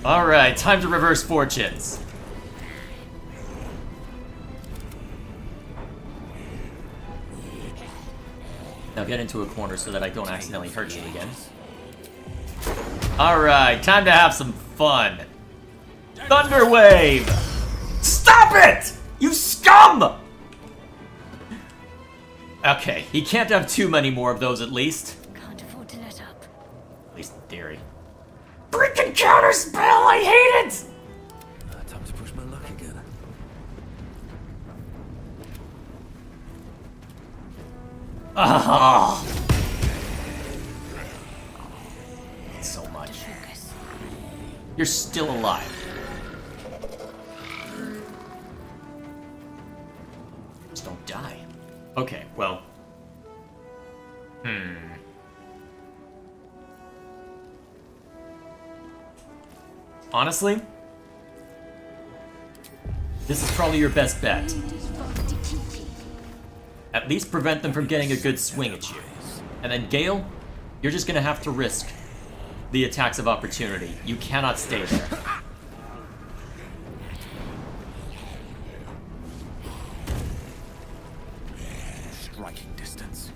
Alright, time to reverse fortunes. Now get into a corner so that I don't accidentally hurt you again. Alright, time to have some fun. Thunder Wave! Stop it! You scum! Okay, he can't have too many more of those at least. Can't afford to let up. At least in theory. Freaking counter spell! I hate it! Time to push my luck again. Ah! So much. You're still alive. Just don't die. Okay, well. Honestly, this is probably your best bet. At least prevent them from getting a good swing at you. And then Gale, you're just gonna have to risk the attacks of opportunity. You cannot stay there. Striking distance.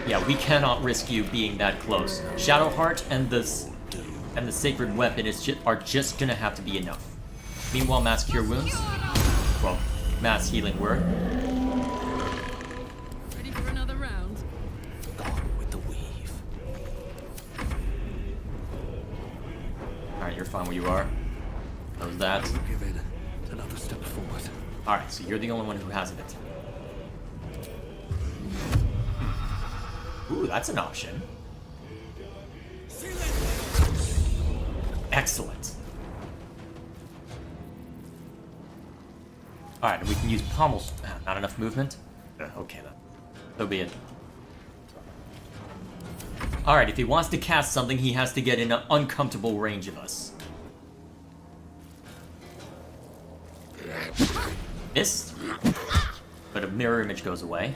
Yeah, we cannot risk you being that close. Shadowheart and the Sacred Weapon are just gonna have to be enough. Meanwhile, Mass Cure Wounds. Well, Mass Healing Word. Ready for another round? Gone with the weave. Alright, you're fine where you are. How's that? Give in. Another step forward. Alright, so you're the only one who hasn't it. Ooh, that's an option. Excellent. Alright, and we can use pommels. Not enough movement? Okay then. So be it. Alright, if he wants to cast something, he has to get in an uncomfortable range of us. Missed. But a mirror image goes away.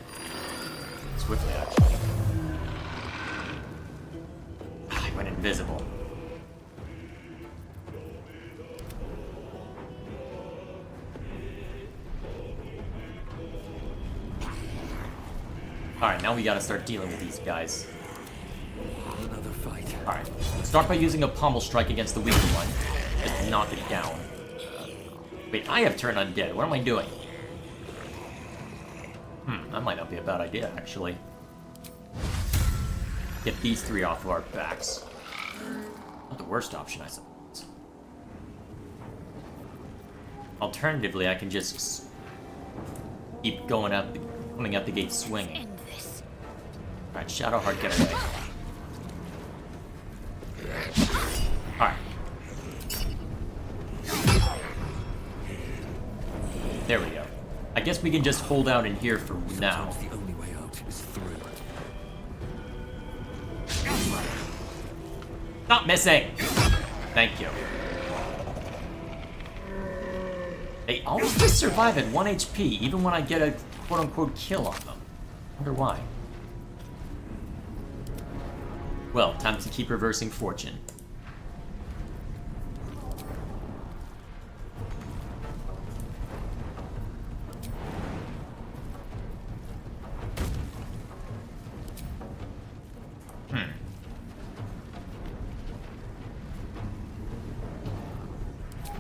Swiftly, actually. I went invisible. Alright, now we gotta start dealing with these guys. Another fight. Alright, start by using a pommel strike against the weaker one. Just to knock it down. Wait, I have turned undead. What am I doing? That might not be a bad idea, actually. Get these 3 off of our backs. Not the worst option, I suppose. Alternatively, I can just keep going at coming out the gate swinging. Alright, Shadowheart, get away. Alright. There we go. I guess we can just hold out in here for now. The only way out is through. Not missing! Thank you. They always just survive at 1 HP, even when I get a quote-unquote kill on them. Wonder why. Well, time to keep reversing fortune.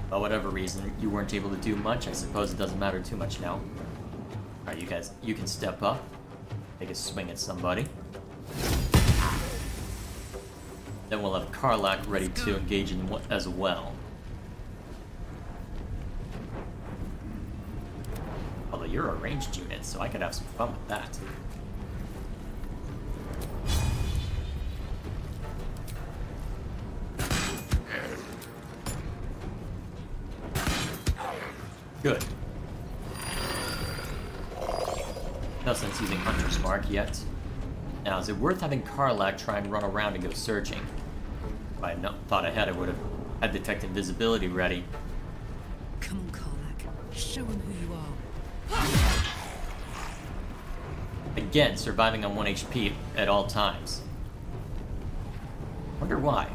For whatever reason, you weren't able to do much. I suppose it doesn't matter too much now. Alright, you guys, you can step up. Take a swing at somebody. Then we'll have Karlak ready to engage in as well. Although you're a ranged unit, so I could have some fun with that. Good. No sense using Hunter's Mark yet. Now, is it worth having Karlak try and run around and go searching? If I had thought ahead, I would have had Detect Invisibility ready. Come on, Karlak. Show him who you are. Again, surviving on 1 HP at all times. Wonder why.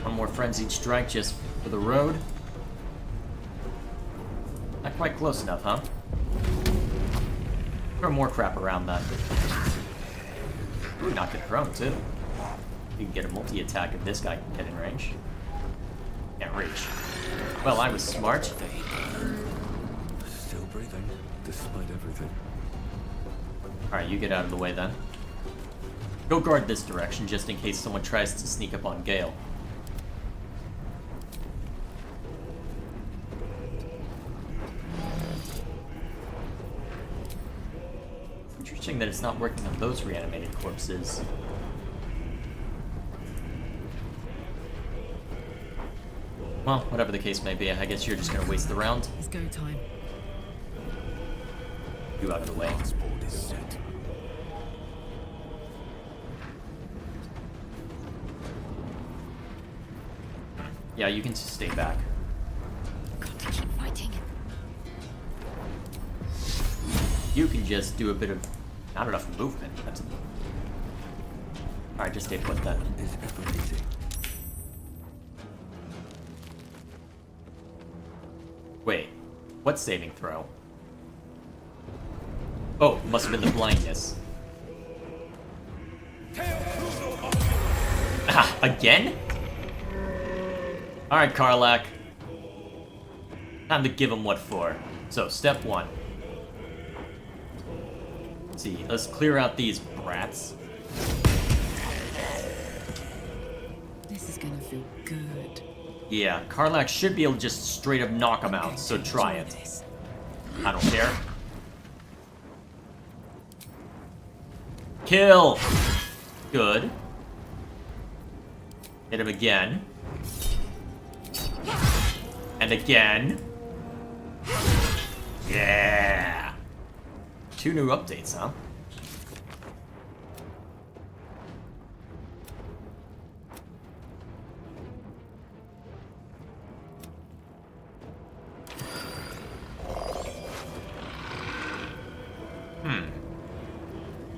One more Frenzied Strike just for the road. Not quite close enough, huh? Throw more crap around then. Ooh, knocked it prone, too. You can get a multi-attack if this guy can get in range. Can't reach. Well, I was smart. Still breathing, despite everything. Alright, you get out of the way then. Go guard this direction, just in case someone tries to sneak up on Gale. Interesting that it's not working on those reanimated corpses. Well, whatever the case may be, I guess you're just gonna waste the round. It's go time. You out of the way. Yeah, you can stay back. Got to keep fighting. You can just do a bit of not enough movement. That's a... Alright, just stay put then. Wait, what saving throw? Oh, must have been the blindness. Ah, again? Alright, Karlak. Time to give him what for. So, step 1. Let's see, let's clear out these brats. This is gonna feel good. Yeah, Karlak should be able to just straight up knock him out, so try it. I don't care. Kill! Good. Hit him again. And again. Yeah! 2 new updates, huh?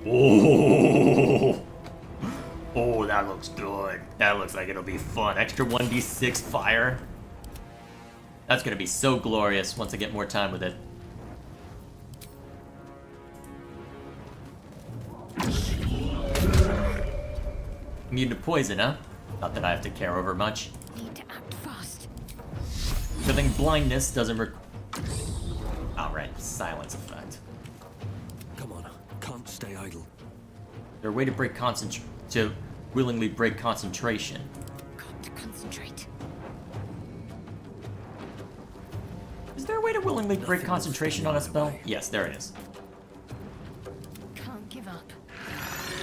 Oh! Oh, that looks good. That looks like it'll be fun. Extra 1d6 fire. That's gonna be so glorious once I get more time with it. Immune to poison, huh? Not that I have to care over much. Need to act fast. Good thing blindness doesn't Alright, silence effect. Come on, can't stay idle. Is there a way to break to willingly break concentration? Got to concentrate. Is there a way to willingly break concentration on a spell? Yes, there it is. Can't give up.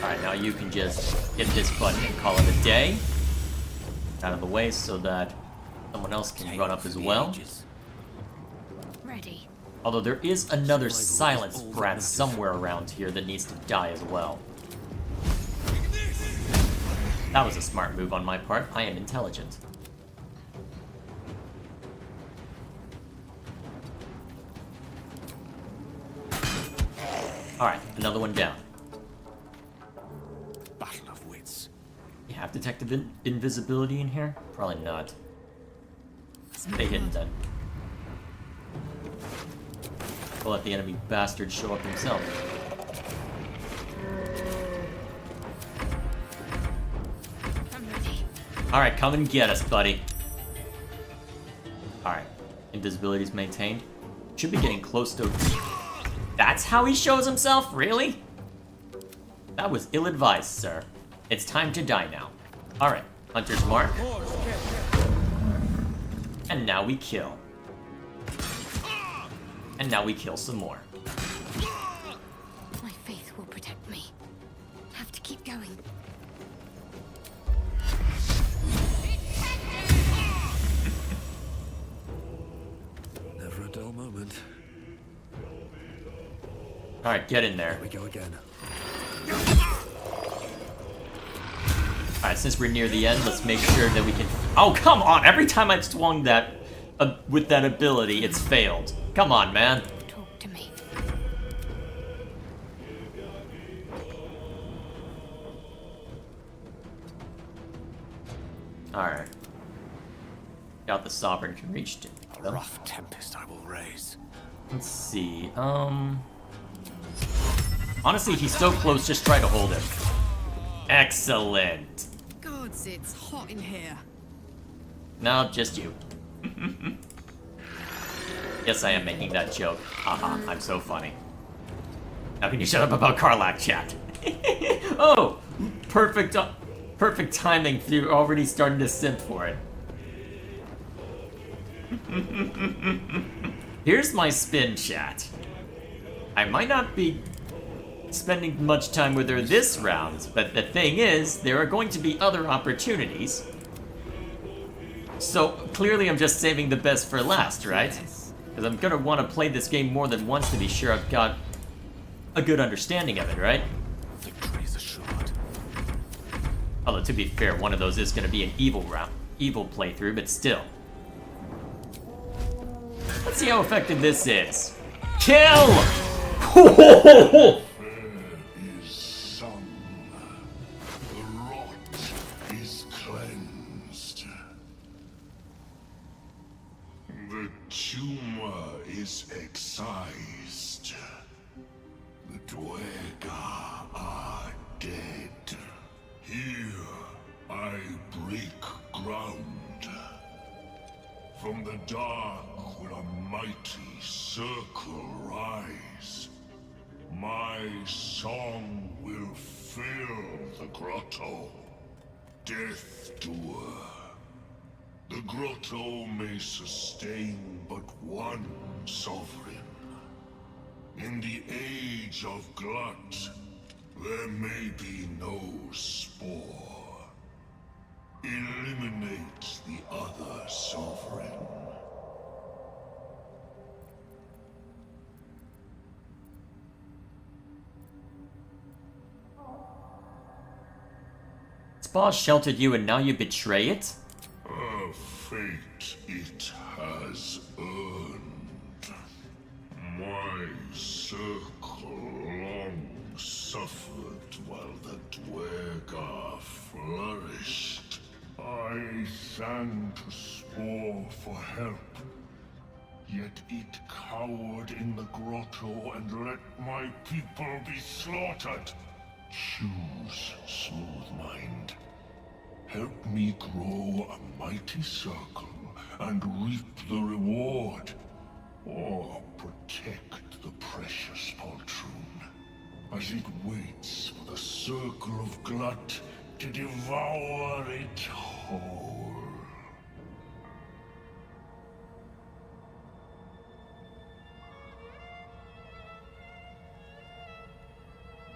Alright, now you can just hit this button and call it a day. Out of the way so that someone else can run up as well. Ready. Although there is another silence brat somewhere around here that needs to die as well. That was a smart move on my part. I am intelligent. Alright, another one down. Battle of wits. You have detective invisibility in here? Probably not. Stay hidden then. We'll let the enemy bastard show up himself. Alright, come and get us, buddy. Alright, invisibility is maintained. Should be getting close to... That's how he shows himself? Really? That was ill-advised, sir. It's time to die now. Alright, Hunter's Mark. And now we kill. And now we kill some more. My faith will protect me. Have to keep going. Never a dull moment. Alright, get in there. Here we go again. Alright, since we're near the end, let's make sure that we can... Oh, come on! Every time I've swung that with that ability, it's failed. Come on, man. Talk to me. Alright. Got the Sovereign can reach to... A rough tempest I will raise. Let's see, honestly, he's so close, just try to hold him. Excellent. Gods, it's hot in here. No, just you. Yes, I am making that joke. Haha, I'm so funny. Now can you shut up about Karlach, chat? Oh, perfect timing. You're already starting to simp for it. Here's my spin, chat. I might not be spending much time with her this round, but the thing is, there are going to be other opportunities. So, clearly I'm just saving the best for last, right? Because I'm gonna want to play this game more than once to be sure I've got a good understanding of it, right? Victory is assured. Although, to be fair, one of those is gonna be an evil playthrough, but still. Let's see how effective this is. Kill! Is sung. The rot is cleansed. The tumor is excised. The Dwergar are dead. Here I break ground. From the dark will a mighty circle rise. My song will fill the grotto. Death Doer. The grotto may sustain but one sovereign. In the age of glut, there may be no spore. Eliminate the other sovereign. Spa sheltered you and now you betray it? A fate it has earned. My circle long suffered while the Dwergar flourished. I sang to Spore for help, yet it cowered in the grotto and let my people be slaughtered. Choose, Smooth Mind. Help me grow a mighty circle and reap the reward, or protect the precious poltroon as it waits for the circle of glut to devour it whole.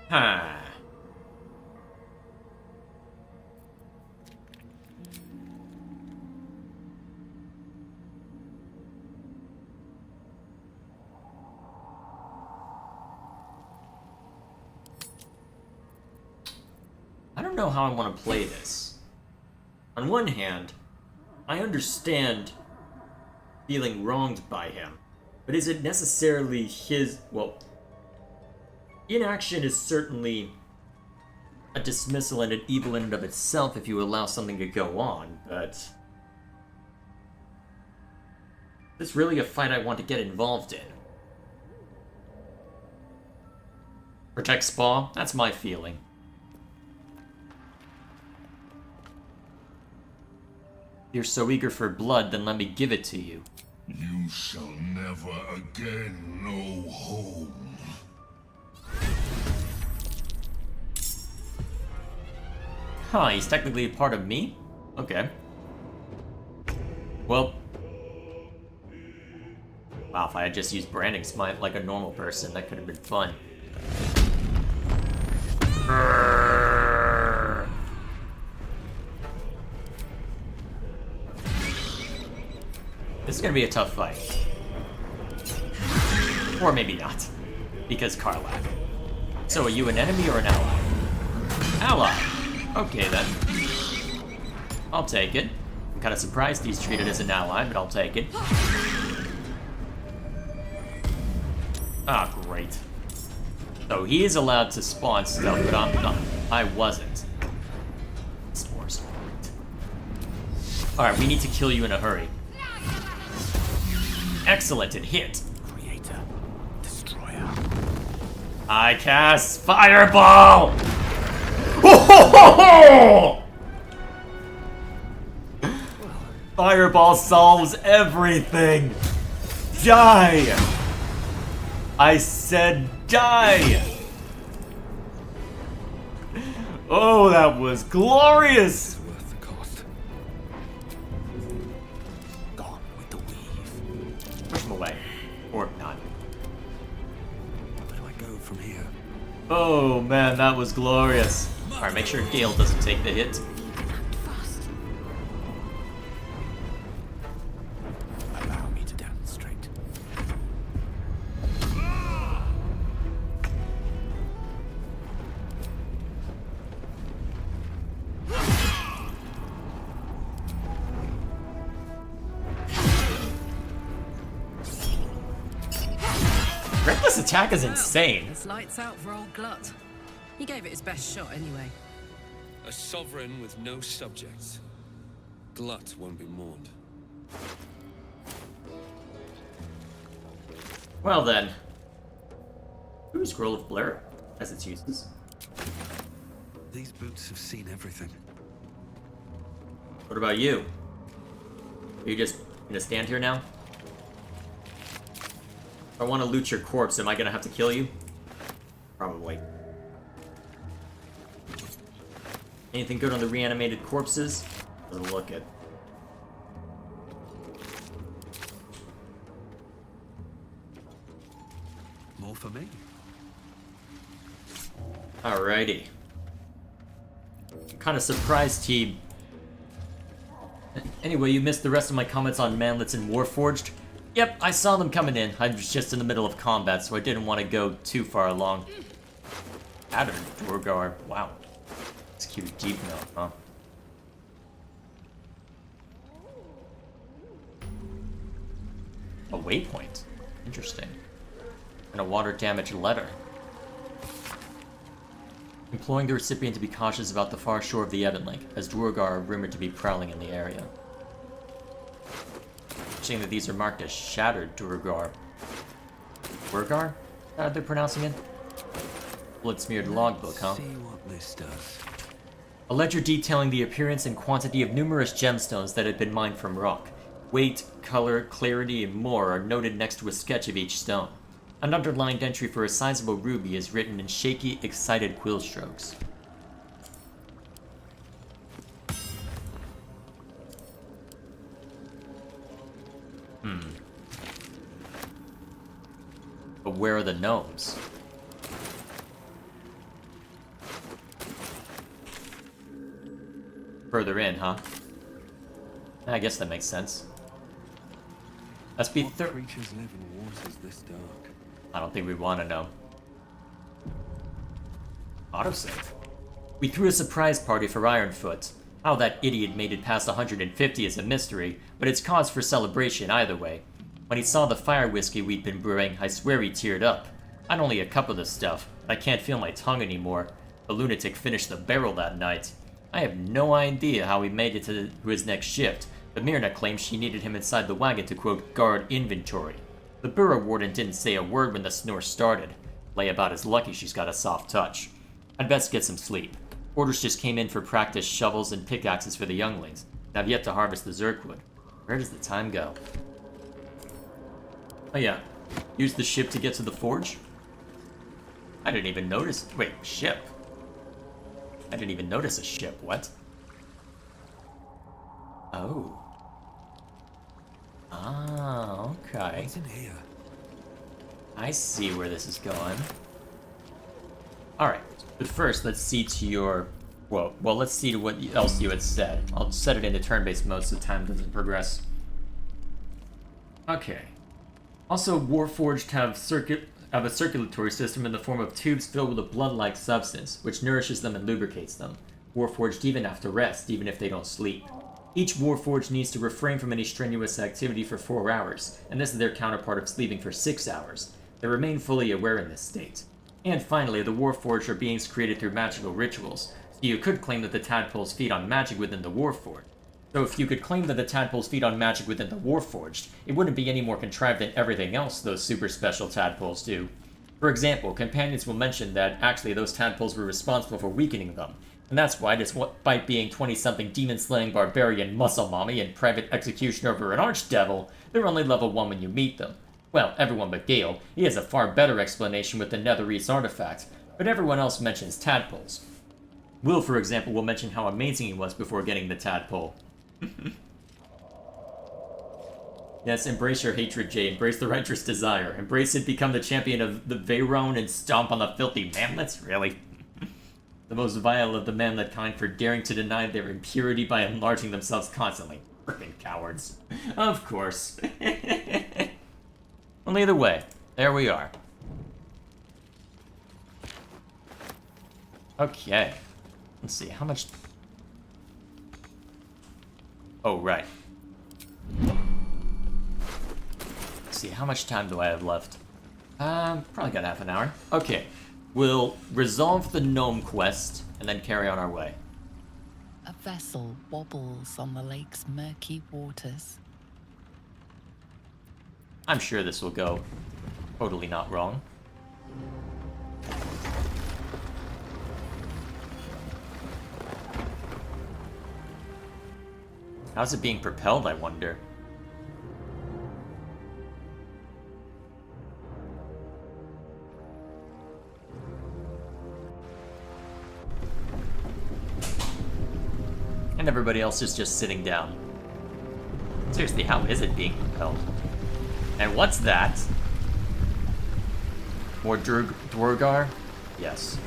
Huh. don't know how I want to play this. On one hand, I understand feeling wronged by him, but is it necessarily his... Well, inaction is certainly a dismissal and an evil in and of itself if you allow something to go on, but... Is this really a fight I want to get involved in? Protect Spa? That's my feeling. You're so eager for blood, then let me give it to you. You shall never again know home. Huh, he's technically a part of me? Okay. Well... Wow, if I had just used branding smite like a normal person, that could have been fun. This is gonna be a tough fight. Or maybe not. Because Karlach. So are you an enemy or an ally? Ally! Okay then. I'll take it. I'm kinda surprised he's treated as an ally, but I'll take it. Ah, great. So he is allowed to spawn stuff, but I'm not. I wasn't. Spores. Alright, we need to kill you in a hurry. Excellent, it hit. Creator, destroyer. I cast Fireball! Ho-ho-ho-ho! Fireball solves everything! Die! I said die! Oh, that was glorious! Worth the cost. Gone with the weave. Push him away. Or not. Where do I go from here? Oh man, that was glorious. Alright, make sure Gale doesn't take the hit. Allow me to demonstrate. Reckless attack is insane. It's lights out for old Glut. He gave it his best shot anyway. A sovereign with no subjects. Glut won't be mourned. Well then. Ooh, Scroll of Blair has its uses. These boots have seen everything. What about you? Are you just gonna stand here now? If I want to loot your corpse, am I gonna have to kill you? Probably. Anything good on the reanimated corpses? Doesn't look it. More for me. Alrighty. I'm kind of surprised he... Anyway, you missed the rest of my comments on Manlets and Warforged. Yep, I saw them coming in. I was just in the middle of combat, so I didn't want to go too far along. Adam, Durgar, wow. It's cute deep now, huh? A waypoint. Interesting. And a water damage letter. Imploring the recipient to be cautious about the far shore of the Ebon Lake, as Duergar are rumored to be prowling in the area. Saying that these are marked as shattered Duergar. Duergar? How are they pronouncing it? Blood-smeared logbook, huh? See what this does. A ledger detailing the appearance and quantity of numerous gemstones that had been mined from rock. Weight, color, clarity, and more are noted next to a sketch of each stone. An underlined entry for a sizable ruby is written in shaky, excited quill strokes. But where are the gnomes? Further in, huh? I guess that makes sense. Must be What creatures live in waters this dark? I don't think we want to know. Autosave. We threw a surprise party for Ironfoot. How that idiot made it past 150 is a mystery, but it's cause for celebration either way. When he saw the fire whiskey we'd been brewing, I swear he teared up. I'd only a cup of the stuff, and I can't feel my tongue anymore. The lunatic finished the barrel that night. I have no idea how he made it to his next shift, but Myrna claims she needed him inside the wagon to, quote, guard inventory. The burrow warden didn't say a word when the snore started. Layabout is lucky she's got a soft touch. I'd best get some sleep. Orders just came in for practice shovels and pickaxes for the younglings, and I've yet to harvest the Zerkwood. Where does the time go? Oh yeah, use the ship to get to the forge? I didn't even notice. Wait, ship? I didn't even notice a ship. What? Oh. Ah, okay. What's in here? I see where this is going. Alright, but first, let's see to your... Well, let's see to what else you had said. I'll set it into turn-based mode so time doesn't progress. Okay. Also, Warforged have a circulatory system in the form of tubes filled with a blood-like substance, which nourishes them and lubricates them. Warforged even have to rest, even if they don't sleep. Each Warforged needs to refrain from any strenuous activity for 4 hours, and this is their counterpart of sleeping for 6 hours. They remain fully aware in this state. And finally, the Warforged are beings created through magical rituals, so you could claim that the tadpoles feed on magic within the Warforged. So if you could claim that the tadpoles feed on magic within the Warforged, it wouldn't be any more contrived than everything else those super special tadpoles do. For example, companions will mention that actually those tadpoles were responsible for weakening them, and that's why, despite being 20-something demon-slaying barbarian muscle mommy and private executioner over an archdevil, they're only level 1 when you meet them. Well, everyone but Gale. He has a far better explanation with the Nether East artifact, but everyone else mentions tadpoles. Will, for example, will mention how amazing he was before getting the tadpole. Yes, embrace your hatred, Jay. Embrace the righteous desire. Embrace it, become the champion of the Veyron, and stomp on the filthy manlets? Really? The most vile of the manlet kind for daring to deny their impurity by enlarging themselves constantly. Frickin' cowards. Of course. Well, either way, there we are. Okay. Let's see, how much... Oh, right. Let's see, how much time do I have left? Probably got half an hour. Okay. We'll resolve the gnome quest, and then carry on our way. A vessel wobbles on the lake's murky waters. I'm sure this will go totally not wrong. How's it being propelled, I wonder? And everybody else is just sitting down. Seriously, how is it being propelled? And what's that? More Dwargar? Yes.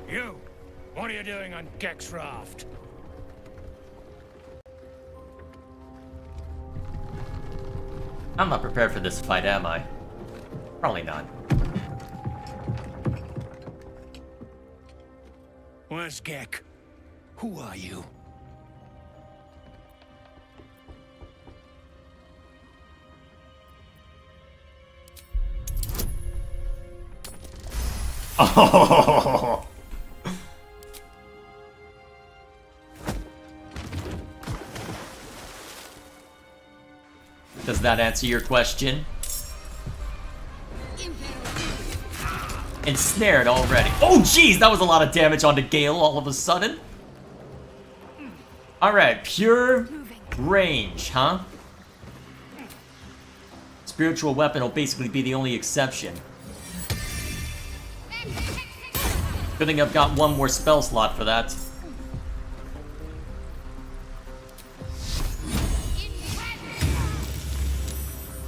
You! What are you doing on Gek's raft? I'm not prepared for this fight, am I? Probably not. Where's Gek? Who are you? Oh! Does that answer your question? Ensnared already. Oh, jeez, that was a lot of damage onto Gale all of a sudden. Alright, pure range, huh? Spiritual weapon will basically be the only exception. Good thing I've got one more spell slot for that.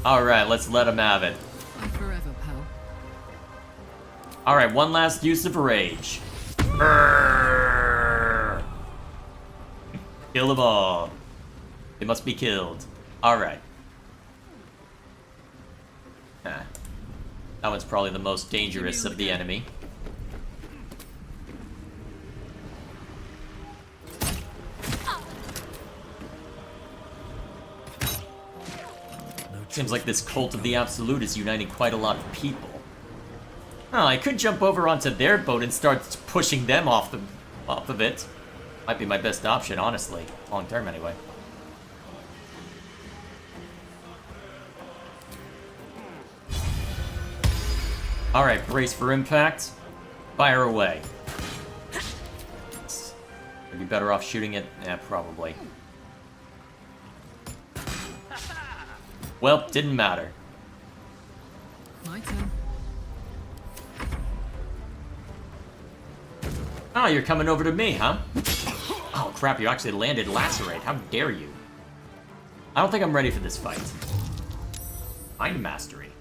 Alright, let's let him have it. Forever, pal. Alright, one last use of rage. Kill them all. They must be killed. Alright. That one's probably the most dangerous of the enemy. Seems like this cult of the Absolute is uniting quite a lot of people. Oh, I could jump over onto their boat and start pushing them off of it. Might be my best option, honestly. Long term, anyway. Alright, brace for impact. Fire away. I'd be better off shooting it? Yeah, probably. Well, didn't matter. My turn. Oh, you're coming over to me, huh? Oh crap, you actually landed Lacerate. How dare you? I don't think I'm ready for this fight. Mind Mastery.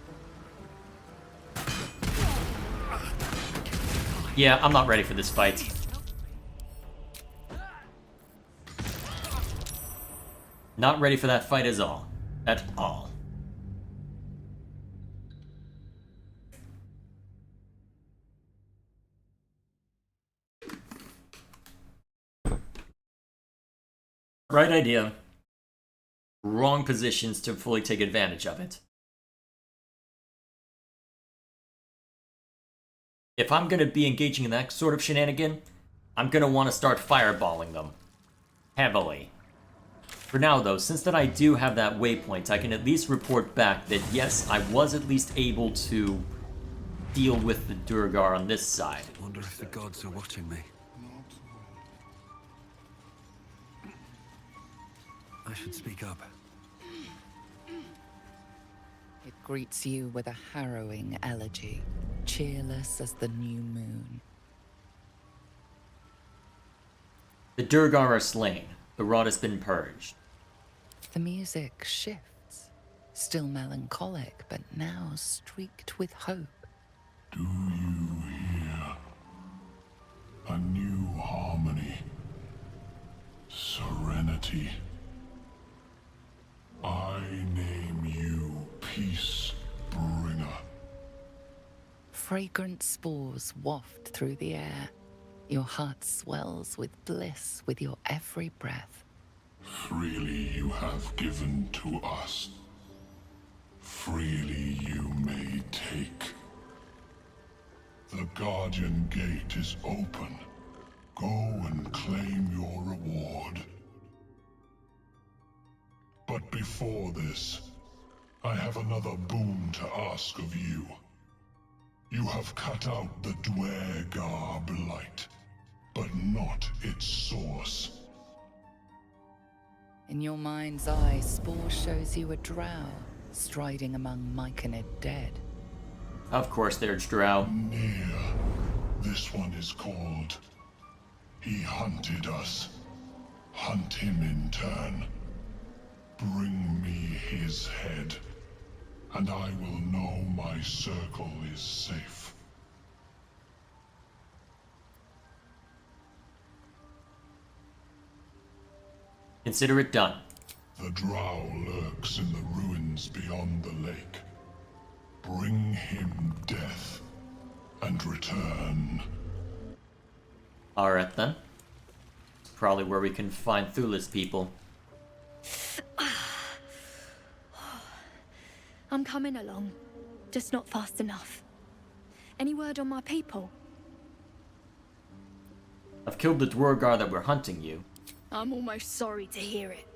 Yeah, I'm not ready for this fight. Not ready for that fight at all. At all. Right idea. Wrong positions to fully take advantage of it. If I'm gonna be engaging in that sort of shenanigan, I'm gonna want to start fireballing them. Heavily. For now though, since that I do have that waypoint, I can at least report back that yes, I was at least able to deal with the Durgar on this side. Wonder if the gods are watching me. I should speak up. It greets you with a harrowing elegy, cheerless as the new moon. The Durgar are slain. The rot has been purged. The music shifts, still melancholic, but now streaked with hope. Do you hear? A new harmony. Serenity. I name you Peace Bringer. Fragrant spores waft through the air. Your heart swells with bliss with your every breath. Freely you have given to us. Freely you may take. The Guardian Gate is open. Go and claim your reward. But before this, I have another boon to ask of you. You have cut out the Dwergar blight, but not its source. In your mind's eye, Spore shows you a drow, striding among Myconid dead. Of course there's Drow. Near. This one is called. He hunted us. Hunt him in turn. Bring me his head, and I will know my circle is safe. Consider it done. The drow lurks in the ruins beyond the lake. Bring him death, and return. Alright then. It's probably where we can find Thula's people. I'm coming along, just not fast enough. Any word on my people? I've killed the Dwergar that were hunting you. I'm almost sorry to hear it.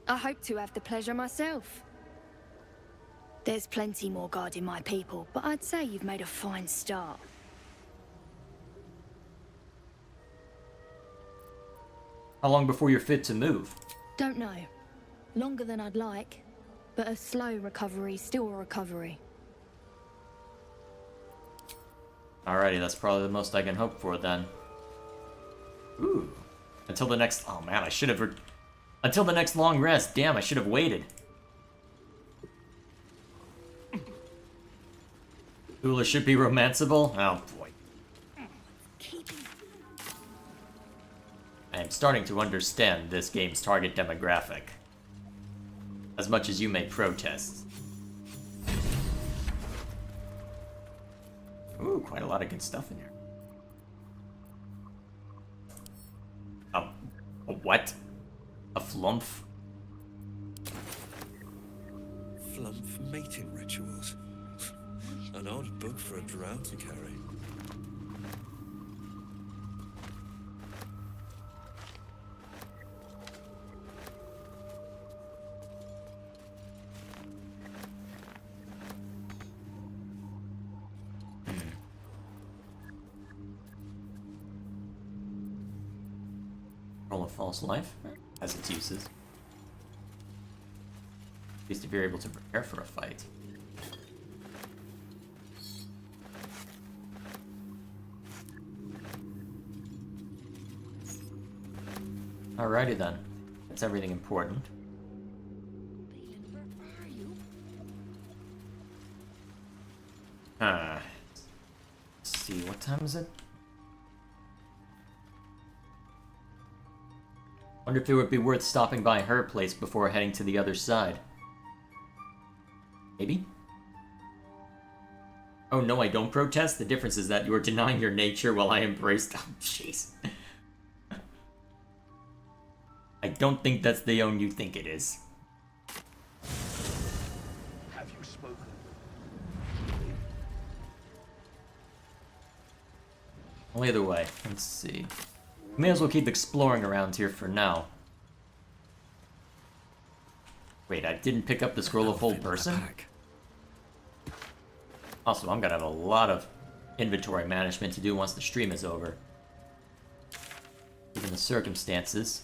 I hope to have the pleasure myself. There's plenty more guarding my people, but I'd say you've made a fine start. How long before you're fit to move? Don't know. Longer than I'd like, but a slow recovery, still a recovery. Alrighty, that's probably the most I can hope for then. Ooh. Until the next... Oh man, I should have... Until the next long rest. Damn, I should have waited. Thula should be romanceable? Oh boy. I am starting to understand this game's target demographic. As much as you may protest. Ooh, quite a lot of good stuff in here. A what? A flumph? Flump. mating rituals. An odd book for a drow to carry. Roll of false life has its uses. At least if you're able to prepare for a fight. Alrighty then. That's everything important. Let's see, what time is it? Wonder if it would be worth stopping by her place before heading to the other side. Maybe? Oh no, I don't protest. The difference is that you are denying your nature while I embrace... Oh, jeez. I don't think that's the own you think it is. Have you spoken? Well, either way, let's see. May as well keep exploring around here for now. Wait, I didn't pick up the scroll of hold person? Also, I'm gonna have a lot of inventory management to do once the stream is over. Given the circumstances.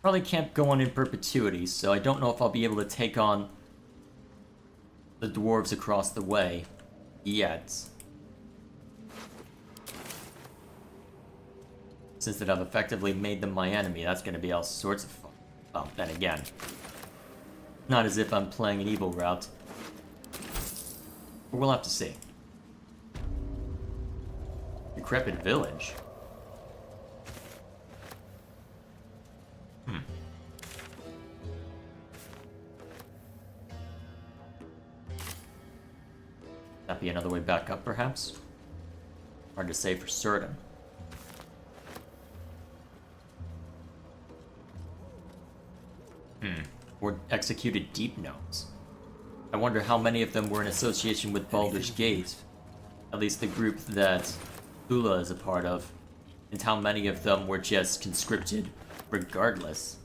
Probably can't go on in perpetuity, so I don't know if I'll be able to take on the dwarves across the way yet. Since that I've effectively made them my enemy, that's gonna be all sorts of fun. Well, then again, not as if I'm playing an evil route. But we'll have to see. Decrepit village. That be another way back up, perhaps? Hard to say for certain. Or executed deep notes. I wonder how many of them were in association with Baldur's Gate. At least the group that Ula is a part of. And how many of them were just conscripted regardless.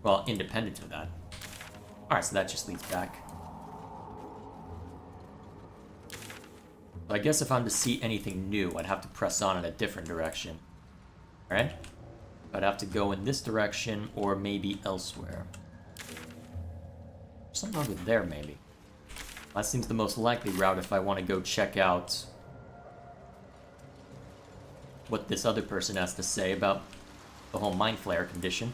Well, independent of that. Alright, so that just leads back. So I guess if I'm to see anything new, I'd have to press on in a different direction. Alright? I'd have to go in this direction, or maybe elsewhere. Something over there, maybe. That seems the most likely route if I want to go check out what this other person has to say about the whole Mind Flayer condition.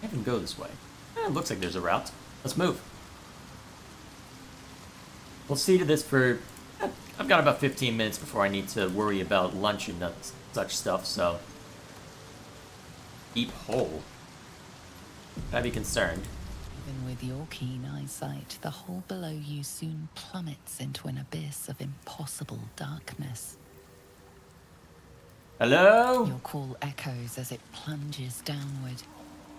I can go this way. It looks like there's a route. Let's move. We'll see to this for... I've got about 15 minutes before I need to worry about lunch and such stuff, so... Deep hole. I'd be concerned. Even with your keen eyesight, the hole below you soon plummets into an abyss of impossible darkness. Hello? Your call echoes as it plunges downward,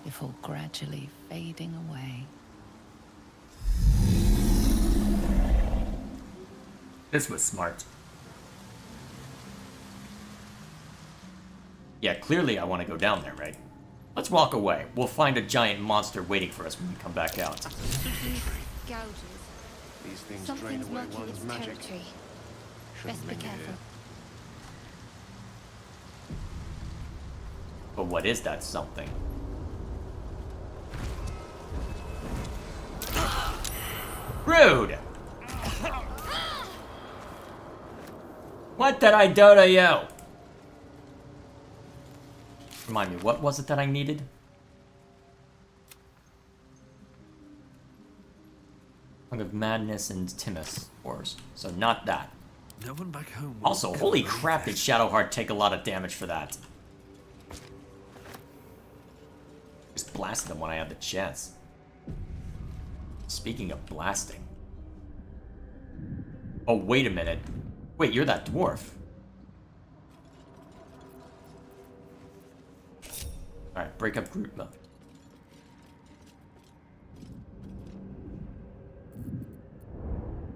before gradually fading away. This was smart. Yeah, clearly I want to go down there, right? Let's walk away. We'll find a giant monster waiting for us when we come back out. Gouges. These things drain Something's away marking one's its magic. territory. Shouldn't Best be linger careful. here. But what is that something? Rude! What did I do to you? Remind me, what was it that I needed? Tongue of Madness and Timus Wars. So not that. No one back home. Also, holy crap, did Shadowheart take a lot of damage for that. Just blasted them when I had the chance. Speaking of blasting. Oh, wait a minute. Wait, you're that dwarf. Alright, break up group mode.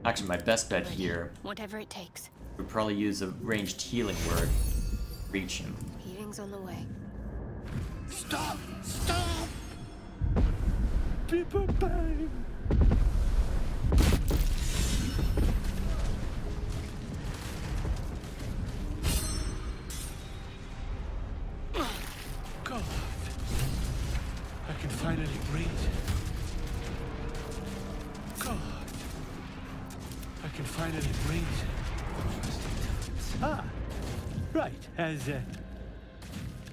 Actually, my best bet here Whatever it takes. would probably use a ranged healing word. Reach him. Healing's on the way. Stop! Stop! People pain! God. I can finally breathe. God. I can finally breathe. Ah, right.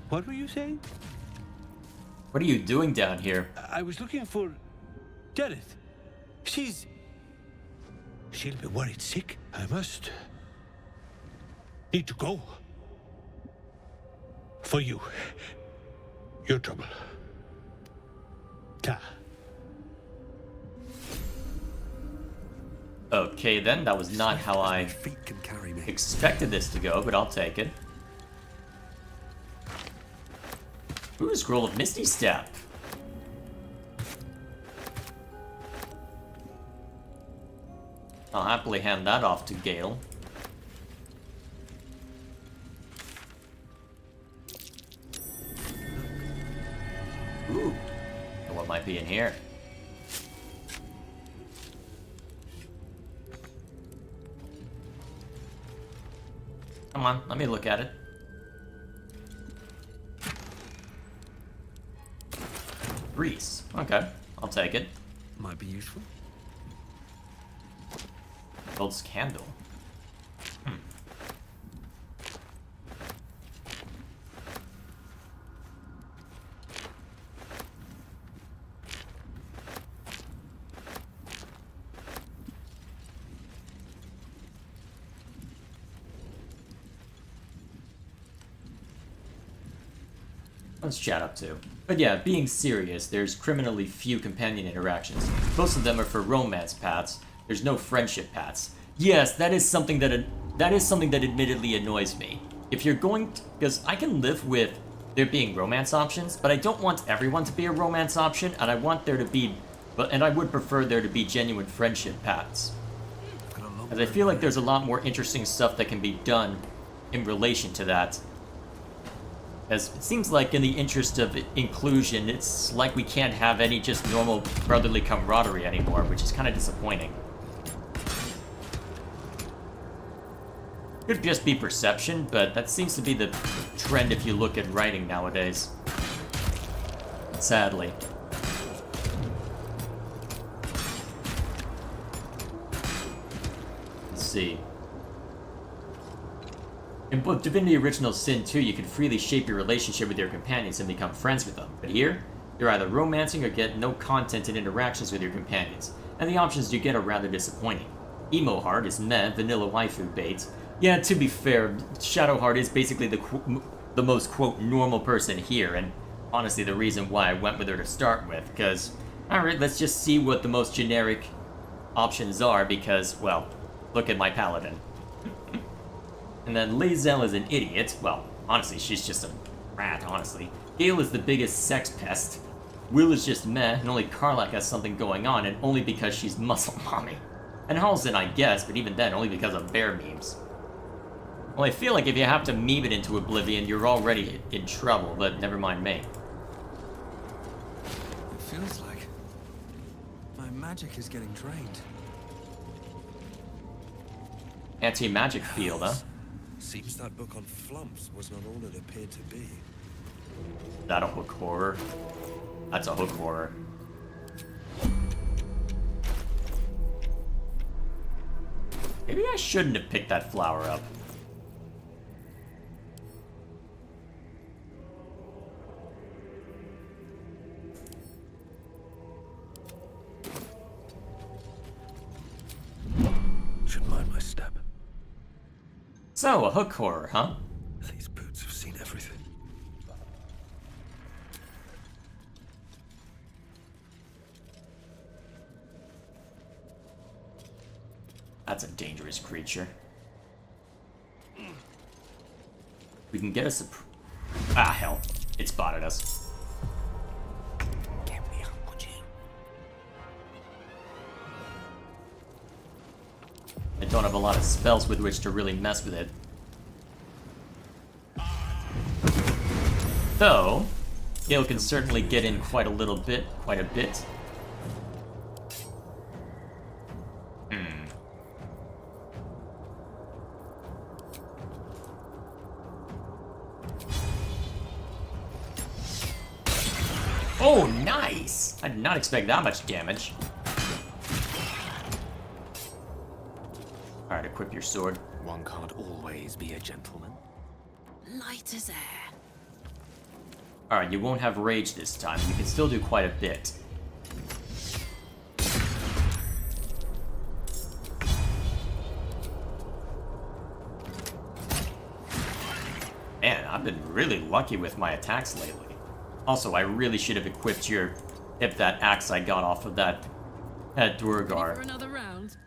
What were you saying? What are you doing down here? I was looking for Jareth. She'll be worried sick. I must need to go. For you. Your trouble. Ta. Okay then, that was not how I expected this to go, but I'll take it. Ooh, Scroll of Misty Step. I'll happily hand that off to Gale. Ooh, what might be in here? Come on, let me look at it. Grease. Okay, I'll take it. Might be useful. Gold's candle. What's chat up to? But yeah, being serious, there's criminally few companion interactions. Most of them are for romance paths. There's no friendship paths. Yes, that is something that admittedly annoys me. If you're going to, because I can live with there being romance options, but I don't want everyone to be a romance option, and I want there to be, and I would prefer there to be genuine friendship paths. As I feel like there's a lot more interesting stuff that can be done in relation to that. As it seems like in the interest of inclusion, it's like we can't have any just normal brotherly camaraderie anymore, which is kind of disappointing. Could just be perception, but that seems to be the trend if you look at writing nowadays. Sadly. Let's see. In both Divinity Original Sin 2, you can freely shape your relationship with your companions and become friends with them. But here, you're either romancing or get no content and interactions with your companions, and the options you get are rather disappointing. Emo Heart is meh, vanilla waifu bait. Yeah, to be fair, Shadowheart is basically the most, quote, normal person here, and honestly the reason why I went with her to start with, because, alright, let's just see what the most generic options are, because, well, look at my paladin. And then Lae'zel is an idiot. Well, honestly, she's just a rat, honestly. Gale is the biggest sex pest. Will is just meh, and only Karlach has something going on, and only because she's muscle mommy. And Halsin, I guess, but even then, only because of bear memes. Well, I feel like if you have to meme it into oblivion, you're already in trouble, but never mind me. It feels like my magic is getting drained. Anti-magic field, huh? Seems that book on flumps was not all it appeared to be. That a hook horror? That's a hook horror. Maybe I shouldn't have picked that flower up. Should mind my step. So, a hook horror, huh? These boots have seen everything. That's a dangerous creature. We can get a ah, hell. It spotted us. don't have a lot of spells with which to really mess with it. Though, Gale can certainly get in quite a bit. Oh, nice! I did not expect that much damage. Alright, equip your sword. One can't always be a gentleman. Light as air. Alright, you won't have rage this time. You can still do quite a bit. Man, I've been really lucky with my attacks lately. Also, I really should have equipped that axe I got off of that Durgar. For another round.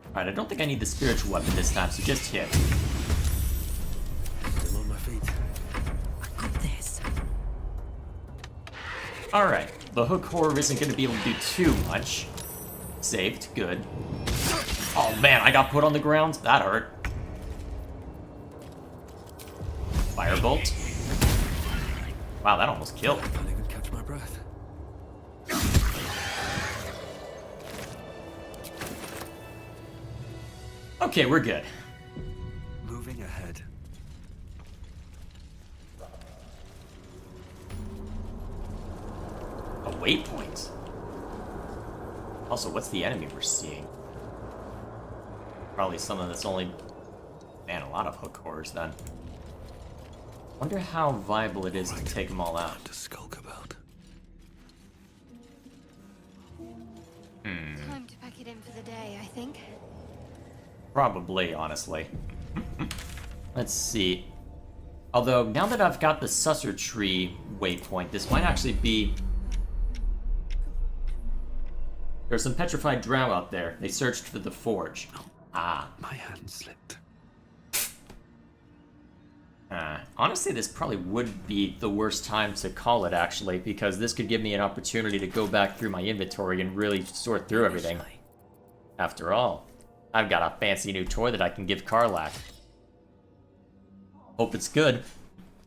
Alright, I don't think I need the spiritual weapon this time, so just hit. Still on my feet. I got this. Alright, the hook horror isn't going to be able to do too much. Saved, good. Oh man, I got put on the ground? That hurt. Firebolt. Wow, that almost killed. I can't even catch my breath. Okay, we're good. Moving ahead. A waypoint. Also, what's the enemy we're seeing? Probably something that's only... Man, a lot of hook horrors then. Wonder how viable it is to take them all out. To skulk about. Time to pack it in for the day, I think. Probably, honestly. Let's see. Although, now that I've got the Susser Tree waypoint, this might actually be... There's some petrified drow out there. They searched for the forge. Ah. My hand slipped. Honestly, this probably would be the worst time to call it, actually, because this could give me an opportunity to go back through my inventory and really sort through everything. After all, I've got a fancy new toy that I can give Karlach. Hope it's good.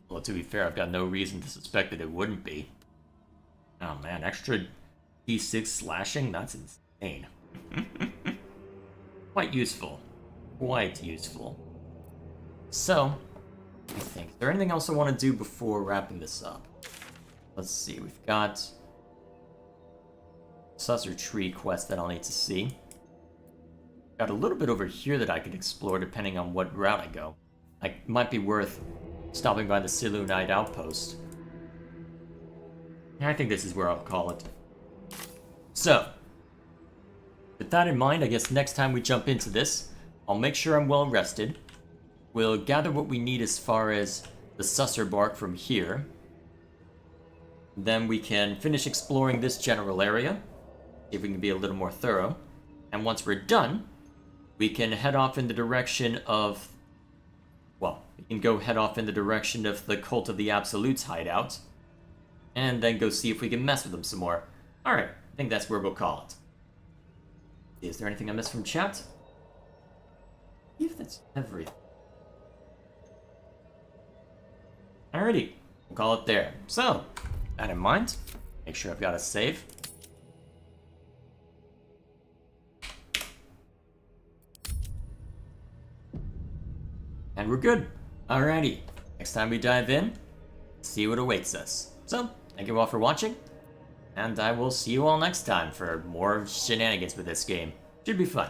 Well, to be fair, I've got no reason to suspect that it wouldn't be. Oh man, extra D6 slashing? That's insane. Quite useful. Quite useful. So... I think. Is there anything else I want to do before wrapping this up? Let's see. We've got Susser Tree quest that I'll need to see. Got a little bit over here that I could explore depending on what route I go. It might be worth stopping by the Silunite outpost. I think this is where I'll call it. So, with that in mind, I guess next time we jump into this, I'll make sure I'm well rested. We'll gather what we need as far as the Susser bark from here. Then we can finish exploring this general area, see if we can be a little more thorough. And once we're done, we can head off in the direction of... Well, we can go head off in the direction of the Cult of the Absolute's hideout. And then go see if we can mess with them some more. Alright, I think that's where we'll call it. Is there anything I missed from chat? I believe that's everything. Alrighty, we'll call it there. So, that in mind, make sure I've got a save. And we're good. Alrighty, next time we dive in, see what awaits us. So, thank you all for watching, and I will see you all next time for more shenanigans with this game. Should be fun.